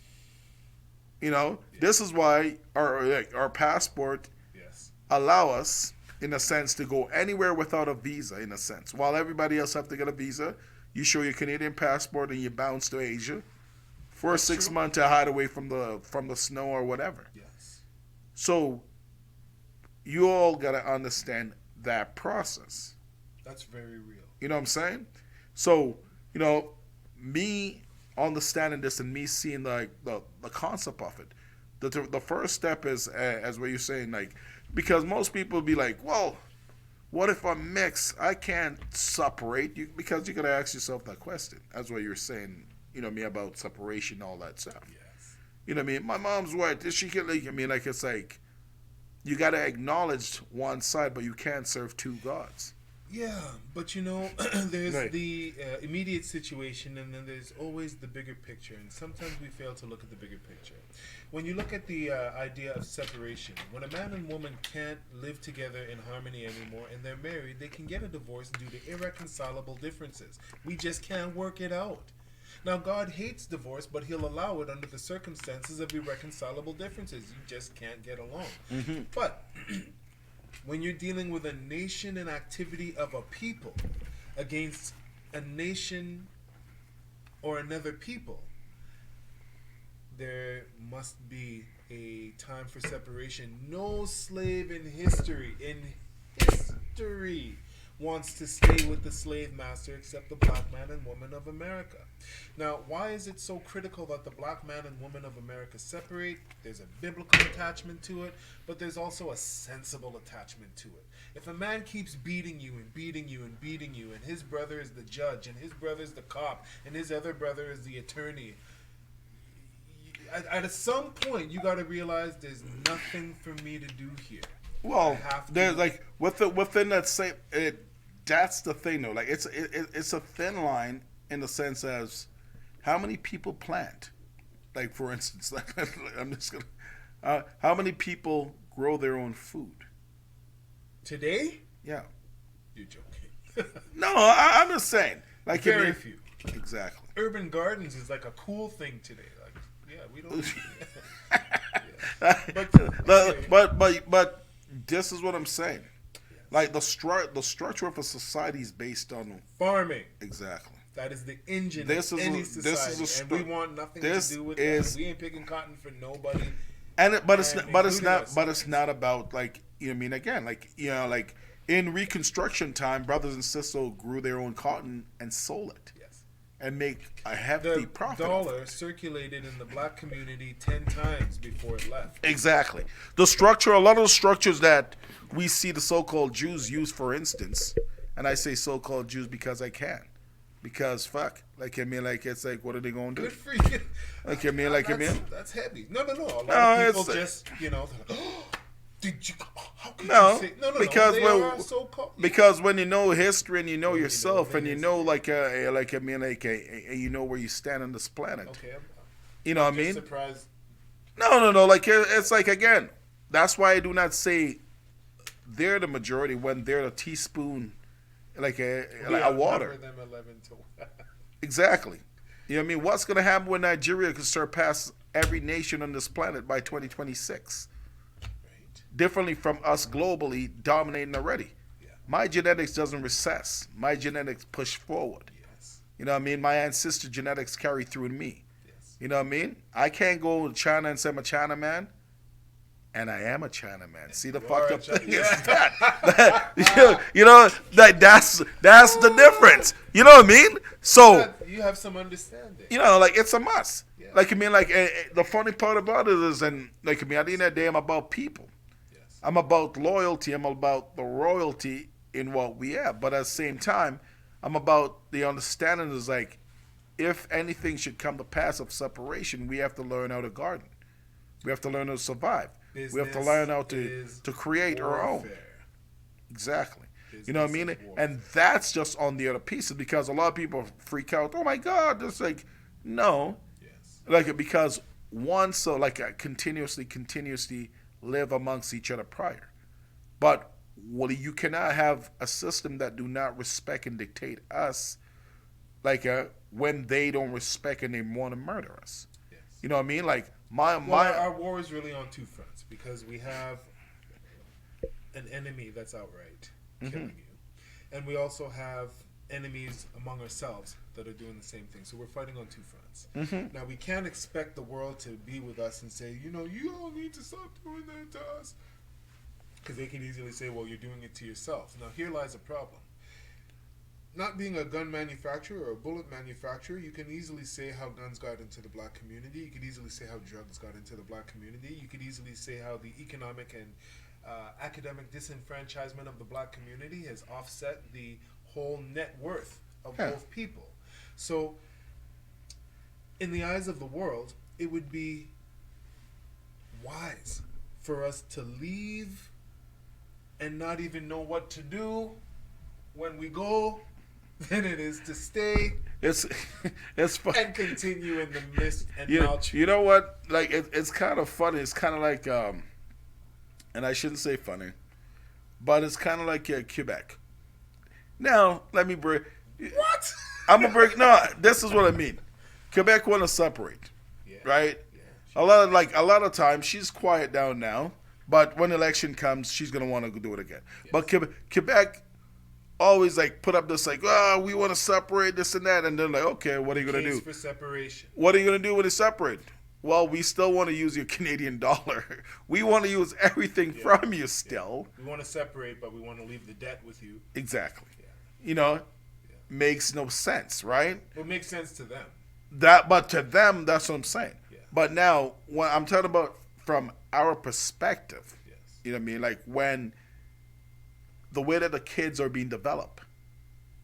S1: You know, this is why our passport
S4: Yes.
S1: allow us, in a sense, to go anywhere without a visa. In a sense, while everybody else have to get a visa, you show your Canadian passport and you bounce to Asia for 6 months to hide away from the snow or whatever.
S4: Yes.
S1: So you all gotta understand that process.
S4: That's very real.
S1: You know what I'm saying? So, you know, me understanding this and me seeing the concept of it, the first step is as what you're saying, like, because most people be like, well, what if I'm mixed? I can't separate you, because you gotta ask yourself that question. That's what you're saying. You know what I mean, about separation, all that stuff.
S4: Yes.
S1: You know what I mean? My mom's white. Is she get like? I mean, like, it's like you gotta acknowledge one side, but you can't serve two gods.
S4: Yeah, but you know, there's
S1: Right.
S4: the immediate situation, and then there's always the bigger picture, and sometimes we fail to look at the bigger picture. When you look at the idea of separation, when a man and woman can't live together in harmony anymore and they're married, they can get a divorce due to irreconcilable differences. We just can't work it out. Now, God hates divorce, but he'll allow it under the circumstances of irreconcilable differences. You just can't get along. But when you're dealing with a nation and activity of a people against a nation or another people, there must be a time for separation. No slave in history wants to stay with the slave master except the black man and woman of America. Now, why is it so critical that the black man and woman of America separate? There's a biblical attachment to it, but there's also a sensible attachment to it. If a man keeps beating you and beating you and beating you, and his brother is the judge, and his brother is the cop, and his other brother is the attorney, at some point you got to realize there's nothing for me to do here.
S1: Well,
S4: have to-
S1: there's like within that same that's the thing though. Like it's a thin line in the sense as how many people plant. Like for instance, like, I'm just gonna how many people grow their own food?
S4: Today?
S1: Yeah.
S4: You're joking.
S1: No, I'm just saying. Like
S4: Very few.
S1: Exactly.
S4: Urban gardens is like a cool thing today. Like, yeah, we don't.
S1: But this is what I'm saying. Like the structure of a society is based on
S4: Farming.
S1: exactly.
S4: That is the engine
S1: This
S4: of
S1: is
S4: any
S1: a- this
S4: society,
S1: is a
S4: and we
S1: stru-
S4: want nothing
S1: this
S4: to do with
S1: is-
S4: that. We ain't picking cotton for nobody.
S1: But it's
S4: And
S1: not
S4: including us.
S1: about like, you know what I mean, again, like, you know, like in Reconstruction time, brothers and sisters grew their own cotton and sold it
S4: Yes.
S1: and make a hefty
S4: The
S1: profit. off
S4: dollar
S1: it.
S4: circulated in the black community 10 times before it left.
S1: Exactly. The structure, a lot of the structures that we see the so-called Jews use, for instance, and I say so-called Jews because I can. because fuck, like I mean, like it's like what are they gonna do?
S4: Good for you.
S1: Like I mean, like I mean,
S4: That's heavy. No. A lot
S1: No,
S4: of people
S1: it's-
S4: just, they're like, oh, did you? How could
S1: No,
S4: you say? No.
S1: because
S4: They
S1: well,
S4: are so
S1: because when you know history and you know
S4: When you know
S1: yourself and you
S4: things.
S1: know like I mean like you know where you stand on this planet.
S4: Okay,
S1: You know what I
S4: just
S1: mean?
S4: surprised.
S1: No. Like it's like again, that's why I do not say they're the majority when they're a teaspoon, like a water.
S4: Outnumber them 11 to 1.
S1: Exactly. You know what I mean? What's gonna happen when Nigeria can surpass every nation on this planet by 2026?
S4: Right.
S1: Differently from us globally dominating already.
S4: Yeah.
S1: My genetics doesn't recess. My genetics push forward.
S4: Yes.
S1: You know what I mean? My ancestor genetics carry through in me.
S4: Yes.
S1: You know what I mean? I can't go to China and say I'm a China man, and I am a China man. See the
S4: You
S1: fucked
S4: are a
S1: up
S4: China-
S1: thing is that. You know, like that's the difference. You know what I mean? So
S4: You have some understanding.
S1: you know, like it's a must.
S4: Yeah.
S1: Like I mean, like the funny part about it is, and like I mean, at the end of the day, I'm about people.
S4: Yes.
S1: I'm about loyalty. I'm about the royalty in what we have. But at the same time, I'm about the understanding is like, if anything should come to pass of separation, we have to learn how to garden. We have to learn how to survive. We have to
S4: Business
S1: learn how to
S4: is
S1: create our own.
S4: warfare.
S1: Exactly. You know what I
S4: Business
S1: mean?
S4: is warfare.
S1: And that's just on the other pieces because a lot of people freak out. Oh my God! It's like, no,
S4: Yes.
S1: like because one so like continuously live amongst each other prior, but well, you cannot have a system that do not respect and dictate us, like when they don't respect and they want to murder us.
S4: Yes.
S1: You know what I mean? Like my
S4: Well, our war is really on two fronts because we have an enemy that's outright killing you, and we also have enemies among ourselves that are doing the same thing. So we're fighting on two fronts. Now we can't expect the world to be with us and say, you know, you all need to stop doing that to us, because they can easily say, well, you're doing it to yourself. Now here lies a problem. Not being a gun manufacturer or a bullet manufacturer, you can easily say how guns got into the black community. You could easily say how drugs got into the black community. You could easily say how the economic and academic disenfranchisement of the black community has offset the whole net worth of
S1: Yeah.
S4: both people. So, in the eyes of the world, it would be wise for us to leave and not even know what to do when we go than it is to stay
S1: it's it's fun.
S4: and continue in the mist and
S1: You,
S4: maltreat.
S1: you know what? Like it's kind of funny. It's kind of like and I shouldn't say funny, but it's kind of like Quebec. Now let me break.
S4: What?
S1: I'm gonna break. No, this is what I mean. Quebec want to separate,
S4: Yeah.
S1: right?
S4: Yeah.
S1: A lot of times she's quiet down now, but when election comes, she's gonna want to do it again. But Quebec always like put up this like, oh, we want to separate this and that, and they're like, okay, what are you gonna
S4: Case
S1: do?
S4: for separation.
S1: What are you gonna do when it's separate? Well, we still want to use your Canadian dollar. We want to use everything
S4: Yeah.
S1: from you still.
S4: We want to separate, but we want to leave the debt with you.
S1: Exactly.
S4: Yeah.
S1: You know, makes no sense, right?
S4: It makes sense to them.
S1: But to them, that's what I'm saying.
S4: Yeah.
S1: But now, when I'm talking about from our perspective,
S4: Yes.
S1: you know what I mean? Like when the way that the kids are being developed,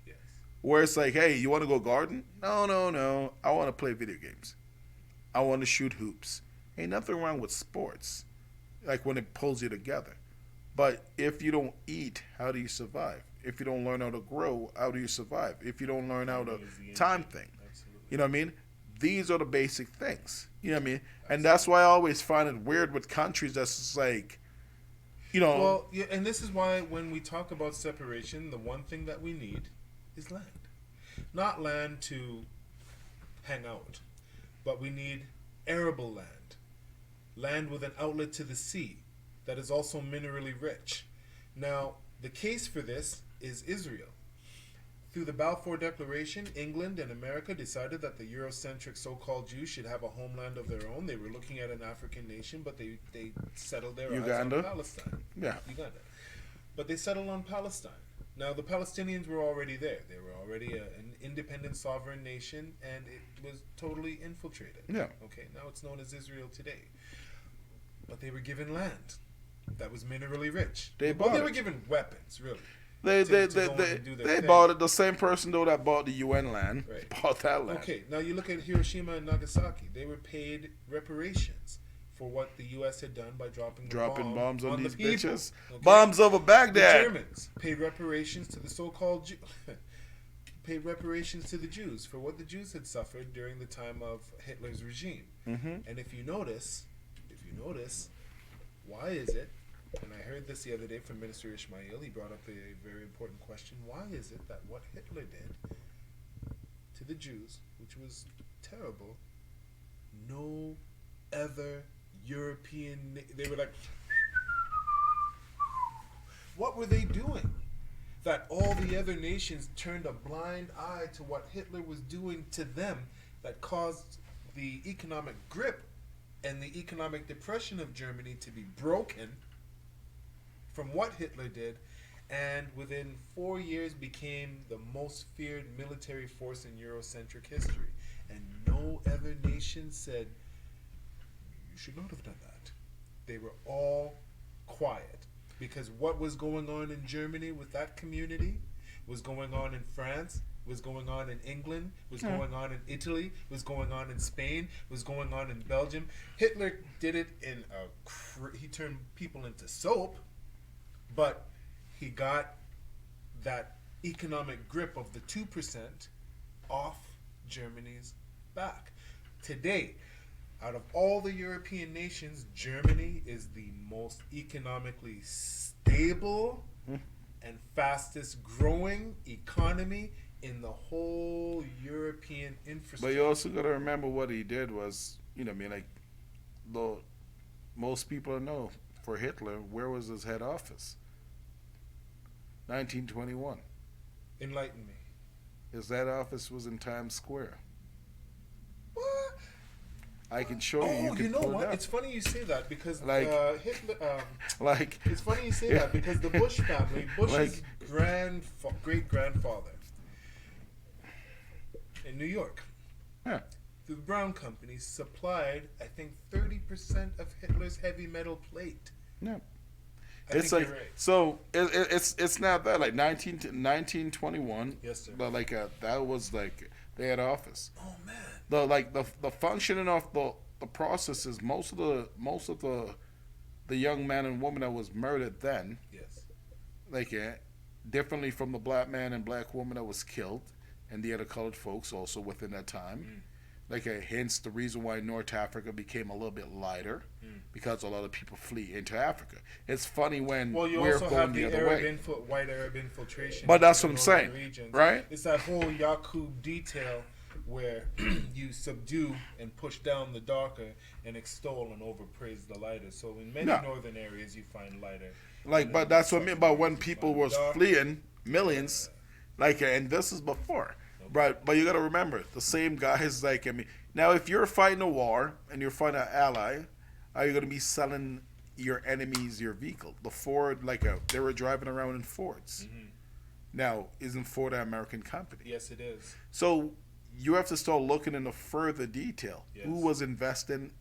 S4: Yes.
S1: where it's like, hey, you want to go garden? No. I want to play video games. I want to shoot hoops. Ain't nothing wrong with sports, like when it pulls you together. But if you don't eat, how do you survive? If you don't learn how to grow, how do you survive? If you don't learn how to time thing,
S4: Absolutely.
S1: you know what I mean? These are the basic things. You know what I mean? And that's why I always find it weird with countries that's just like, you know,
S4: Well, yeah, and this is why when we talk about separation, the one thing that we need is land. Not land to hang out, but we need arable land. Land with an outlet to the sea that is also minerally rich. Now, the case for this is Israel. Through the Balfour Declaration, England and America decided that the Eurocentric so-called Jews should have a homeland of their own. They were looking at an African nation, but they settled their eyes
S1: Uganda?
S4: on Palestine.
S1: yeah.
S4: Uganda. But they settled on Palestine. Now, the Palestinians were already there. They were already an independent sovereign nation, and it was totally infiltrated.
S1: Yeah.
S4: Okay, now it's known as Israel today. But they were given land that was minerally rich.
S1: They
S4: Well,
S1: bought
S4: they
S1: it.
S4: were given weapons, really.
S1: They
S4: to
S1: they
S4: go
S1: they
S4: in
S1: they,
S4: and do their
S1: they
S4: thing.
S1: bought it. The same person though that bought the UN land
S4: Right.
S1: bought that land.
S4: Okay, now you look at Hiroshima and Nagasaki. They were paid reparations for what the U.S. had done by dropping
S1: Bombs on these
S4: the people,
S1: bitches.
S4: okay?
S1: Bombs over
S4: The
S1: Baghdad.
S4: Germans paid reparations to the so-called paid reparations to the Jews for what the Jews had suffered during the time of Hitler's regime.
S1: Mm-hmm.
S4: And if you notice, why is it? And I heard this the other day from Minister Ishmael. He brought up a very important question. Why is it that what Hitler did to the Jews, which was terrible, no other European... They were like... What were they doing? That all the other nations turned a blind eye to what Hitler was doing to them, that caused the economic grip and the economic depression of Germany to be broken from what Hitler did, and within 4 years became the most feared military force in Eurocentric history. And no other nation said, you should not have done that. They were all quiet. Because what was going on in Germany with that community was going on in France, was going on in England, was going on in Italy, was going on in Spain, was going on in Belgium. Hitler did it in he turned people into soap, but he got that economic grip of the 2% off Germany's back. Today, out of all the European nations, Germany is the most economically stable and fastest growing economy in the whole European
S1: But
S4: infrastructure.
S1: you also got to remember what he did was, you know, I mean, like, though most people know for Hitler, where was his head office? 1921.
S4: Enlighten me.
S1: His head office was in Times Square.
S4: What?
S1: I can show you.
S4: Oh,
S1: You, can
S4: you know
S1: pull it
S4: what?
S1: up.
S4: It's funny you say that because
S1: Like-
S4: Hitler.
S1: Like,
S4: It's funny you say that because the Bush family, Bush's great grandfather, in New York,
S1: yeah.
S4: the Brown Company supplied, I think, 30% of Hitler's heavy metal plate.
S1: Yeah.
S4: I
S1: It's
S4: think
S1: like
S4: you're right.
S1: so. It's not that like 1921.
S4: Yes, sir.
S1: But like that was like the head office.
S4: Oh man.
S1: The functioning of the process is most of the young man and woman that was murdered then,
S4: Yes.
S1: like differently from the black man and black woman that was killed, and the other colored folks also within that time. Like hence the reason why North Africa became a little bit lighter, because a lot of people flee into Africa. It's funny when
S4: Well, you
S1: we're
S4: also
S1: going
S4: have
S1: the
S4: the
S1: other
S4: Arab
S1: way.
S4: white Arab infiltration.
S1: But that's
S4: in
S1: what I'm
S4: the northern
S1: saying,
S4: regions.
S1: right?
S4: It's that whole Yaqub detail where you subdue and push down the darker and extol and overpraise the lighter. So in many
S1: Yeah.
S4: northern areas, you find lighter.
S1: Like,
S4: And
S1: but
S4: then
S1: that's what I mean
S4: southern
S1: by
S4: areas,
S1: when
S4: you
S1: people
S4: find
S1: was
S4: darker.
S1: fleeing, millions, like, and this is before, right? But you got to remember, the same guys, like, I mean, now if you're fighting a war and you're fighting an ally, are you going to be selling your enemies your vehicle? The Ford, like, they were driving around in Fords. Now, isn't Ford an American company?
S4: Yes, it is.
S1: So you have to start looking into further detail.
S4: Yes.
S1: Who was investing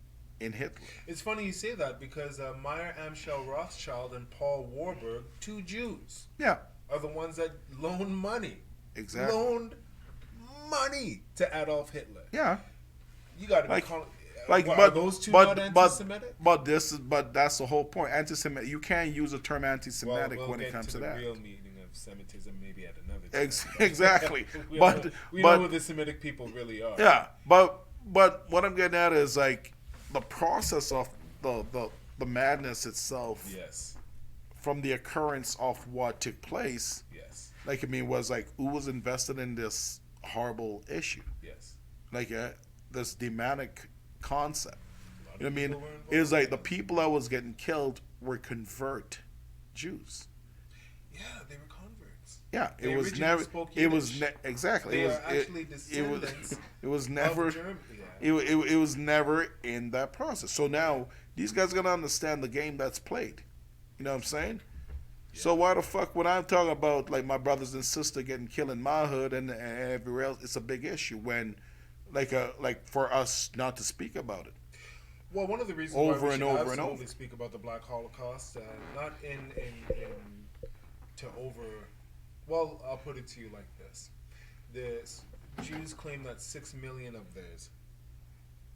S1: in Hitler?
S4: It's funny you say that because Meyer Amschel Rothschild and Paul Warburg, two Jews,
S1: Yeah,
S4: are the ones that loaned money.
S1: exactly.
S4: Loaned money to Adolf Hitler.
S1: Yeah.
S4: You got to
S1: Like-
S4: be calling.
S1: Like,
S4: What,
S1: but
S4: are those two
S1: but,
S4: not anti-Semitic?
S1: but that's the whole point. Anti-Semitic. You can't use the term anti-Semitic
S4: we'll
S1: when it
S4: get
S1: comes to
S4: the
S1: that.
S4: real meaning of Semitism maybe at another time.
S1: Exactly.
S4: we
S1: but
S4: know, we
S1: but
S4: know who the Semitic people really are.
S1: yeah, but what I'm getting at is like the process of the madness itself
S4: Yes.
S1: from the occurrence of what took place.
S4: Yes.
S1: Like, I mean, was like who was invested in this horrible issue,
S4: Yes.
S1: like this demonic concept.
S4: A lot
S1: You know
S4: of
S1: what I mean?
S4: people were involved.
S1: It was like the people that was getting killed were convert Jews.
S4: Yeah, they were converts.
S1: Yeah,
S4: They
S1: it was
S4: originally
S1: never.
S4: spoke
S1: It was
S4: Yiddish.
S1: exactly.
S4: They
S1: It was.
S4: are actually
S1: It was.
S4: descendants
S1: It was never.
S4: of Germany. Yeah.
S1: It was never in that process. So now these guys gonna understand the game that's played. You know what I'm saying? So why the fuck when I'm talking about like my brothers and sister getting killed in my hood and everywhere else, it's a big issue when, like for us not to speak about it.
S4: Well, one of the reasons
S1: Over
S4: why we
S1: and
S4: should
S1: over and
S4: absolutely
S1: over.
S4: speak about the Black Holocaust, not in to over Well, I'll put it to you like this: the Jews claim that 6 million of theirs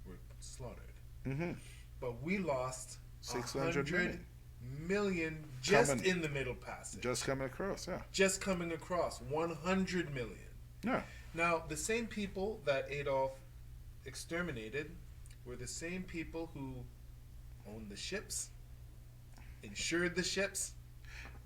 S4: were slaughtered, but we lost
S1: 600
S4: 100 million just
S1: Coming-
S4: in the Middle Passage.
S1: Just coming across, yeah.
S4: Just coming across 100 million.
S1: Yeah.
S4: Now, the same people that Adolf exterminated were the same people who owned the ships, insured the ships,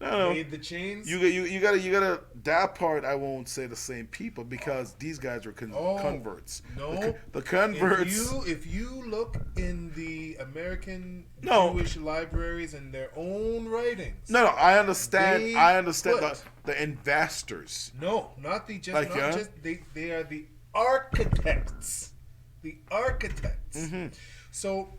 S1: No.
S4: made the chains.
S1: You gotta that part. I won't say the same people because these guys were converts.
S4: No,
S1: the converts.
S4: If you look in the American
S1: No.
S4: Jewish libraries and their own writings.
S1: No, I understand.
S4: They
S1: I understand
S4: put-
S1: the investors.
S4: No, not the just
S1: Like,
S4: not
S1: yeah?
S4: just they are the architects. The architects.
S1: Mm-hmm.
S4: So,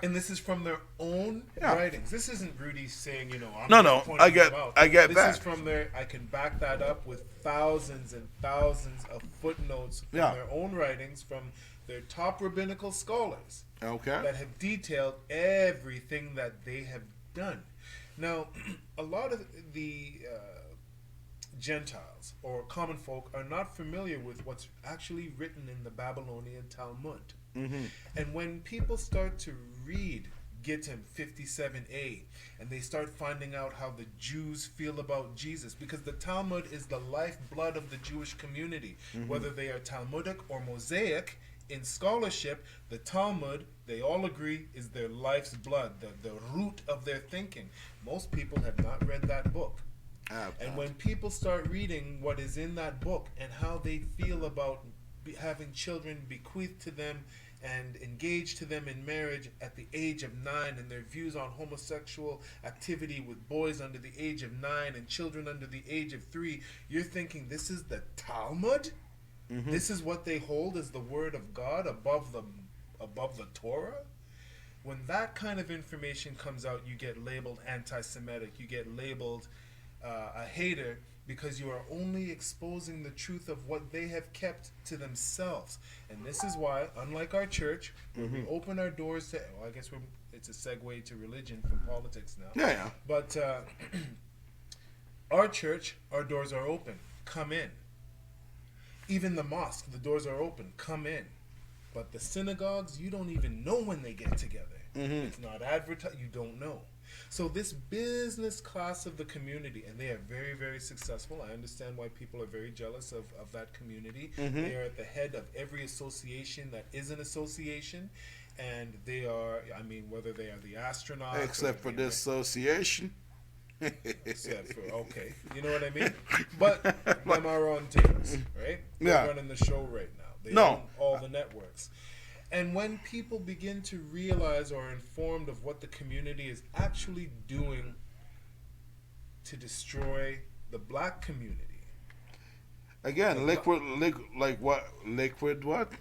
S4: and this is from their own
S1: Yeah.
S4: writings. This isn't Rudy saying, I'm
S1: No,
S4: just
S1: no,
S4: pointing
S1: I get-
S4: them out.
S1: I get
S4: this
S1: that.
S4: is from their. I can back that up with thousands and thousands of footnotes from
S1: Yeah.
S4: their own writings from their top rabbinical scholars
S1: Okay.
S4: that have detailed everything that they have done. Now, a lot of the Gentiles or common folk are not familiar with what's actually written in the Babylonian Talmud. And when people start to read Gittim 57a and they start finding out how the Jews feel about Jesus, because the Talmud is the lifeblood of the Jewish community, whether they are Talmudic or Mosaic. In scholarship, the Talmud, they all agree, is their life's blood, the root of their thinking. Most people have not read that book. And when people start reading what is in that book and how they feel about having children bequeathed to them and engaged to them in marriage at the age of 9, and their views on homosexual activity with boys under the age of 9 and children under the age of 3, you're thinking this is the Talmud? This is what they hold as the word of God above the Torah? When that kind of information comes out, you get labeled anti-Semitic. You get labeled a hater because you are only exposing the truth of what they have kept to themselves. And this is why, unlike our church, where we open our doors to, well, I guess it's a segue to religion from politics now.
S1: Yeah.
S4: But our church, our doors are open. Come in. Even the mosque, the doors are open. Come in. But the synagogues, you don't even know when they get together. It's not advertised. You don't know. So this business class of the community, and they are very, very successful. I understand why people are very jealous of that community. They are at the head of every association that is an association. And they are, I mean, whether they are the astronauts.
S1: Except for this association.
S4: Except for, okay. You know what I mean? But them are on things, right? They're
S1: Yeah.
S4: running the show right now. They
S1: No.
S4: own all the networks. And when people begin to realize or are informed of what the community is actually doing to destroy the black community.
S1: Again, liquid what?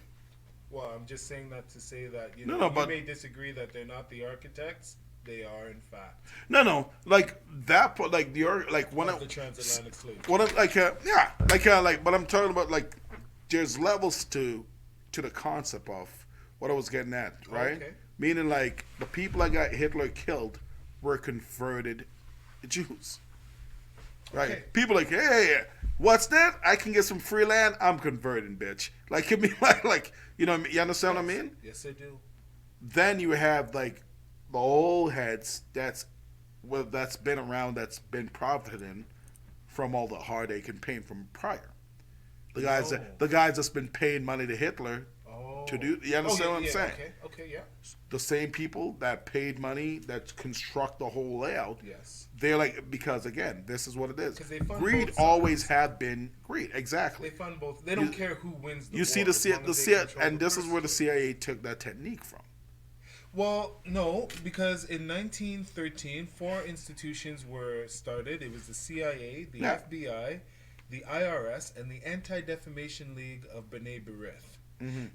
S4: Well, I'm just saying that to say that,
S1: No,
S4: you
S1: but-
S4: may disagree that they're not the architects. They are, in fact,
S1: No, like that part, like when
S4: of the transatlantic slave.
S1: but I'm talking about like there's levels to the concept of what I was getting at, right?
S4: Okay.
S1: Meaning like the people that got Hitler killed were converted Jews, right?
S4: Okay.
S1: People like, hey, what's that? I can get some free land. I'm converting, bitch. Like, it mean like you understand what I mean?
S4: Yes, I do.
S1: Then you have like the old heads that's been around, that's been profiting from all the heartache and pain from prior. The guys that's been paying money to Hitler to do. You understand what I'm saying?
S4: Okay, yeah.
S1: The same people that paid money that construct the whole layout.
S4: Yes.
S1: They're like, because again, this is what it is.
S4: 'Cause they fund
S1: Greed
S4: both sides.
S1: always have been greed. Exactly.
S4: They fund both. They don't care who wins the
S1: You see
S4: war, as long as they
S1: CIA,
S4: control
S1: and
S4: the
S1: this is where the
S4: purse.
S1: CIA took that technique from.
S4: Well, no, because in 1913, 4 institutions were started. It was the CIA, the
S1: Yeah.
S4: FBI, the IRS, and the Anti-Defamation League of B'nai B'rith.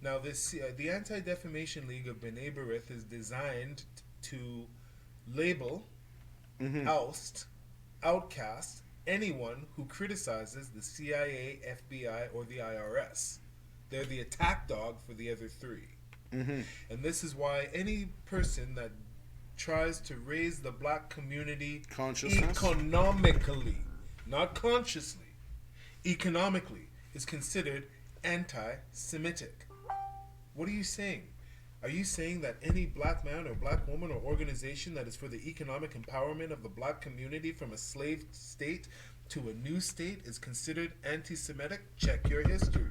S4: Now, the Anti-Defamation League of B'nai B'rith is designed to label, oust, outcast anyone who criticizes the CIA, FBI, or the IRS. They're the attack dog for the other 3. And this is why any person that tries to raise the black community
S1: Consciousness?
S4: economically, not consciously, economically is considered anti-Semitic. What are you saying? Are you saying that any black man or black woman or organization that is for the economic empowerment of the black community from a slave state to a new state is considered anti-Semitic? Check your history.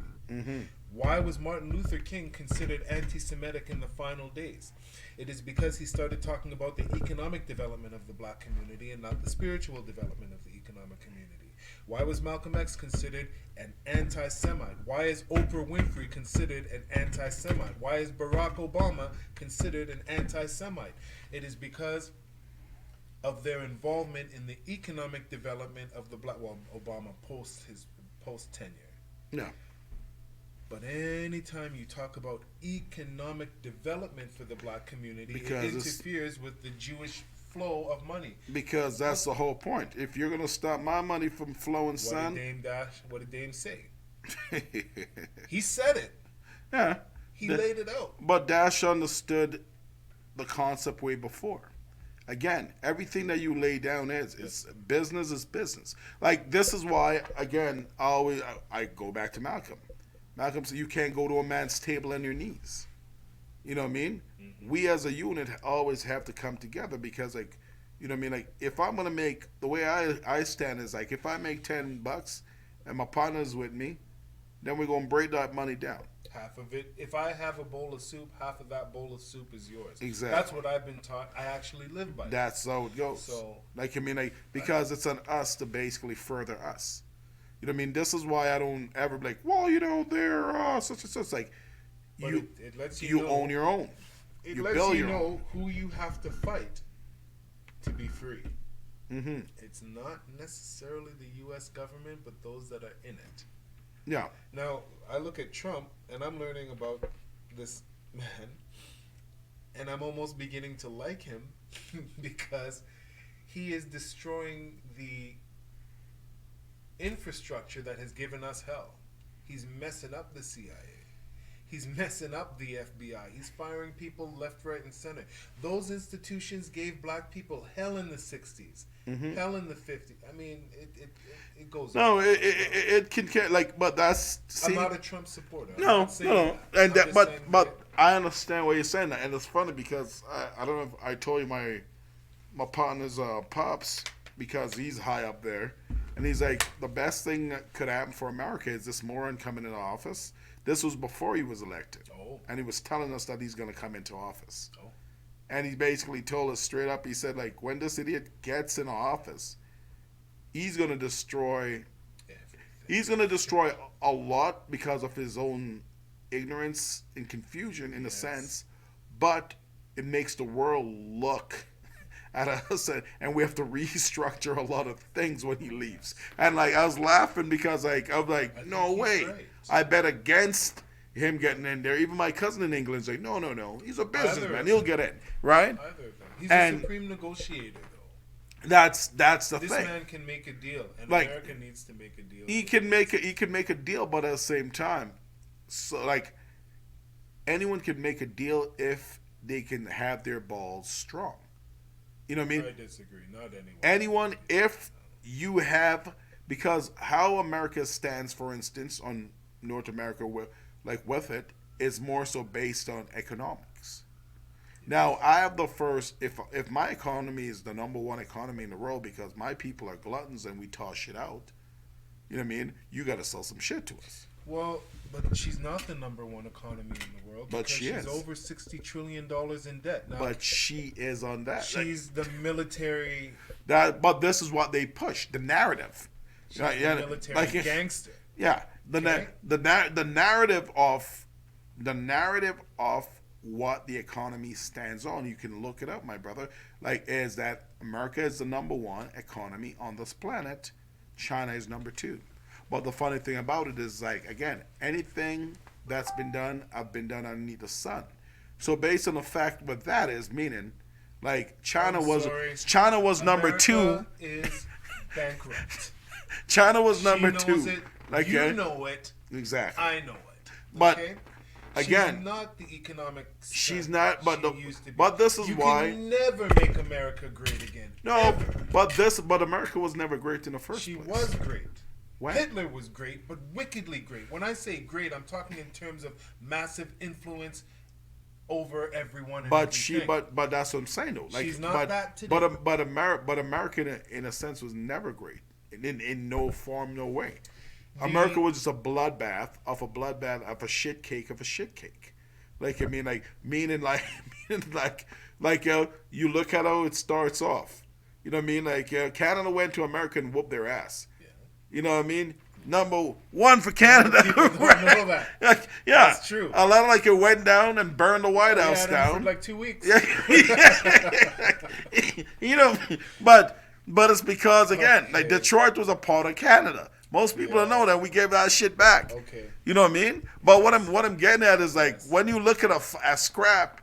S4: Why was Martin Luther King considered anti-Semitic in the final days? It is because he started talking about the economic development of the black community and not the spiritual development of the economic community. Why was Malcolm X considered an anti-Semite? Why is Oprah Winfrey considered an anti-Semite? Why is Barack Obama considered an anti-Semite? It is because of their involvement in the economic development of the black. Well, Obama post tenure.
S1: Yeah.
S4: But anytime you talk about economic development for the black community,
S1: Because
S4: it
S1: it's-
S4: interferes with the Jewish flow of money.
S1: Because that's the whole point. If you're gonna stop my money from flowing,
S4: What did Dame say? He said it.
S1: yeah.
S4: He laid it out.
S1: But Dash understood the concept way before. Again, everything that you lay down is business. Like, this is why, again, I go back to Malcolm. Malcolm said you can't go to a man's table on your knees. You know what I mean? We as a unit always have to come together because, like, you know what I mean? Like, if I'm going to make, the way I stand is, like, if I make $10 and my partner's with me, then we're going to break that money down.
S4: Half of it. If I have a bowl of soup, half of that bowl of soup is yours.
S1: Exactly.
S4: That's what I've been taught. I actually live by.
S1: That's how it goes.
S4: So,
S1: like, I mean, like, because it's on us to basically further us. You know what I mean? This is why I don't ever be like, well, you know, they're such and such. Like,
S4: but
S1: you
S4: it lets
S1: you
S4: know,
S1: own your own.
S4: It
S1: You
S4: lets
S1: build
S4: you
S1: your
S4: know
S1: own.
S4: who you have to fight to be free.
S1: Mm-hmm.
S4: It's not necessarily the U.S. government, but those that are in it.
S1: Yeah.
S4: Now, I look at Trump, and I'm learning about this man, and I'm almost beginning to like him because he is destroying the infrastructure that has given us hell. He's messing up the CIA. He's messing up the FBI. He's firing people left, right, and center. Those institutions gave black people hell in the 60s, hell in the 50s. I mean, it goes
S1: No,
S4: on.
S1: it can like, but that's
S4: I'm
S1: see.
S4: not a Trump supporter. I'm
S1: No,
S4: not saying
S1: no,
S4: that.
S1: and
S4: I'm
S1: that,
S4: just
S1: but
S4: saying
S1: but I understand why you're saying that, and it's funny because I don't know if I told you my partner's pops, because he's high up there, and he's like, the best thing that could happen for America is this moron coming into office. This was before he was elected, and he was telling us that he's going to come into office, and he basically told us straight up. He said, like, when this idiot gets in office, he's going to destroy. He's going to destroy a lot because of his own ignorance and confusion, in a sense, but it makes the world look at us, and we have to restructure a lot of things when he leaves. And like, I was laughing because, like, I'm like, no way,
S4: right.
S1: I bet against him getting in there. Even my cousin in England's like, no, he's a businessman, he'll get in, right?
S4: Either of them. He's
S1: And
S4: a supreme negotiator, though.
S1: That's the
S4: This
S1: thing.
S4: man can make a deal, and
S1: Like,
S4: America needs to make a deal.
S1: He can make a deal, but at the same time, so like, anyone can make a deal if they can have their balls strong. You know what I mean?
S4: I disagree. Not anyone.
S1: Anyone, if you have, because how America stands, for instance, on North America, with it, is more so based on economics. Now, I have the first, if my economy is the number one economy in the world because my people are gluttons and we toss shit out, you know what I mean? You got to sell some shit to us.
S4: Well, but she's not the number one economy in the world.
S1: But
S4: because
S1: she
S4: she's
S1: is.
S4: over $60 trillion in debt. Now,
S1: But she is on that.
S4: she's the military.
S1: But this is what they push, the narrative.
S4: She's the military gangster.
S1: Yeah,
S4: Okay.
S1: the narrative of what the economy stands on. You can look it up, my brother. Like, is that America is the number one economy on this planet. China is number two. But the funny thing about it is, like, again, anything that's been done, I've been done underneath the sun. So based on the fact what that is, meaning, like, China
S4: I'm
S1: was
S4: sorry.
S1: number
S4: America
S1: two.
S4: is bankrupt.
S1: China was number
S4: She knows
S1: two.
S4: It,
S1: Like,
S4: you
S1: yeah,
S4: know it.
S1: exactly.
S4: I know it.
S1: But,
S4: okay?
S1: again,
S4: she's not the economic.
S1: she's
S4: star
S1: not. But
S4: she used to be.
S1: but this is
S4: you
S1: why.
S4: can never make America great again.
S1: No,
S4: Ever.
S1: but America was never great in the first
S4: She
S1: place.
S4: was great.
S1: What?
S4: Hitler was great, but wickedly great. When I say great, I'm talking in terms of massive influence over everyone. And
S1: But she,
S4: everything.
S1: but that's what I'm saying though. Like,
S4: She's not
S1: but,
S4: that today.
S1: but America in a sense was never great in no form, no way. America was just a bloodbath of a shit cake of a shit cake. Like I mean, like meaning you look at how it starts off. You know what I mean? Like Canada went to America and whooped their ass.
S4: Yeah.
S1: You know what I mean? Number one for Canada.
S4: People don't know that.
S1: Like, yeah,
S4: That's true.
S1: A lot of like it went down and burned the White
S4: We
S1: House
S4: had him
S1: down.
S4: for like 2 weeks.
S1: You know, but it's because again, like
S4: Okay.
S1: Detroit was a part of Canada. Most people don't know that we gave that shit back.
S4: Okay.
S1: You know what I mean? But what I'm getting at is like when you look at a scrap,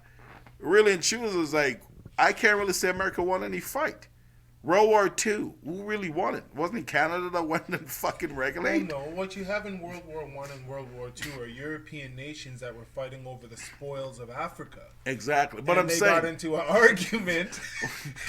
S1: really and truth is like I can't really say America won any fight. World War II, who really won it? Wasn't it Canada that went and fucking
S4: Well,
S1: regulate?
S4: no, what you have in World War I and World War II are European nations that were fighting over the spoils of Africa.
S1: Exactly. But
S4: And
S1: I'm
S4: they
S1: saying
S4: got into an argument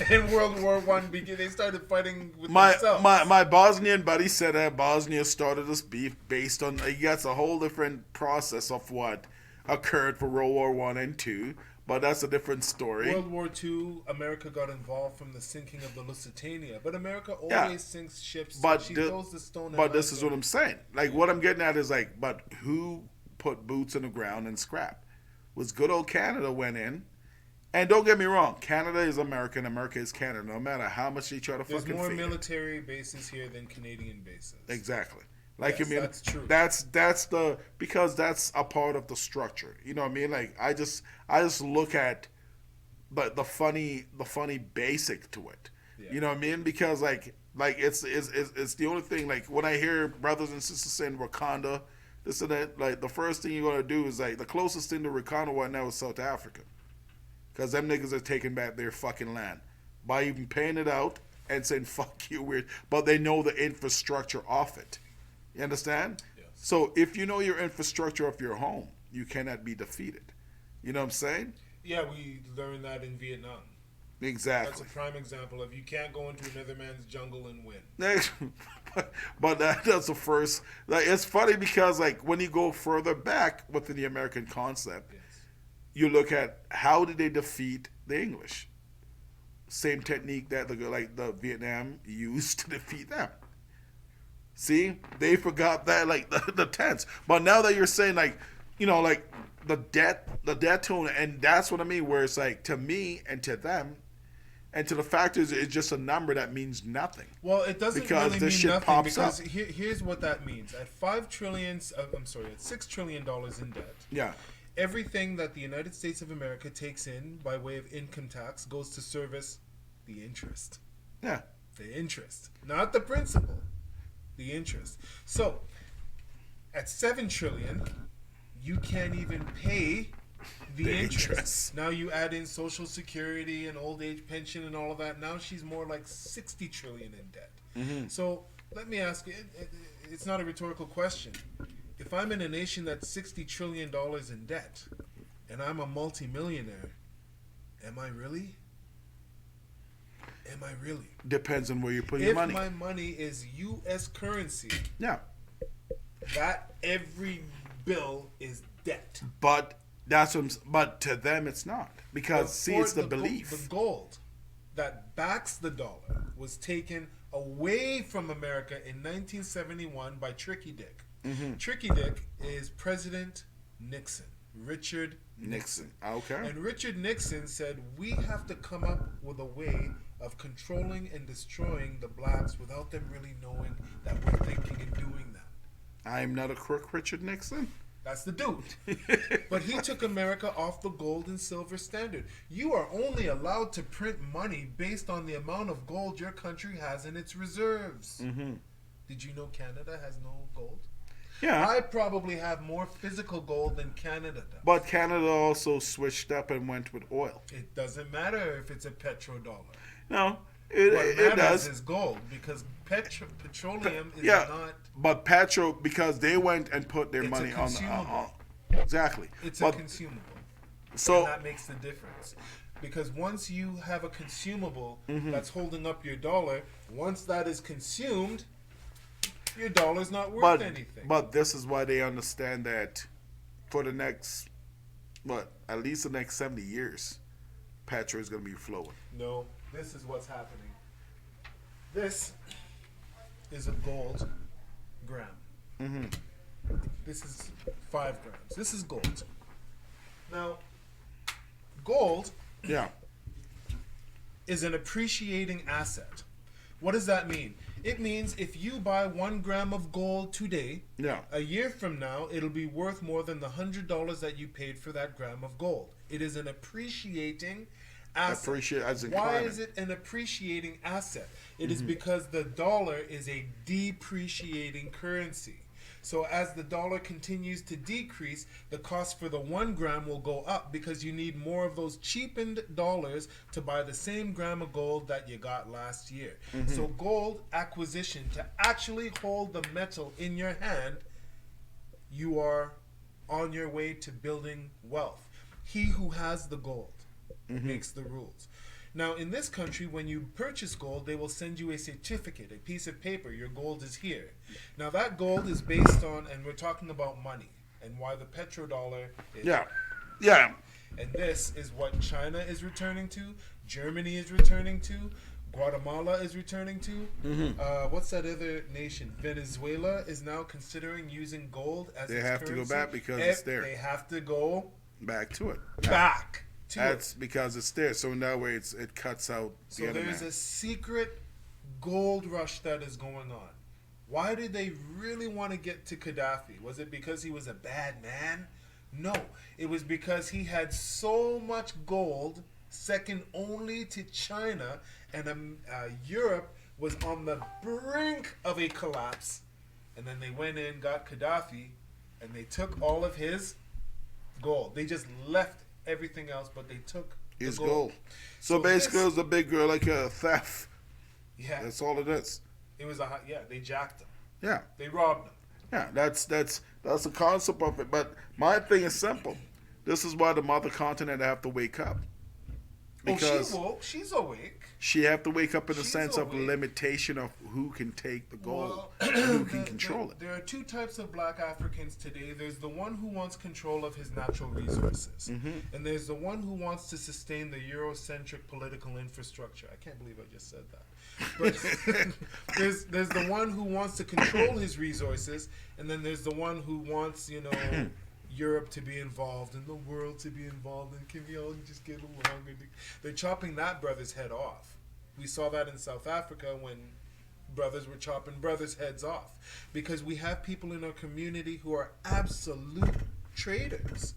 S4: in World War I. They started fighting with
S1: my
S4: themselves.
S1: my Bosnian buddy said that Bosnia started this beef based on he gets a whole different process of what occurred for World War One and Two, but that's a different story.
S4: World War II, America got involved from the sinking of the Lusitania, but America always
S1: Yeah.
S4: sinks ships.
S1: But
S4: She
S1: the-
S4: throws the stone.
S1: But this is what I'm saying. Like what I'm getting at is like, but who put boots in the ground and scrap? Was good old Canada went in, and don't get me wrong, Canada is America and America is Canada. No matter how much they try to
S4: There's
S1: fucking
S4: more
S1: fake it.
S4: military bases here than Canadian bases.
S1: Exactly. Like
S4: Yes,
S1: I mean,
S4: that's true.
S1: That's the because that's a part of the structure. You know what I mean? Like I just look at the funny basic to it.
S4: Yeah.
S1: You know what I mean? Because like it's the only thing. Like when I hear brothers and sisters saying Wakanda, this and that, like the first thing you're gonna do is like the closest thing to Wakanda right now is South Africa, because them niggas are taking back their fucking land by even paying it out and saying fuck you weird, but they know the infrastructure of it. You understand?
S4: Yes.
S1: So if you know your infrastructure of your home, you cannot be defeated. You know what I'm saying?
S4: Yeah, we learned that in Vietnam. That's
S1: Exactly.
S4: a prime example of you can't go into another man's jungle and win.
S1: But that's the first. Like, it's funny because like when you go further back within the American concept,
S4: Yes.
S1: you look at how did they defeat the English? Same technique that the Vietnam used to defeat them. See, they forgot that like the tense. But now that you're saying like, you know, like the debt tone, and that's what I mean. Where it's like to me and to them, and to the factors, it's just a number that means nothing.
S4: Well, it doesn't
S1: Because
S4: really
S1: this
S4: mean
S1: shit
S4: nothing
S1: pops
S4: because
S1: up.
S4: here's what that means. At $6 trillion in debt,
S1: Yeah,
S4: everything that the United States of America takes in by way of income tax goes to service the interest.
S1: yeah.
S4: The interest, not the principal. The interest. So, at $7 trillion, you can't even pay the interest.
S1: interest.
S4: Now you add in Social Security and old age pension and all of that. Now she's more like $60 trillion in debt.
S1: Mm-hmm.
S4: So let me ask you: it's not a rhetorical question. If I'm in a nation that's $60 trillion in debt, and I'm a multimillionaire, am I really? Am I really?
S1: Depends on where you put your
S4: If
S1: money.
S4: my money is U.S. currency,
S1: Yeah,
S4: that every bill is debt.
S1: but but to them it's not because
S4: But
S1: see
S4: for
S1: it's the
S4: the
S1: belief.
S4: The gold that backs the dollar was taken away from America in 1971 by Tricky Dick.
S1: Mm-hmm.
S4: Tricky Dick is President Nixon, Richard Nixon.
S1: Okay.
S4: And Richard Nixon said, we have to come up with a way of controlling and destroying the blacks without them really knowing that we're thinking and doing that.
S1: I'm not a crook, Richard Nixon.
S4: That's the dude. But he took America off the gold and silver standard. You are only allowed to print money based on the amount of gold your country has in its reserves.
S1: Mm-hmm.
S4: Did you know Canada has no gold?
S1: Yeah,
S4: I probably have more physical gold than Canada does.
S1: but Canada also switched up and went with oil.
S4: It doesn't matter if it's a petrodollar.
S1: No,
S4: What
S1: it
S4: matters
S1: does.
S4: is gold because petroleum is
S1: Yeah,
S4: not.
S1: but Petro because they went and put their
S4: It's a
S1: money on
S4: consumable.
S1: exactly.
S4: It's
S1: but
S4: a consumable.
S1: so
S4: And that makes the difference. Because once you have a consumable
S1: Mm-hmm.
S4: that's holding up your dollar, once that is consumed, your dollar's not worth
S1: But
S4: anything.
S1: but this is why they understand that for the next at least the next 70 years, petrol is going to be flowing.
S4: No, this is what's happening. This is a gold gram.
S1: Mm-hmm.
S4: This is 5 grams. This is gold. Now, gold
S1: Yeah.
S4: is an appreciating asset. What does that mean? It means if you buy 1 gram of gold today,
S1: Yeah.
S4: a year from now, it'll be worth more than the $100 that you paid for that gram of gold. It is an appreciating asset.
S1: Appreciate as in
S4: Why
S1: climbing.
S4: is it an appreciating asset? It is because the dollar is a depreciating currency. So as the dollar continues to decrease, the cost for the 1 gram will go up because you need more of those cheapened dollars to buy the same gram of gold that you got last year. So gold acquisition, to actually hold the metal in your hand, you are on your way to building wealth. He who has the gold makes the rules. Now, in this country, when you purchase gold, they will send you a certificate, a piece of paper. Your gold is here. Now, that gold is based on, and we're talking about money and why the petrodollar is.
S1: Yeah. Yeah.
S4: And this is what China is returning to, Germany is returning to, Guatemala is returning to. What's that other nation? Venezuela is now considering using gold as
S1: They
S4: its
S1: have to go
S4: currency.
S1: back because it's there.
S4: They have to go
S1: Back to it.
S4: back to
S1: That's
S4: it.
S1: because it's there. So in that way, it cuts out the
S4: So
S1: other
S4: there's
S1: man.
S4: a secret gold rush that is going on. Why did they really want to get to Gaddafi? Was it because he was a bad man? No, it was because he had so much gold, second only to China, and Europe was on the brink of a collapse. And then they went in, got Gaddafi, and they took all of his gold. They just left everything else, but they took the
S1: It's gold. So,
S4: So
S1: basically,
S4: this-
S1: it was a big like a theft.
S4: Yeah,
S1: That's all it is.
S4: it was they jacked him.
S1: Yeah.
S4: They robbed him.
S1: Yeah. That's the concept of it. But my thing is simple. This is why the mother continent have to wake up. Because
S4: she woke. She's awake.
S1: she have to wake up in the
S4: She's
S1: sense of
S4: awake.
S1: limitation of who can take the gold
S4: Well,
S1: and who can control it.
S4: There are 2 types of black Africans today. There's the one who wants control of his natural resources. And there's the one who wants to sustain the Eurocentric political infrastructure. I can't believe I just said that. But there's the one who wants to control his resources, and then there's the one who wants, Europe to be involved and the world to be involved, and can we all just get along? And they're chopping that brother's head off. We saw that in South Africa when brothers were chopping brothers' heads off, because we have people in our community who are absolute traitors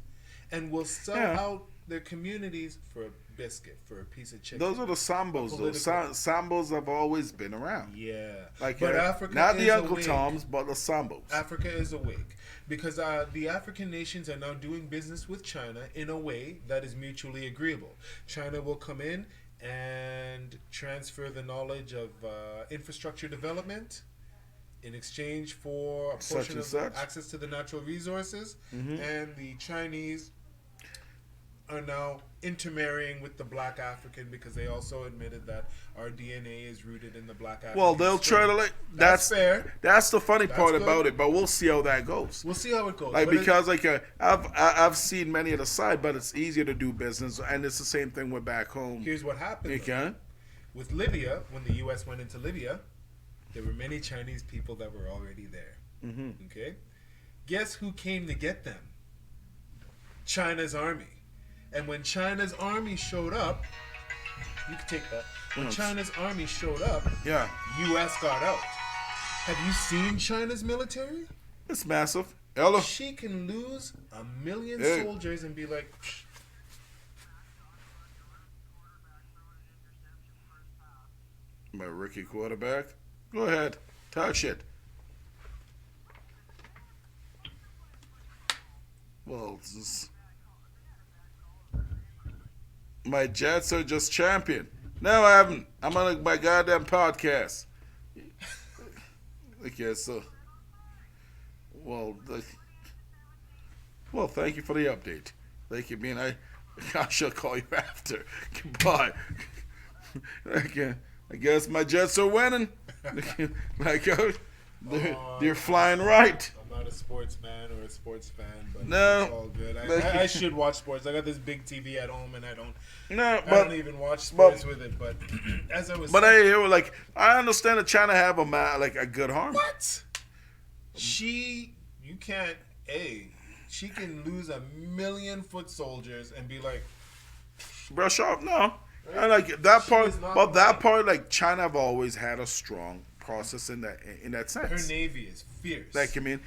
S4: and will sell
S1: Yeah.
S4: out their communities for a biscuit, for a piece of chicken.
S1: Those are the sambos. Though.
S4: Political.
S1: Sambos have always been around.
S4: Yeah,
S1: Like
S4: but
S1: uh,
S4: Africa
S1: not
S4: is
S1: the Uncle
S4: awake.
S1: Toms, but the sambos.
S4: Africa is awake because the African nations are now doing business with China in a way that is mutually agreeable. China will come in and transfer the knowledge of infrastructure development in exchange for a
S1: Such
S4: portion
S1: and
S4: of
S1: such.
S4: access to the natural resources, and the Chinese are now intermarrying with the black African because they also admitted that our DNA is rooted in the black African.
S1: Well, they'll try to
S4: That's fair.
S1: That's the funny
S4: That's
S1: part
S4: good.
S1: about it, but we'll see how that goes.
S4: We'll see how it goes.
S1: Like
S4: But
S1: because I've seen many of the side, but it's easier to do business, and it's the same thing with back home.
S4: here's what happened. though.
S1: Okay,
S4: With Libya, when the U.S. went into Libya, there were many Chinese people that were already there. Okay? Guess who came to get them? China's army. And when China's army showed up, you can take that. When
S1: Yes.
S4: China's army showed up,
S1: yeah,
S4: U.S. got out. Have you seen China's military?
S1: it's massive. Hello,
S4: She can lose 1 million
S1: Hey.
S4: soldiers and be like, "Psh,
S1: my rookie quarterback. Go ahead, touch it. Well, my Jets are just champion. No, I haven't. I'm on my goddamn podcast. Okay, so, well, thank you for the update. Thank you, man. I shall call you after. Goodbye. Okay, I guess my Jets are winning. Like, They're flying right.
S4: I'm not a sportsman or a sports fan, but
S1: No.
S4: it's all good. I should watch sports. I got this big TV at home, and I don't even watch sports with it. But as I was,
S1: I understand that China have a good army.
S4: what? You can't. She can lose 1,000,000 foot soldiers and be like,
S1: Brush off, no. And like that
S4: She
S1: part,
S4: is not
S1: but that
S4: lying.
S1: part, like China have always had a strong process in that
S4: her
S1: sense.
S4: navy is fierce.
S1: Like I mean,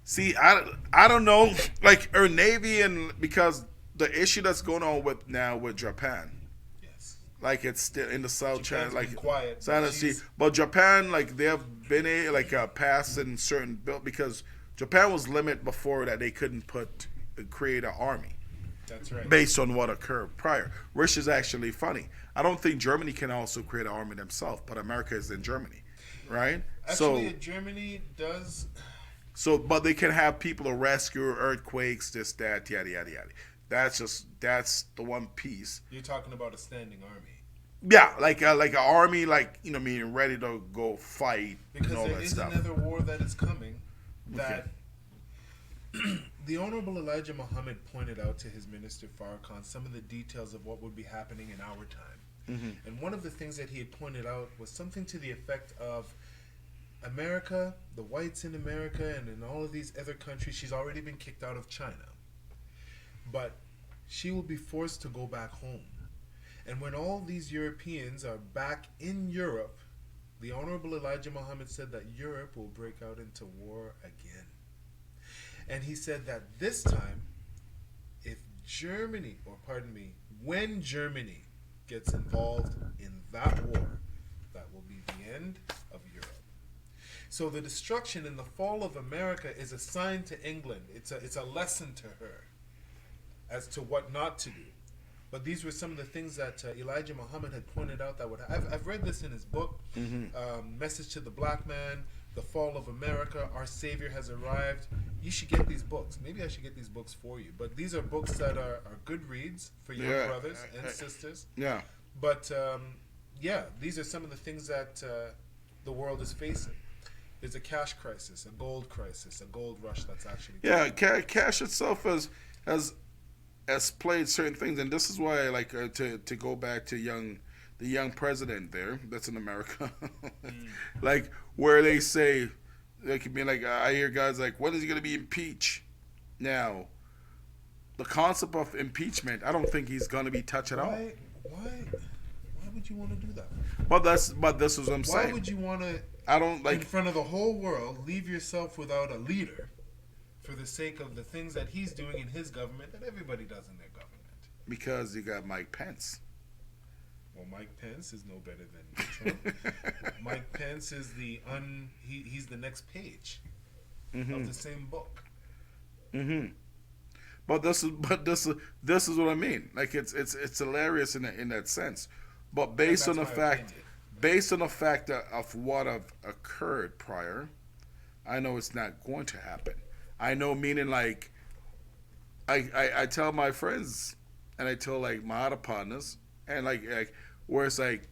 S1: see, I don't know, like her navy and because the issue that's going on with Japan,
S4: yes.
S1: like it's still in the South China,
S4: Japan's
S1: like
S4: been quiet,
S1: China
S4: but
S1: Sea,
S4: she's-
S1: but Japan like they have been passed in certain bill because Japan was limited before that they couldn't create an army.
S4: That's right.
S1: Based on what occurred prior, which is actually funny. I don't think Germany can also create an army themselves, but America is in Germany, right?
S4: Actually, Germany does.
S1: But they can have people to rescue earthquakes, this, that, yada, yada, yada. That's the one piece.
S4: You're talking about a standing army.
S1: Yeah, like an army, meaning ready to go fight
S4: Because
S1: and all
S4: there
S1: that
S4: is
S1: stuff.
S4: another war that is coming that the Honorable Elijah Muhammad pointed out to his minister Farrakhan some of the details of what would be happening in our time.
S1: Mm-hmm.
S4: And one of the things that he had pointed out was something to the effect of America, the whites in America, and in all of these other countries, she's already been kicked out of China. But she will be forced to go back home. And when all these Europeans are back in Europe, the Honorable Elijah Muhammad said that Europe will break out into war again. And he said that this time, when Germany gets involved in that war, that will be the end of Europe. So the destruction and the fall of America is a sign to England. It's a lesson to her as to what not to do. But these were some of the things that Elijah Muhammad had pointed out that would. I've read this in his book, Message to the Black Man, The Fall of America, Our Savior Has Arrived. You should get these books. Maybe I should get these books for you. But these are books that are good reads for young brothers and sisters.
S1: Yeah.
S4: But these are some of the things that the world is facing. There's a cash crisis, a gold rush that's actually.
S1: Yeah, cash itself has played certain things, and this is why I like to go back to the young president there that's in America, like where they say, they could be like, I hear guys like, when is he going to be impeached? Now, the concept of impeachment, I don't think he's going to be touched at all.
S4: Why would you want to do that?
S1: But this is what I'm saying.
S4: Why would you want to?
S1: I don't
S4: In
S1: like.
S4: front of the whole world, leave yourself without a leader for the sake of the things that he's doing in his government that everybody does in their government.
S1: Because you got Mike Pence.
S4: Well, Mike Pence is no better than Trump. Mike Pence is he's the next page of the same book.
S1: Mm-hmm. But this is what I mean. Like it's hilarious in that sense. But based on the fact of what have occurred prior, I know it's not going to happen. I know, meaning like I tell my friends and I tell like my other partners and like where it's like,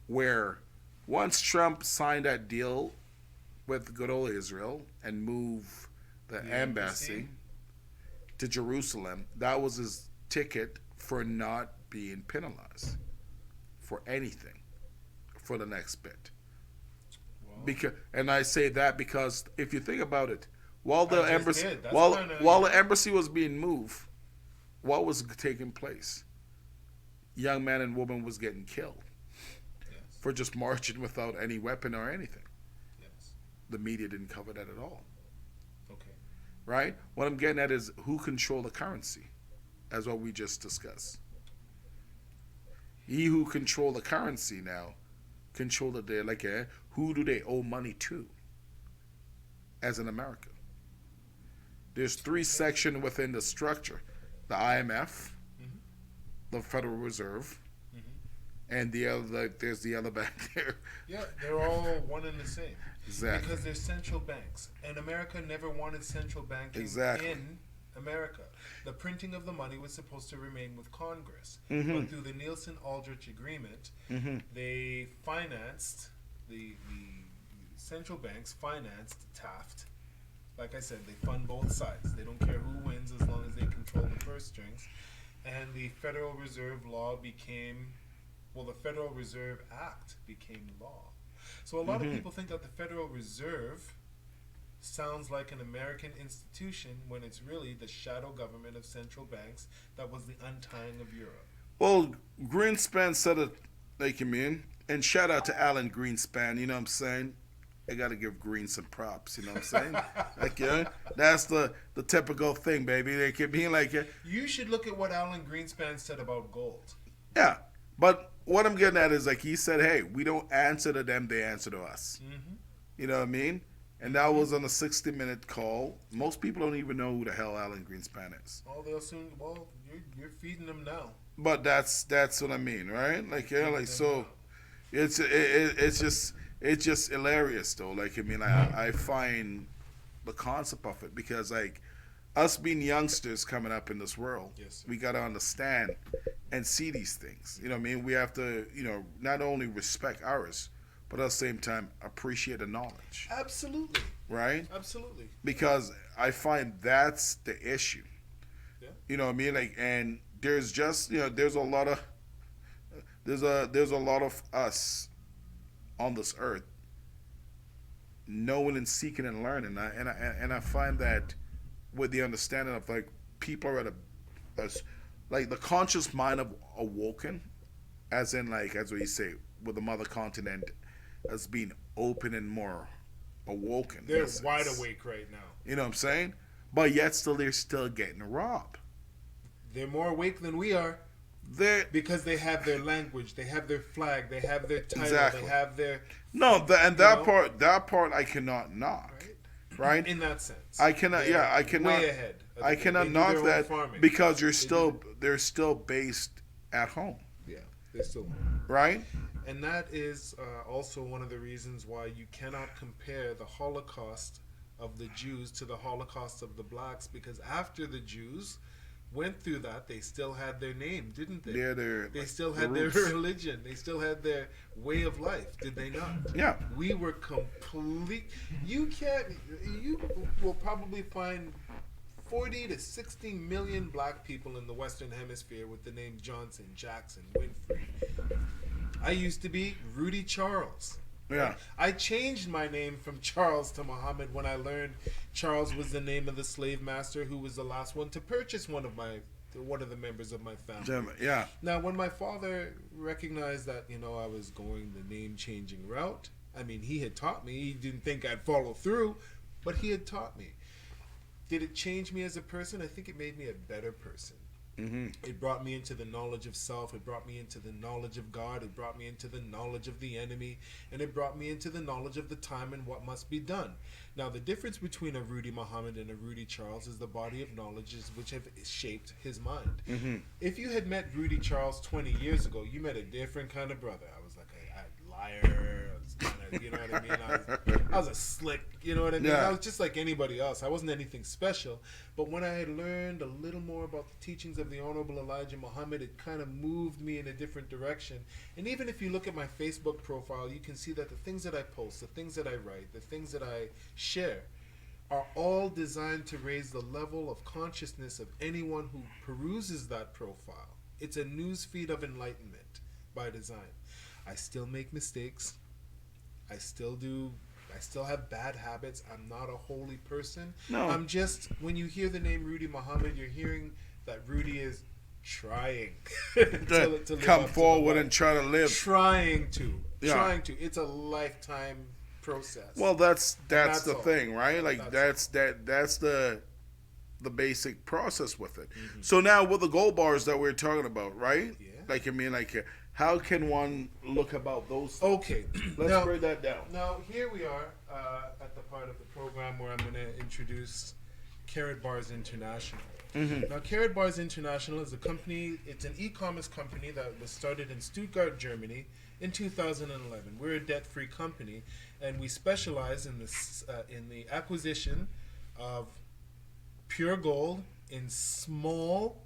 S1: where once Trump signed that deal with good old Israel and moved the embassy to Jerusalem, that was his ticket for not being penalized for anything for the next bit. And I say that because if you think about it, while the embassy was being moved, what was taking place? Young man and woman was getting killed for just marching without any weapon or anything.
S4: Yes.
S1: The media didn't cover that at all.
S4: Okay.
S1: Right? What I'm getting at is who control the currency, as what we just discussed. He who control the currency now control the who do they owe money to? As in America, there's 3 sections within the structure: the IMF, the Federal Reserve, and there's the other bank there.
S4: Yeah, they're all one and the same.
S1: Exactly.
S4: Because they're central banks, and America never wanted central banking in America. The printing of the money was supposed to remain with Congress, but through the Nielsen-Aldrich agreement, they financed the central banks financed Taft. Like I said, they fund both sides. They don't care who wins as long as they control the purse strings. And the Federal Reserve law became, well, the Federal Reserve Act became law. So a lot of people think that the Federal Reserve sounds like an American institution when it's really the shadow government of central banks that was the untying of Europe.
S1: Well, Greenspan said it, like you mean, and shout out to Alan Greenspan. You know what I'm saying? I gotta give Green some props. You know what I'm saying? Like, yeah, that's the typical thing, baby. They can be like,
S4: You should look at what Alan Greenspan said about gold.
S1: yeah. But what I'm getting at is like he said, hey, we don't answer to them; they answer to us. You know what I mean? And that was on a 60-minute call. Most people don't even know who the hell Alan Greenspan is.
S4: Oh, they'll soon. Well, you're feeding them now.
S1: But that's what I mean, right? Like, yeah, like so, it's just hilarious though. Like, I mean, I find the concept of it because like us being youngsters coming up in this world,
S4: Yes, sir.
S1: we gotta understand and see these things. You know what I mean? We have to, not only respect ours, but at the same time appreciate the knowledge,
S4: Absolutely.
S1: right?
S4: Absolutely.
S1: Because I find that's the issue.
S4: Yeah.
S1: You know what I mean? Like, and there's just there's a lot of us on this earth knowing and seeking and learning, and I find that with the understanding of like people are at like the conscious mind of awoken, as in like as we say with the mother continent as being open and more awoken.
S4: They're
S1: in a sense.
S4: wide awake right now.
S1: You know what I'm saying? But yet still they're still getting robbed.
S4: They're more awake than we are
S1: They're
S4: because they have their language, they have their flag, they have their title,
S1: Exactly.
S4: they have their
S1: that part I cannot knock. Right?
S4: In that sense,
S1: I cannot.
S4: They're
S1: Yeah, I cannot.
S4: Way ahead.
S1: I
S4: They
S1: cannot
S4: do
S1: knock
S4: their own
S1: that
S4: farming.
S1: because
S4: They do.
S1: they're still based at home,
S4: Yeah, they're still.
S1: right?
S4: And that is also one of the reasons why you cannot compare the Holocaust of the Jews to the Holocaust of the blacks, because after the Jews went through that, they still had their name, didn't they? They still had their religion. They still had their way of life, did they not?
S1: Yeah.
S4: We were complete. You will probably find 40 to 60 million black people in the Western Hemisphere with the name Johnson, Jackson, Winfrey. I used to be Rudy Charles.
S1: Yeah.
S4: I changed my name from Charles to Muhammad when I learned Charles was the name of the slave master who was the last one to purchase one of the members of my family.
S1: Yeah.
S4: Now, when my father recognized that, I was going the name changing route, I mean, he had taught me. He didn't think I'd follow through, but he had taught me. Did it change me as a person? I think it made me a better person.
S1: Mm-hmm.
S4: It brought me into the knowledge of self. It brought me into the knowledge of God. It brought me into the knowledge of the enemy. And it brought me into the knowledge of the time and what must be done. Now, the difference between a Rudy Muhammad and a Rudy Charles is the body of knowledge which have shaped his mind.
S1: Mm-hmm.
S4: If you had met Rudy Charles 20 years ago, you met a different kind of brother. I was like a liar. I was kind of, you know what I mean? I was a slick, you know what I mean?
S1: Yeah.
S4: I was just like anybody else. I wasn't anything special. But when I had learned a little more about the teachings of the Honorable Elijah Muhammad, it kind of moved me in a different direction. And even if you look at my Facebook profile, you can see that the things that I post, the things that I write, the things that I share are all designed to raise the level of consciousness of anyone who peruses that profile. It's a news feed of enlightenment by design. I still make mistakes. I still have bad habits. I'm not a holy person.
S1: No.
S4: I'm just, when you hear the name Rudy Muhammad, you're hearing that Rudy is trying to live
S1: Come
S4: up to
S1: forward
S4: the
S1: and try to live.
S4: trying to.
S1: Yeah.
S4: It's a lifetime process.
S1: Well, that's
S4: That's
S1: the
S4: all.
S1: thing, right? Like
S4: That's
S1: that's the basic process with it.
S4: Mm-hmm.
S1: So now with the gold bars that we're talking about, right?
S4: Yeah.
S1: Like I mean, like how can one look about those?
S4: Okay.
S1: Let's break that down.
S4: Now, here we are at the part of the program where I'm going to introduce Carrot Bars International.
S1: Mm-hmm.
S4: Now, Carrot Bars International is a company, it's an e-commerce company that was started in Stuttgart, Germany in 2011. We're a debt-free company, and we specialize in the acquisition of pure gold in small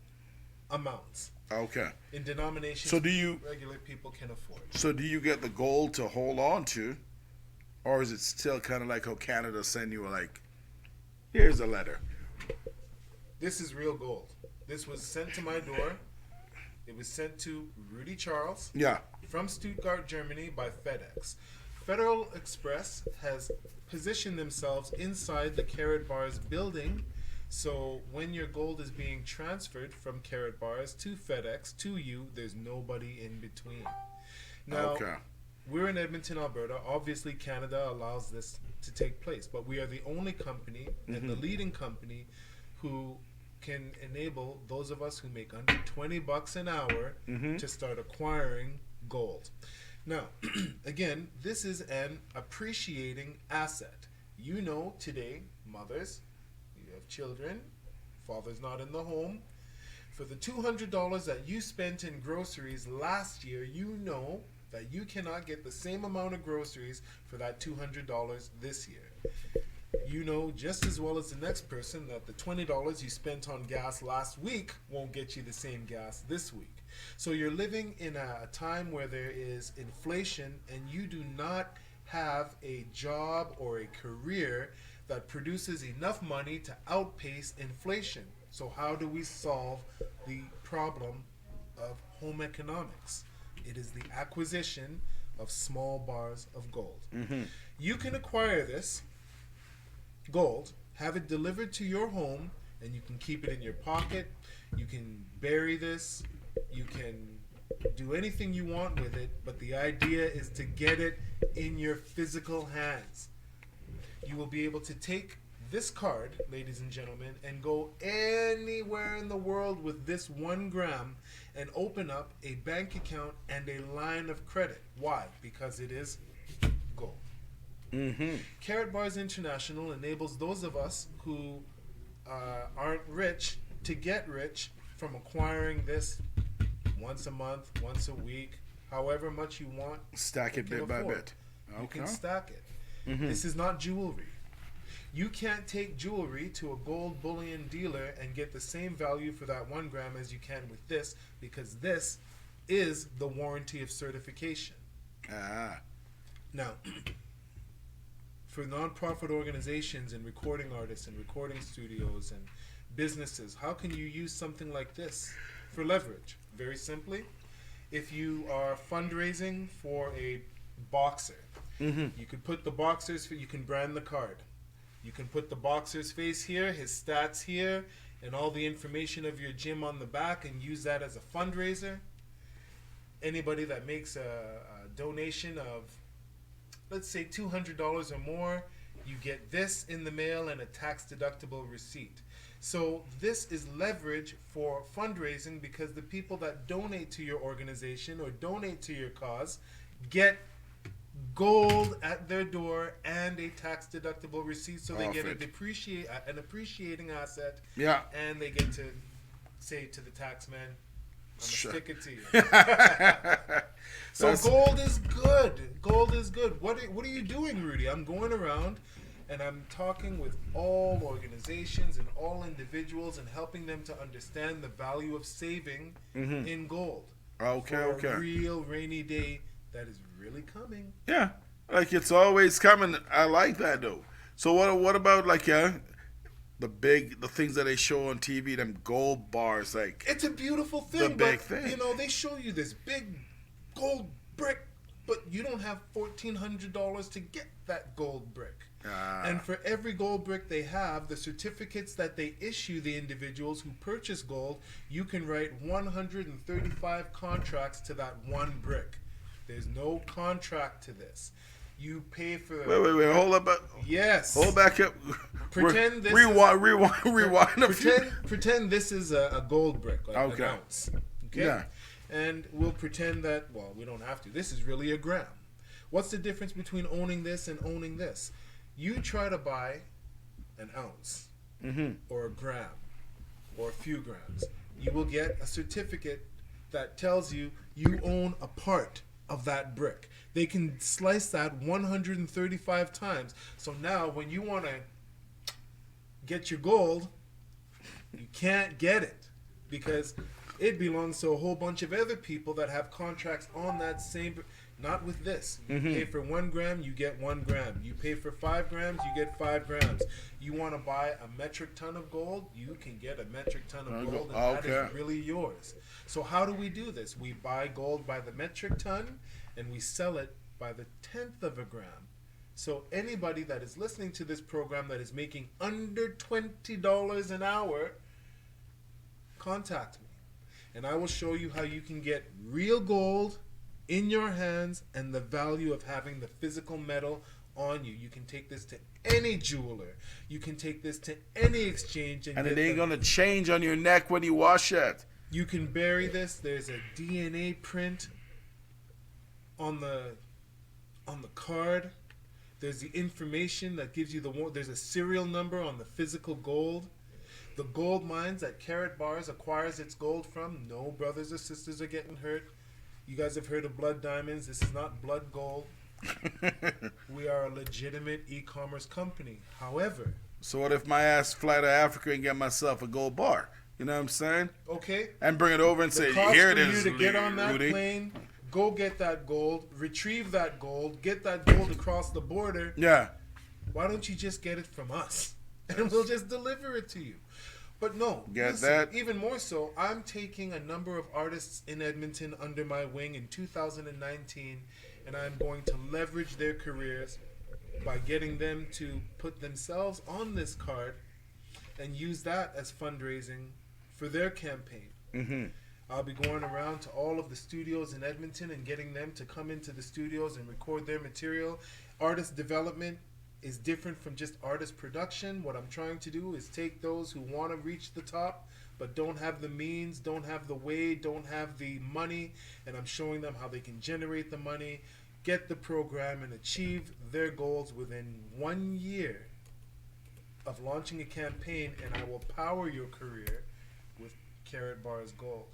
S4: amounts,
S1: Okay.
S4: in denominations
S1: So do you
S4: regular people can afford.
S1: so do you get the gold to hold on to, Or is it still kind of like how Canada send you like, here's a letter?
S4: This is real gold. This was sent to my door. It was sent to Rudy Charles
S1: Yeah.
S4: from Stuttgart, Germany by FedEx. Federal Express has positioned themselves inside the Carrot Bars building, so when your gold is being transferred from Carrot Bars to FedEx to you, there's nobody in between. Now,
S1: Okay.
S4: we're in Edmonton, Alberta. Obviously, Canada allows this to take place, but we are the only company and the leading company who can enable those of us who make under $20 an hour to start acquiring gold. Now, again, this is an appreciating asset. You know, today, mothers, you have children, father's not in the home. For the $200 that you spent in groceries last year, you know that you cannot get the same amount of groceries for that $200 this year. You know just as well as the next person that the $20 you spent on gas last week won't get you the same gas this week. So you're living in a time where there is inflation and you do not have a job or a career that produces enough money to outpace inflation. So how do we solve the problem of home economics? It is the acquisition of small bars of gold. You can acquire this gold, have it delivered to your home, and you can keep it in your pocket. You can bury this. You can do anything you want with it, but the idea is to get it in your physical hands. You will be able to take this card, ladies and gentlemen, and go anywhere in the world with this 1 gram and open up a bank account and a line of credit. Why? Because it is gold. Carrot Bars International enables those of us who aren't rich to get rich from acquiring this once a month, once a week, however much you want.
S1: Stack it
S4: you can
S1: bit by
S4: afford.
S1: bit.
S4: You
S1: Okay.
S4: can stack it. This is not jewelry. You can't take jewelry to a gold bullion dealer and get the same value for that 1 gram as you can with this, because this is the warranty of certification.
S1: Ah.
S4: Now, for nonprofit organizations and recording artists and recording studios and businesses, how can you use something like this for leverage? Very simply, if you are fundraising for a boxer, you could put the boxer's, you can brand the card. You can put the boxer's face here, his stats here, and all the information of your gym on the back and use that as a fundraiser. Anybody that makes a donation of, let's say, $200 or more, you get this in the mail and a tax-deductible receipt. So this is leverage for fundraising, because the people that donate to your organization or donate to your cause get gold at their door and a tax-deductible receipt, so they get an appreciating asset.
S1: Yeah.
S4: And they get to say to the tax man, I'm
S1: Sure.
S4: gonna stick it to you. So gold is good. Gold is good. What are you doing, Rudy? I'm going around and I'm talking with all organizations and all individuals and helping them to understand the value of saving in gold.
S1: Okay,
S4: for
S1: okay.
S4: a real rainy day that is really coming.
S1: Yeah. Like it's always coming. I like that though. So what about like the things that they show on TV, them gold bars, like
S4: It's a beautiful thing,
S1: The big
S4: but
S1: thing.
S4: you know, they show you this big gold brick, but you don't have $1,400 to get that gold brick. And for every gold brick they have, the certificates that they issue the individuals who purchase gold, you can write 135 contracts to that 1 brick. There's no contract to this. You pay for.
S1: wait, hold up,
S4: Yes.
S1: hold back up.
S4: Pretend this
S1: rewind a few.
S4: Pretend this is a gold brick, like
S1: Okay.
S4: an ounce. Okay.
S1: Yeah.
S4: And we'll pretend that, well, we don't have to. This is really a gram. What's the difference between owning this and owning this? You try to buy an ounce or a gram or a few grams. You will get a certificate that tells you you own a part of that brick. They can slice that 135 times. So now when you want to get your gold, you can't get it because it belongs to a whole bunch of other people that have contracts on that same. Not with this. You pay for 1 gram, you get 1 gram. You pay for 5 grams, you get 5 grams. You want to buy a metric ton of gold, you can get a metric ton of gold, and that is really yours. So how do we do this? We buy gold by the metric ton, and we sell it by the 1/10 of a gram. So anybody that is listening to this program that is making under $20 an hour, contact me. And I will show you how you can get real gold in your hands and the value of having the physical metal on you. You can take this to any jeweler. You can take this to any exchange.
S1: And it ain't going to change on your neck when you wash it.
S4: You can bury this. There's a DNA print on the card. There's the information that gives you there's a serial number on the physical gold. The gold mines that Karat Bars acquires its gold from, no brothers or sisters are getting hurt. You guys have heard of blood diamonds. This is not blood gold. We are a legitimate e-commerce company. However...
S1: So what if my ass fly to Africa and get myself a gold bar? You know what I'm saying?
S4: Okay.
S1: And bring it over and say, here it is,
S4: you to get on that plane, go get that gold, retrieve that gold, get that gold across the border.
S1: Yeah.
S4: Why don't you just get it from us? And we'll just deliver it to you. But no,
S1: that?
S4: Even more so, I'm taking a number of artists in Edmonton under my wing in 2019, and I'm going to leverage their careers by getting them to put themselves on this card and use that as fundraising for their campaign.
S1: Mm-hmm.
S4: I'll be going around to all of the studios in Edmonton and getting them to come into the studios and record their material. Artist development is different from just artist production. What I'm trying to do is take those who want to reach the top but don't have the means, don't have the way, don't have the money, and I'm showing them how they can generate the money, get the program, and achieve their goals within 1 year of launching a campaign, and I will power your career with Karat Bars Gold.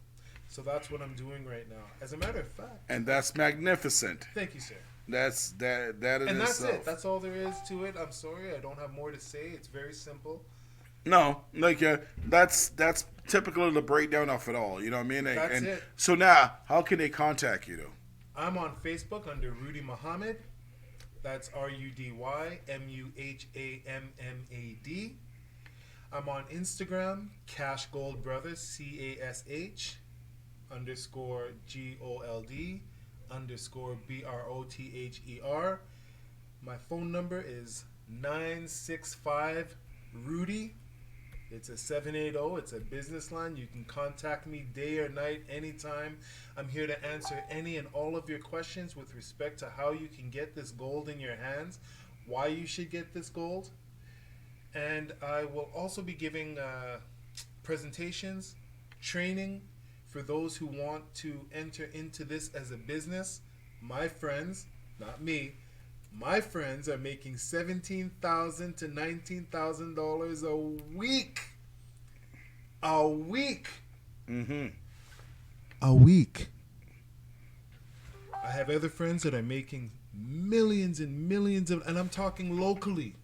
S4: So that's what I'm doing right now. As a matter of fact.
S1: And that's magnificent.
S4: Thank you, sir.
S1: That's that in
S4: and that's
S1: itself.
S4: it. That's all there is to it. I'm sorry, I don't have more to say. It's very simple.
S1: No, like that's typical of the breakdown of it all. You know what I mean?
S4: That's it.
S1: So now, how can they contact you though?
S4: I'm on Facebook under Rudy Muhammad. That's RUDYMUHAMMAD. I'm on Instagram, Cash Gold Brothers, CASH_GOLD_BROTHER. My phone number is 965 Rudy. It's a 780. It's a business line. You can contact me day or night, anytime. I'm here to answer any and all of your questions with respect to how you can get this gold in your hands, why you should get this gold. And I will also be giving presentations, training for those who want to enter into this as a business. My friends, not me, my friends are making $17,000 to $19,000 a week. A week.
S1: Mm-hmm.
S4: A week. I have other friends that are making millions and millions of, and I'm talking locally.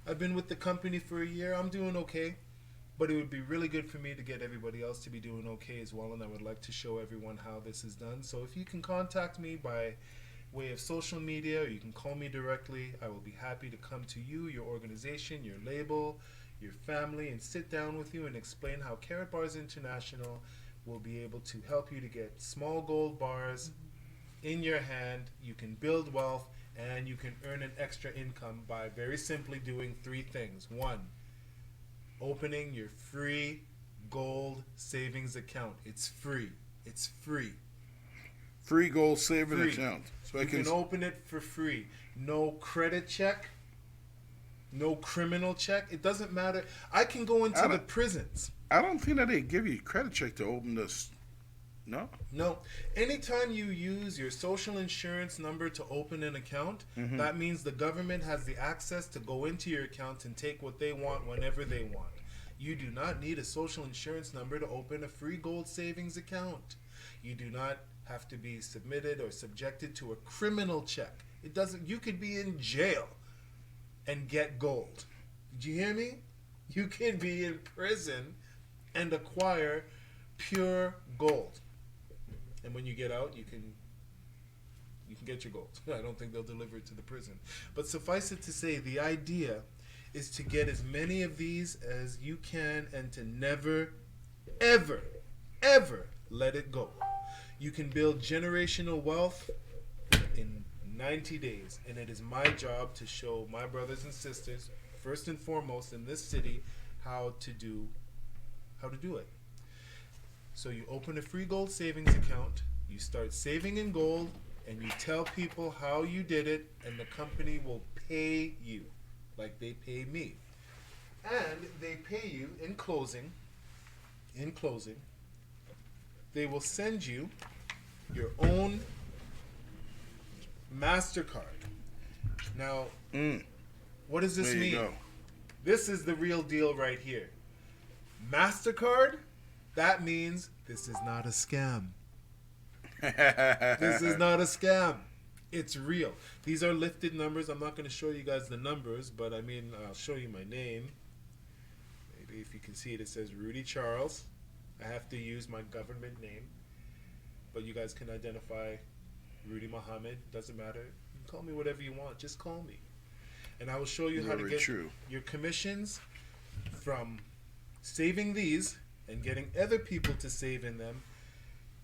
S4: I've been with the company for a year. I'm doing okay. But it would be really good for me to get everybody else to be doing okay as well, and I would like to show everyone how this is done. So if you can contact me by way of social media, or you can call me directly, I will be happy to come to you, your organization, your label, your family, and sit down with you and explain how Karat Bars International will be able to help you to get small gold bars in your hand. You can build wealth, and you can earn an extra income by very simply doing 3 things. 1, opening your free gold savings account. It's free. It's free.
S1: Free gold saving account. So
S4: you can open it for free. No credit check. No criminal check. It doesn't matter. I can go into the prisons.
S1: I don't think that they give you a credit check to open this. No?
S4: No. Anytime you use your social insurance number to open an account, that means the government has the access to go into your account and take what they want whenever they want. You do not need a social insurance number to open a free gold savings account. You do not have to be submitted or subjected to a criminal check. It doesn't. You could be in jail and get gold. Did you hear me? You can be in prison and acquire pure gold. And when you get out, you can You can get your gold. I don't think they'll deliver it to the prison. But suffice it to say, the idea is to get as many of these as you can and to never, ever, ever let it go. You can build generational wealth in 90 days, and it is my job to show my brothers and sisters, first and foremost in this city, how to do it. So you open a free gold savings account, you start saving in gold, and you tell people how you did it, and the company will pay you like they pay me. And they pay you in closing, they will send you your own MasterCard. Now, what does this
S1: There you
S4: mean?
S1: go.
S4: This is the real deal right here. MasterCard, that means this is not a scam. This is not a scam. It's real. These are lifted numbers. I'm not going to show you guys the numbers, but I mean, I'll show you my name. Maybe if you can see it, it says Rudy Charles. I have to use my government name, but you guys can identify Rudy Muhammad. Doesn't matter. You can call me whatever you want. Just call me. And I will show you how to
S1: Very
S4: get
S1: true.
S4: your commissions from saving these and getting other people to save in them.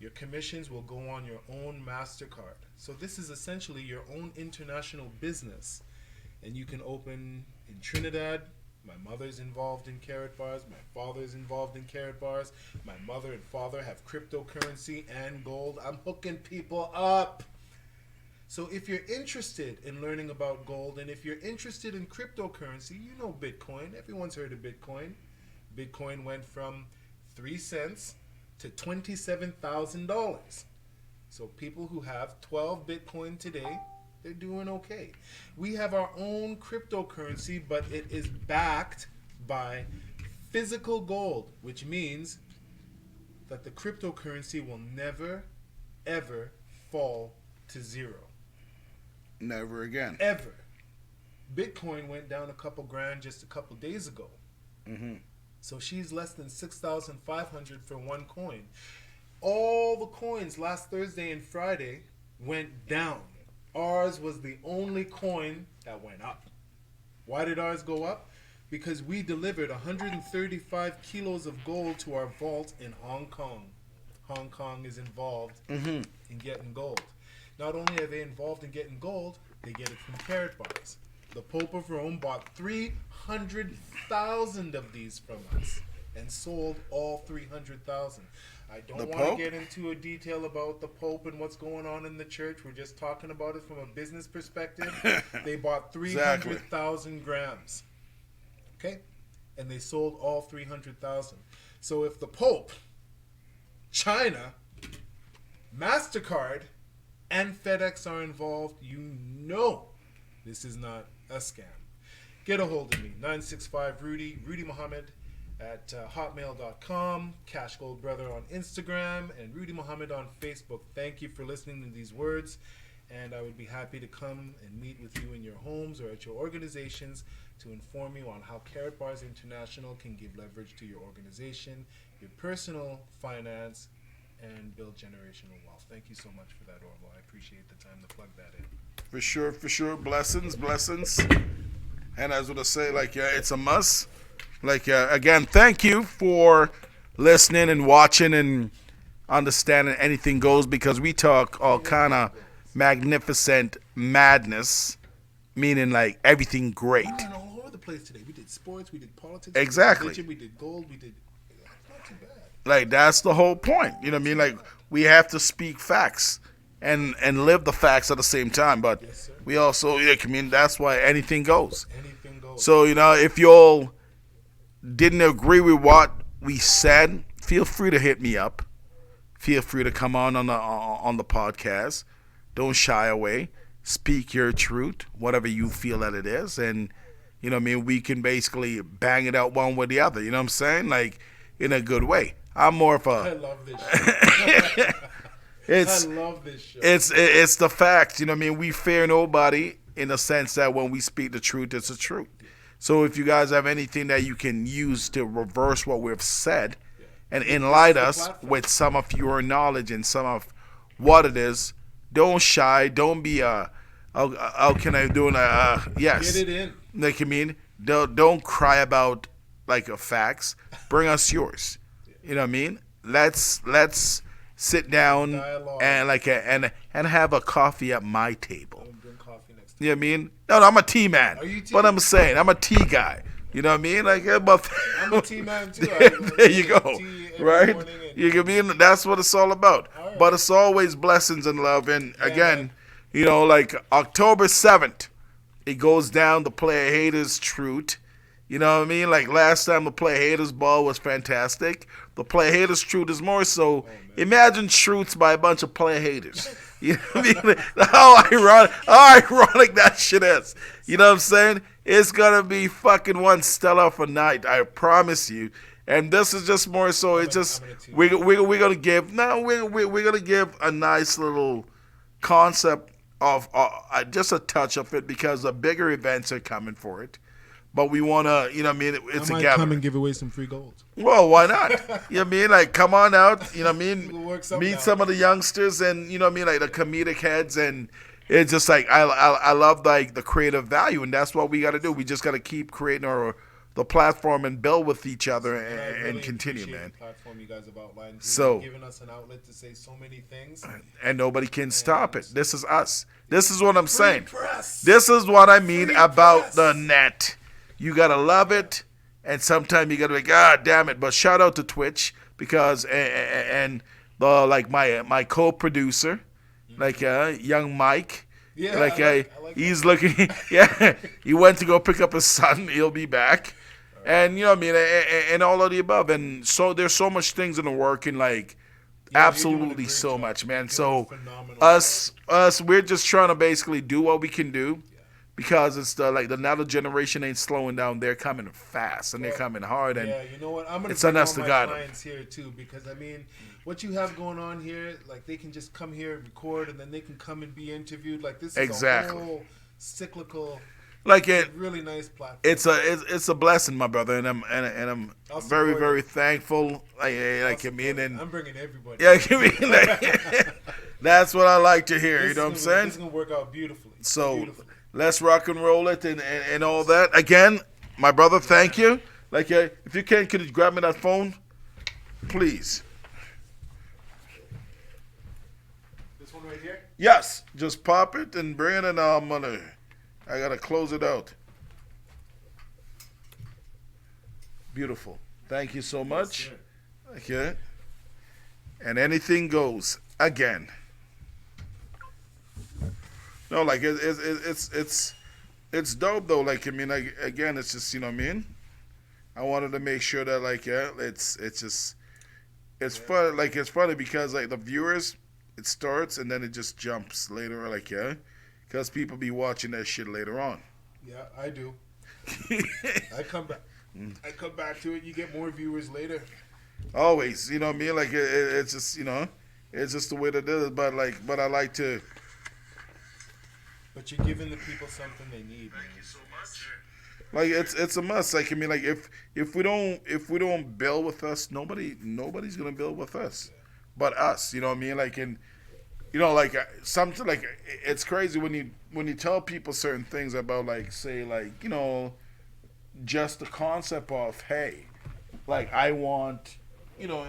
S4: Your commissions will go on your own MasterCard. So this is essentially your own international business. And you can open in Trinidad. My mother's involved in Carrot Bars. My father's involved in Carrot Bars. My mother and father have cryptocurrency and gold. I'm hooking people up. So if you're interested in learning about gold, and if you're interested in cryptocurrency, you know Bitcoin. Everyone's heard of Bitcoin. Bitcoin went from 3 cents to $27,000. So people who have 12 Bitcoin today, they're doing okay. We have our own cryptocurrency, but it is backed by physical gold, which means that the cryptocurrency will never, ever fall to zero.
S1: Never again.
S4: Ever. Bitcoin went down a couple grand just a couple days ago.
S1: Mm-hmm.
S4: So she's less than 6,500 for one coin. All the coins last Thursday and Friday went down. Ours was the only coin that went up. Why did ours go up? Because we delivered 135 kilos of gold to our vault in Hong Kong. Hong Kong is involved in getting gold. Not only are they involved in getting gold, they get it from Carrot Bars. The Pope of Rome bought 300,000 of these from us and sold all 300,000. I don't
S1: The
S4: want
S1: Pope?
S4: to get into a detail about the Pope and what's going on in the church. We're just talking about it from a business perspective. They bought 300,000 grams. Okay? And they sold all 300,000. So if the Pope, China, MasterCard, and FedEx are involved, you know this is not a scam. Get a hold of me, 965-RUDY, Rudy Muhammad at hotmail.com, Cash Gold Brother on Instagram, and Rudy Muhammad on Facebook. Thank you for listening to these words, and I would be happy to come and meet with you in your homes or at your organizations to inform you on how Carrot Bars International can give leverage to your organization, your personal finance, and build generational wealth. Thank you so much for that, Orville. I appreciate the time to plug that in.
S1: For sure. Blessings. And I was going to say, it's a must. Again, thank you for listening and watching and understanding Anything Goes, because we talk all kind of magnificent madness, meaning everything great.
S4: And all over the place today. We did sports, we did politics,
S1: Exactly.
S4: we did religion, we did gold, we did... Not too bad.
S1: That's the whole point. You know what I mean? We have to speak facts and live the facts at the same time. But
S4: Yes, sir.
S1: we also, that's why anything goes.
S4: Anything goes.
S1: So, if you all didn't agree with what we said, feel free to hit me up. Feel free to come on the podcast. Don't shy away. Speak your truth, whatever you feel that it is. And, we can basically bang it out one way or the other. You know what I'm saying? In a good way. I'm more of
S4: I
S1: a...
S4: love this show. I love this show.
S1: It's the fact. We fear nobody in the sense that when we speak the truth, it's the truth. So if you guys have anything that you can use to reverse what we've said and enlighten us with some of your knowledge and some of what it is, don't shy, don't be how can I do yes.
S4: Get it in.
S1: Like I mean, don't cry about like facts. Bring us yours. You know what I mean? Let's sit down
S4: Dialogue.
S1: and and have a coffee at my table.
S4: Don't drink coffee next
S1: You know what I mean? No, I'm a tea man.
S4: Are you tea?
S1: But I'm saying I'm a tea guy. You know what I mean? Like, but
S4: I'm a tea man too.
S1: there you go.
S4: Tea every
S1: Right?
S4: morning and-
S1: You can be. That's what it's all about.
S4: All right.
S1: But it's always blessings and love. And again,
S4: man.
S1: you know, like October 7th, it goes down the Player Haters Truth. You know what I mean? Like last time the Player Haters Ball was fantastic. The Player Haters Truth is more so. Imagine truths by a bunch of player haters. You know what I mean? How ironic that shit is. You know what I'm saying? It's gonna be fucking one stellar for night. I promise you. And this is just more so. It's just we're gonna give we're gonna give a nice little concept of just a touch of it because the bigger events are coming for it. But we want to, you know what I mean? It's
S4: I
S1: a
S4: might
S1: gathering.
S4: come and give away some free gold.
S1: Well, why not? You know what I mean? Like, come on out. You know what I
S4: We'll
S1: mean?
S4: work something
S1: Meet
S4: out.
S1: some of the youngsters and, you know what I mean? Like, the comedic heads. And it's just like, I love, like, the creative value. And that's what we got to do. We just got to keep creating the platform and build with each other
S4: I
S1: and
S4: really
S1: continue,
S4: appreciate
S1: man.
S4: the platform you guys have outlined. You've
S1: So-
S4: giving us an outlet to say so many things.
S1: And nobody can stop it. This is us. This is what I'm saying.
S4: Press.
S1: This is what I mean
S4: Free
S1: about
S4: press.
S1: the net. You gotta love it, and sometimes you gotta be, God damn it. But shout out to Twitch because and the like my co-producer, like young Mike,
S4: Yeah,
S1: like
S4: I like
S1: he's looking. Yeah, he went to go pick up his son. He'll be back, and you know what I mean, and all of the above. And so there's so much things in the work and like.
S4: Yeah, you're doing a
S1: Absolutely
S4: great
S1: so
S4: job.
S1: much, man.
S4: You're
S1: So
S4: doing phenomenal.
S1: us, we're just trying to basically do what we can do because it's the now the generation ain't slowing down. They're coming fast and they're coming hard. And
S4: Yeah, you know what? I'm gonna
S1: it's
S4: bring
S1: on us
S4: all
S1: to
S4: my
S1: guide 'em.
S4: clients here too because I mean, what you have going on here, like they can just come here, record, and then they can come and be interviewed. Like this is
S1: Exactly.
S4: a whole cyclical,
S1: like it,
S4: really nice platform.
S1: it's a blessing, my brother, and I'm
S4: I'll
S1: very
S4: support
S1: very thankful. Like I
S4: I'll
S1: mean,
S4: support it.
S1: and
S4: I'm bringing everybody.
S1: yeah, I mean, like, that's what I like to hear. You know what I'm
S4: This
S1: saying?
S4: is gonna work out beautifully.
S1: So
S4: Beautifully.
S1: let's rock and roll it and all that. Again, my brother, thank you. Like, if you can, could you grab me that phone, please?
S4: This one right here.
S1: Yes, just pop it and bring it, and I gotta close it out. Beautiful. Thank you so much.
S4: sir.
S1: Okay. And anything goes again. No, like it's dope though. Like I mean, like again, it's just you know what I mean. I wanted to make sure that like it's just it's fun. Like it's funny because like the viewers, it starts and then it just jumps later. Like because people be watching that shit later on.
S4: Yeah, I do. I come back. I come back to it. You get more viewers later.
S1: Always, you know what I mean. Like it's just you know, it's just the way that it is. But I like to.
S4: But you're giving the people something they need. Man.
S1: Like it's a must. Like I mean, like if we don't build with us, nobody's gonna build with us, but us. You know what I mean? Like you know, like something like it's crazy when you tell people certain things about like say like you know, just the concept of hey, like I want you know